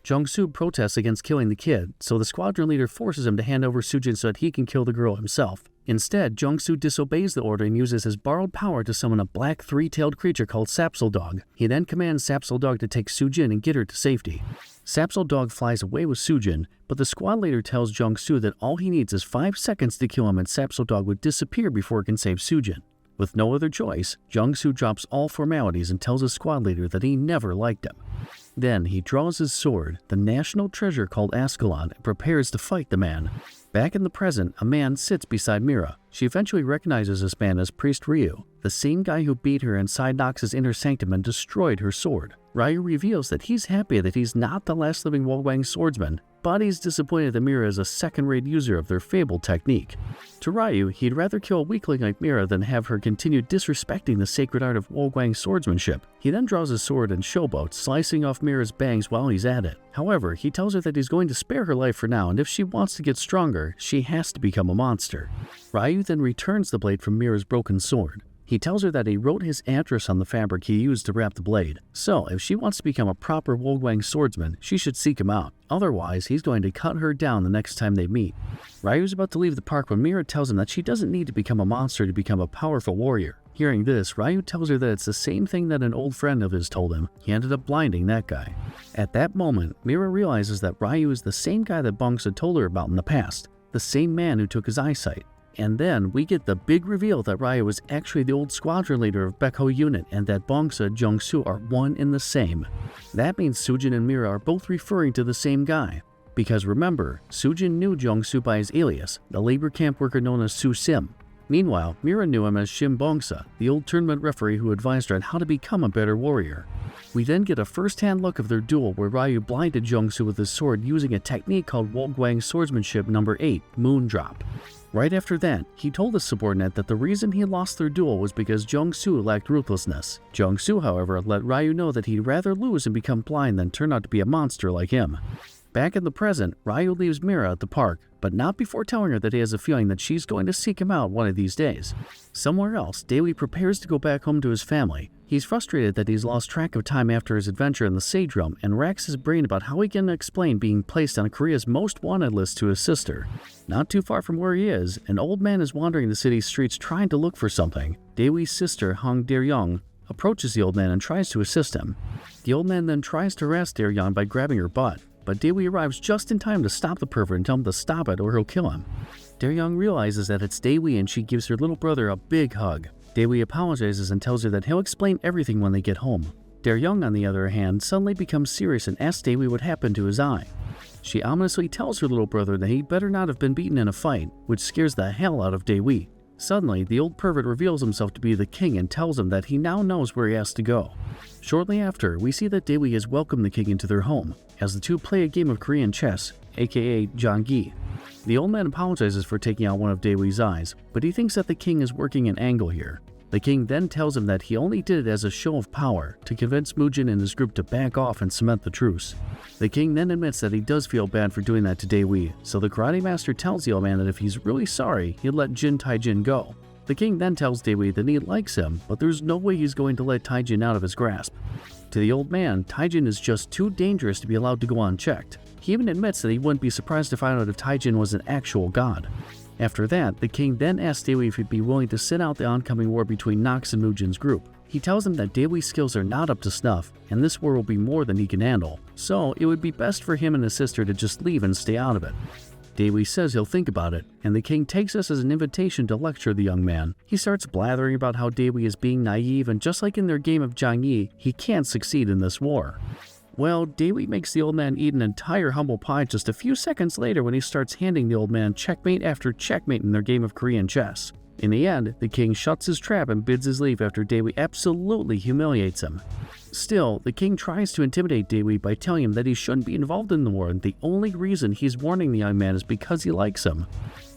Jung-soo protests against killing the kid, so the squadron leader forces him to hand over Sujin so that he can kill the girl himself. Instead, Jung-soo disobeys the order and uses his borrowed power to summon a black 3-tailed creature called Sapsel Dog. He then commands Sapsel Dog to take Sujin and get her to safety. Sapsel Dog flies away with Sujin, but the squad leader tells Jung-soo that all he needs is 5 seconds to kill him and Sapsel Dog would disappear before it can save Sujin. With no other choice, Jung-soo drops all formalities and tells his squad leader that he never liked him. Then he draws his sword, the national treasure called Ascalon, and prepares to fight the man. Back in the present, a man sits beside Mira. She eventually recognizes this man as Priest Ryu, the same guy who beat her inside Nox's inner sanctum and destroyed her sword. Ryu reveals that he's happy that he's not the last living Wolguang swordsman, but he's disappointed that Mira is a second-rate user of their fabled technique. To Ryu, he'd rather kill a weakling like Mira than have her continue disrespecting the sacred art of Wolguang swordsmanship. He then draws his sword and showboats, slicing off Mira's bangs while he's at it. However, he tells her that he's going to spare her life for now, and if she wants to get stronger, she has to become a monster. Ryu then returns the blade from Mira's broken sword. He tells her that he wrote his address on the fabric he used to wrap the blade, so if she wants to become a proper Wolguang swordsman, she should seek him out. Otherwise, he's going to cut her down the next time they meet. Ryu's about to leave the park when Mira tells him that she doesn't need to become a monster to become a powerful warrior. Hearing this, Ryu tells her that it's the same thing that an old friend of his told him. He ended up blinding that guy. At that moment, Mira realizes that Ryu is the same guy that Bongsa told her about in the past, the same man who took his eyesight. And then we get the big reveal that Ryu is actually the old squadron leader of Beko unit and that Bongsa and Jung-soo are one and the same. That means Sujin and Mira are both referring to the same guy. Because remember, Sujin knew Jung-soo by his alias, the labor camp worker known as Su Sim. Meanwhile, Mira knew him as Shin Bongsa, the old tournament referee who advised her on how to become a better warrior. We then get a first-hand look of their duel where Ryu blinded Jung-soo with his sword using a technique called Wolguang swordsmanship number 8, Moon Drop. Right after that, he told his subordinate that the reason he lost their duel was because Jung-soo lacked ruthlessness. Jung-soo, however, let Ryu know that he'd rather lose and become blind than turn out to be a monster like him. Back in the present, Ryu leaves Mira at the park, but not before telling her that he has a feeling that she's going to seek him out one of these days. Somewhere else, Daewee prepares to go back home to his family. He's frustrated that he's lost track of time after his adventure in the Sage Realm and racks his brain about how he can explain being placed on Korea's most wanted list to his sister. Not too far from where he is, an old man is wandering the city's streets trying to look for something. Daewee's sister, Hong Dae-ryong, approaches the old man and tries to assist him. The old man then tries to harass Dae-ryong by grabbing her butt, but Daewee arrives just in time to stop the pervert and tell him to stop it or he'll kill him. Dae-ryong realizes that it's Daewee and she gives her little brother a big hug. Daewee apologizes and tells her that he'll explain everything when they get home. Dae-ryong, on the other hand, suddenly becomes serious and asks Daewee what happened to his eye. She ominously tells her little brother that he better not have been beaten in a fight, which scares the hell out of Daewee. Suddenly, the old pervert reveals himself to be the king and tells him that he now knows where he has to go. Shortly after, we see that Daewee has welcomed the king into their home, as the two play a game of Korean chess, aka Janggi. The old man apologizes for taking out one of Daewee's eyes, but he thinks that the king is working an angle here. The king then tells him that he only did it as a show of power, to convince Mujin and his group to back off and cement the truce. The king then admits that he does feel bad for doing that to Daewee, so the karate master tells the old man that if he's really sorry, he'd let Jin Taijin go. The king then tells Daewee that he likes him, but there's no way he's going to let Taijin out of his grasp. To the old man, Taijin is just too dangerous to be allowed to go unchecked. He even admits that he wouldn't be surprised to find out if Taijin was an actual god. After that, the king then asks Daewee if he'd be willing to sit out the oncoming war between Nox and Mujin's group. He tells him that Daewee's skills are not up to snuff, and this war will be more than he can handle, so it would be best for him and his sister to just leave and stay out of it. Daewoo says he'll think about it, and the king takes this as an invitation to lecture the young man. He starts blathering about how Daewoo is being naive, and just like in their game of Jiangyi, he can't succeed in this war. Well, Daewoo makes the old man eat an entire humble pie just a few seconds later when he starts handing the old man checkmate after checkmate in their game of Korean chess. In the end, the king shuts his trap and bids his leave after Daewoo absolutely humiliates him. Still, the king tries to intimidate Daewoo by telling him that he shouldn't be involved in the war, and the only reason he's warning the young man is because he likes him.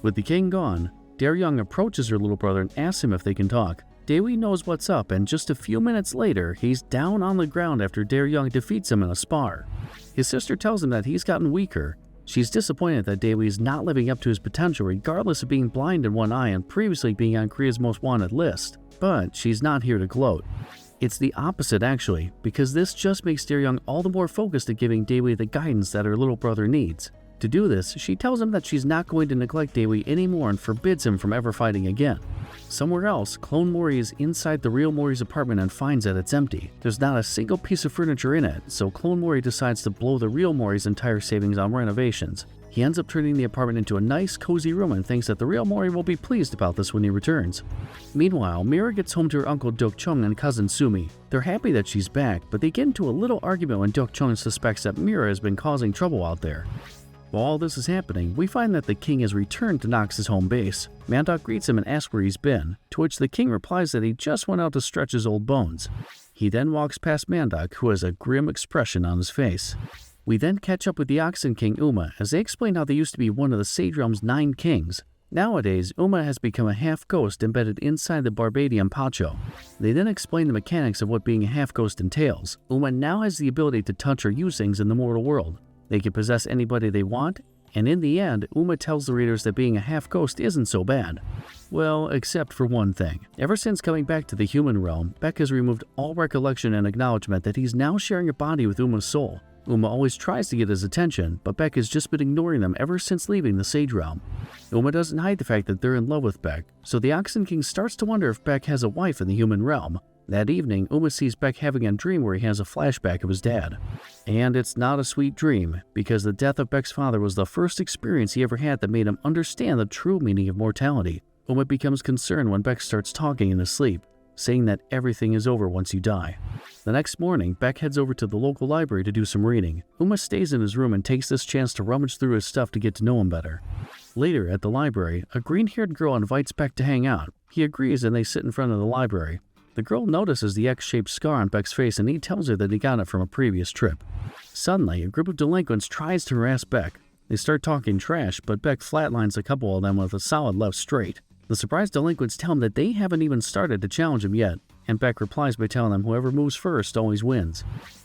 With the king gone, Dae-ryung approaches her little brother and asks him if they can talk. Daewoo knows what's up, and just a few minutes later, he's down on the ground after Dae-ryung defeats him in a spar. His sister tells him that he's gotten weaker. She's disappointed that Daewoo is not living up to his potential regardless of being blind in one eye and previously being on Korea's most wanted list, but she's not here to gloat. It's the opposite actually, because this just makes Dae-ryung all the more focused at giving Daewoo the guidance that her little brother needs. To do this, she tells him that she's not going to neglect Daewoo anymore and forbids him from ever fighting again. Somewhere else, Clone Mori is inside the real Mori's apartment and finds that it's empty. There's not a single piece of furniture in it, so Clone Mori decides to blow the real Mori's entire savings on renovations. He ends up turning the apartment into a nice, cozy room and thinks that the real Mori will be pleased about this when he returns. Meanwhile, Mira gets home to her uncle Deok-chung and cousin Sumi. They're happy that she's back, but they get into a little argument when Deok-chung suspects that Mira has been causing trouble out there. While all this is happening, we find that the king has returned to Nox's home base. Mandok greets him and asks where he's been, to which the king replies that he just went out to stretch his old bones. He then walks past Mandok, who has a grim expression on his face. We then catch up with the Oxen King Uma as they explain how they used to be one of the Sage Realm's 9 kings. Nowadays, Uma has become a half-ghost embedded inside the Barbadian Pacho. They then explain the mechanics of what being a half-ghost entails. Uma now has the ability to touch or use things in the mortal world. They can possess anybody they want, and in the end, Uma tells the readers that being a half-ghost isn't so bad. Well, except for one thing. Ever since coming back to the human realm, Beck has removed all recollection and acknowledgement that he's now sharing a body with Uma's soul. Uma always tries to get his attention, but Beck has just been ignoring them ever since leaving the Sage Realm. Uma doesn't hide the fact that they're in love with Beck, so the Oxen King starts to wonder if Beck has a wife in the human realm. That evening, Uma sees Beck having a dream where he has a flashback of his dad. And it's not a sweet dream, because the death of Beck's father was the first experience he ever had that made him understand the true meaning of mortality. Uma becomes concerned when Beck starts talking in his sleep, saying that everything is over once you die. The next morning, Beck heads over to the local library to do some reading. Uma stays in his room and takes this chance to rummage through his stuff to get to know him better. Later, at the library, a green-haired girl invites Beck to hang out. He agrees and they sit in front of the library. The girl notices the X-shaped scar on Beck's face and he tells her that he got it from a previous trip. Suddenly, a group of delinquents tries to harass Beck. They start talking trash, but Beck flatlines a couple of them with a solid left straight. The surprised delinquents tell him that they haven't even started to challenge him yet, and Beck replies by telling them whoever moves first always wins.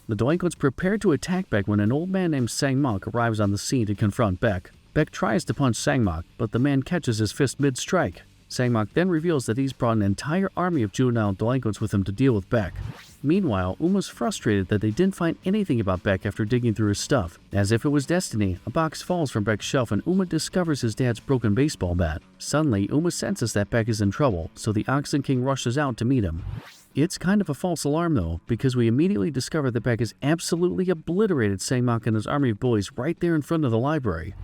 The delinquents prepare to attack Beck when an old man named Sang-mok arrives on the scene to confront Beck. Beck tries to punch Sang-mok, but the man catches his fist mid-strike. Sang-mok then reveals that he's brought an entire army of juvenile delinquents with him to deal with Beck. Meanwhile, Uma's frustrated that they didn't find anything about Beck after digging through his stuff. As if it was destiny, a box falls from Beck's shelf and Uma discovers his dad's broken baseball bat. Suddenly, Uma senses that Beck is in trouble, so the Oxen King rushes out to meet him. It's kind of a false alarm though, because we immediately discover that Beck has absolutely obliterated Sang-mok and his army of bullies right there in front of the library.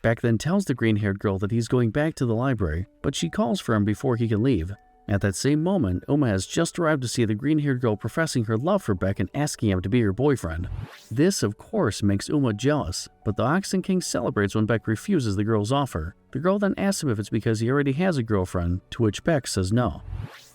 Beck then tells the green-haired girl that he's going back to the library, but she calls for him before he can leave. At that same moment, Uma has just arrived to see the green-haired girl professing her love for Beck and asking him to be her boyfriend. This, of course, makes Uma jealous, but the Oxen King celebrates when Beck refuses the girl's offer. The girl then asks him if it's because he already has a girlfriend, to which Beck says no.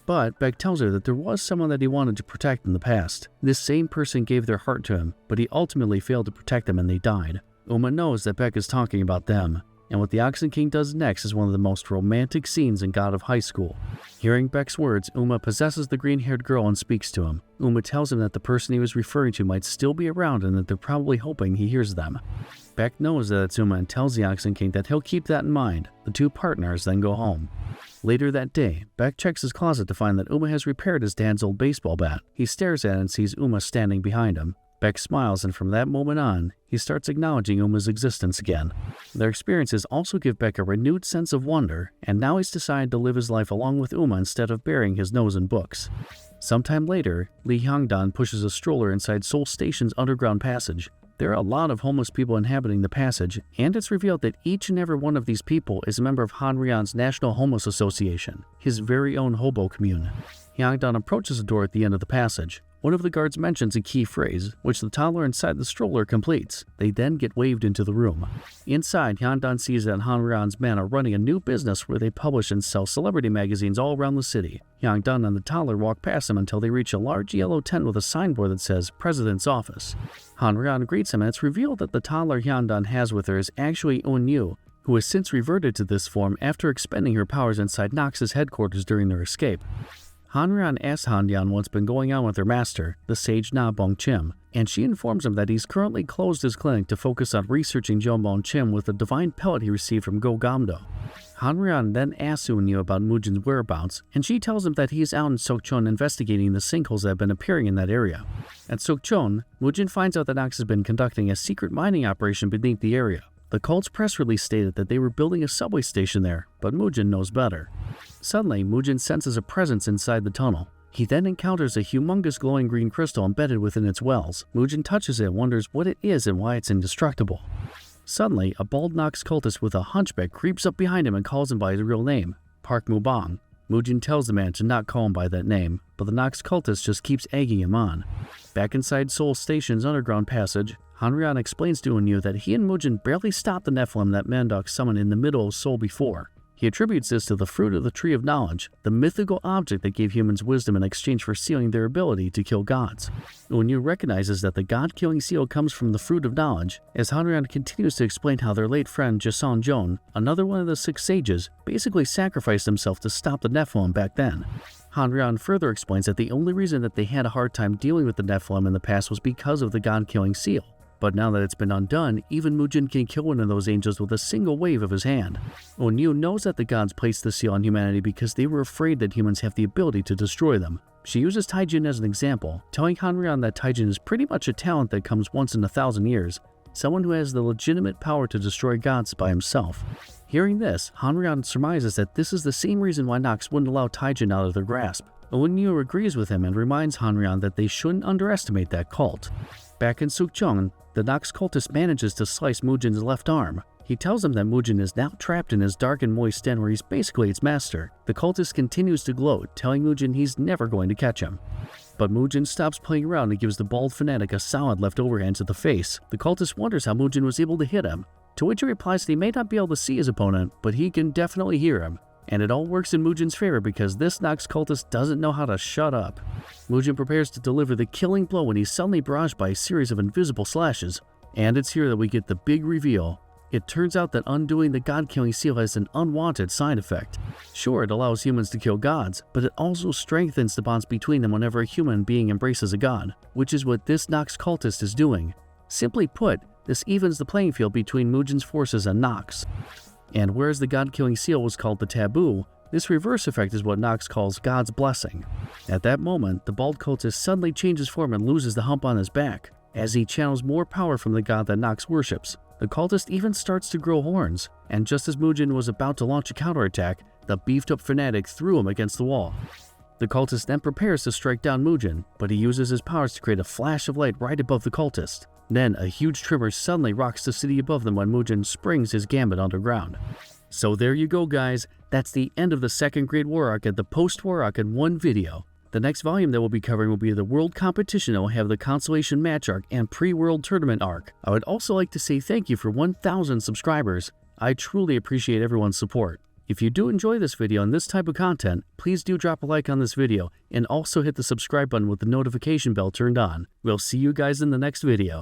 But Beck tells her that there was someone that he wanted to protect in the past. This same person gave their heart to him, but he ultimately failed to protect them and they died. Uma knows that Beck is talking about them, and what the Oxen King does next is one of the most romantic scenes in God of High School. Hearing Beck's words, Uma possesses the green-haired girl and speaks to him. Uma tells him that the person he was referring to might still be around and that they're probably hoping he hears them. Beck knows that it's Uma and tells the Oxen King that he'll keep that in mind. The two partners then go home. Later that day, Beck checks his closet to find that Uma has repaired his dad's old baseball bat. He stares at it and sees Uma standing behind him. Beck smiles, and from that moment on, he starts acknowledging Uma's existence again. Their experiences also give Beck a renewed sense of wonder, and now he's decided to live his life along with Uma instead of burying his nose in books. Sometime later, Lee Hyungdan pushes a stroller inside Seoul Station's underground passage. There are a lot of homeless people inhabiting the passage, and it's revealed that each and every one of these people is a member of Hanryeon's National Homeless Association, his very own hobo commune. Hyangdan approaches the door at the end of the passage. One of the guards mentions a key phrase, which the toddler inside the stroller completes. They then get waved into the room. Inside, Hyangdan sees that Hanryeon's men are running a new business where they publish and sell celebrity magazines all around the city. Hyangdan and the toddler walk past him until they reach a large yellow tent with a signboard that says President's Office. Hanryeon greets him, and it's revealed that the toddler Hyangdan has with her is actually Eun-yu, who has since reverted to this form after expending her powers inside Nox's headquarters during their escape. Hanryeon asks Hanryeon what's been going on with her master, the sage Na Bong-chim, and she informs him that he's currently closed his clinic to focus on researching Bong-chim with the divine pellet he received from Go-gamdo. Hanryeon then asks Eun-yu about Mujin's whereabouts, and she tells him that he is out in Sokchon investigating the sinkholes that have been appearing in that area. At Sokchon, Mujin finds out that Nox has been conducting a secret mining operation beneath the area. The cult's press release stated that they were building a subway station there, but Mujin knows better. Suddenly, Mujin senses a presence inside the tunnel. He then encounters a humongous glowing green crystal embedded within its wells. Mujin touches it and wonders what it is and why it's indestructible. Suddenly, a bald Nox cultist with a hunchback creeps up behind him and calls him by his real name, Park Mubong. Mujin tells the man to not call him by that name, but the Nox cultist just keeps egging him on. Back inside Seoul Station's underground passage, Hanryeon explains to Eun-yu that he and Mujin barely stopped the Nephilim that Mandok summoned in the middle of Seoul before. He attributes this to the fruit of the Tree of Knowledge, the mythical object that gave humans wisdom in exchange for sealing their ability to kill gods. Eun-yu recognizes that the god-killing seal comes from the fruit of knowledge, as Hanryeon continues to explain how their late friend Jason Jon, another one of the 6 sages, basically sacrificed himself to stop the Nephilim back then. Hanryeon further explains that the only reason that they had a hard time dealing with the Nephilim in the past was because of the god-killing seal. But now that it's been undone, even Mujin can kill one of those angels with a single wave of his hand. Eun-yu knows that the gods placed the seal on humanity because they were afraid that humans have the ability to destroy them. She uses Taijin as an example, telling Hanryeon that Taijin is pretty much a talent that comes once in 1,000 years, someone who has the legitimate power to destroy gods by himself. Hearing this, Hanryeon surmises that this is the same reason why Nox wouldn't allow Taijin out of their grasp. Eun-yu agrees with him and reminds Hanryeon that they shouldn't underestimate that cult. Back in Sukcheon, the Nox cultist manages to slice Mujin's left arm. He tells him that Mujin is now trapped in his dark and moist den where he's basically its master. The cultist continues to gloat, telling Mujin he's never going to catch him. But Mujin stops playing around and gives the bald fanatic a solid left overhand to the face. The cultist wonders how Mujin was able to hit him, to which he replies that he may not be able to see his opponent, but he can definitely hear him. And it all works in Mujin's favor because this Nox cultist doesn't know how to shut up. Mujin prepares to deliver the killing blow when he's suddenly barraged by a series of invisible slashes. And it's here that we get the big reveal. It turns out that undoing the god-killing seal has an unwanted side effect. Sure, it allows humans to kill gods, but it also strengthens the bonds between them whenever a human being embraces a god, which is what this Nox cultist is doing. Simply put, this evens the playing field between Mujin's forces and Nox. And whereas the god-killing seal was called the taboo, this reverse effect is what Nox calls God's blessing. At that moment, the bald cultist suddenly changes form and loses the hump on his back, as he channels more power from the god that Nox worships. The cultist even starts to grow horns, and just as Mujin was about to launch a counterattack, the beefed-up fanatic threw him against the wall. The cultist then prepares to strike down Mujin, but he uses his powers to create a flash of light right above the cultist. Then, a huge tremor suddenly rocks the city above them when Mujin springs his gambit underground. So there you go, guys. That's the end of the second Great War arc and the post-war arc in one video. The next volume that we'll be covering will be the World Competition that will have the Consolation Match arc and Pre-World Tournament arc. I would also like to say thank you for 1,000 subscribers. I truly appreciate everyone's support. If you do enjoy this video and this type of content, please do drop a like on this video and also hit the subscribe button with the notification bell turned on. We'll see you guys in the next video.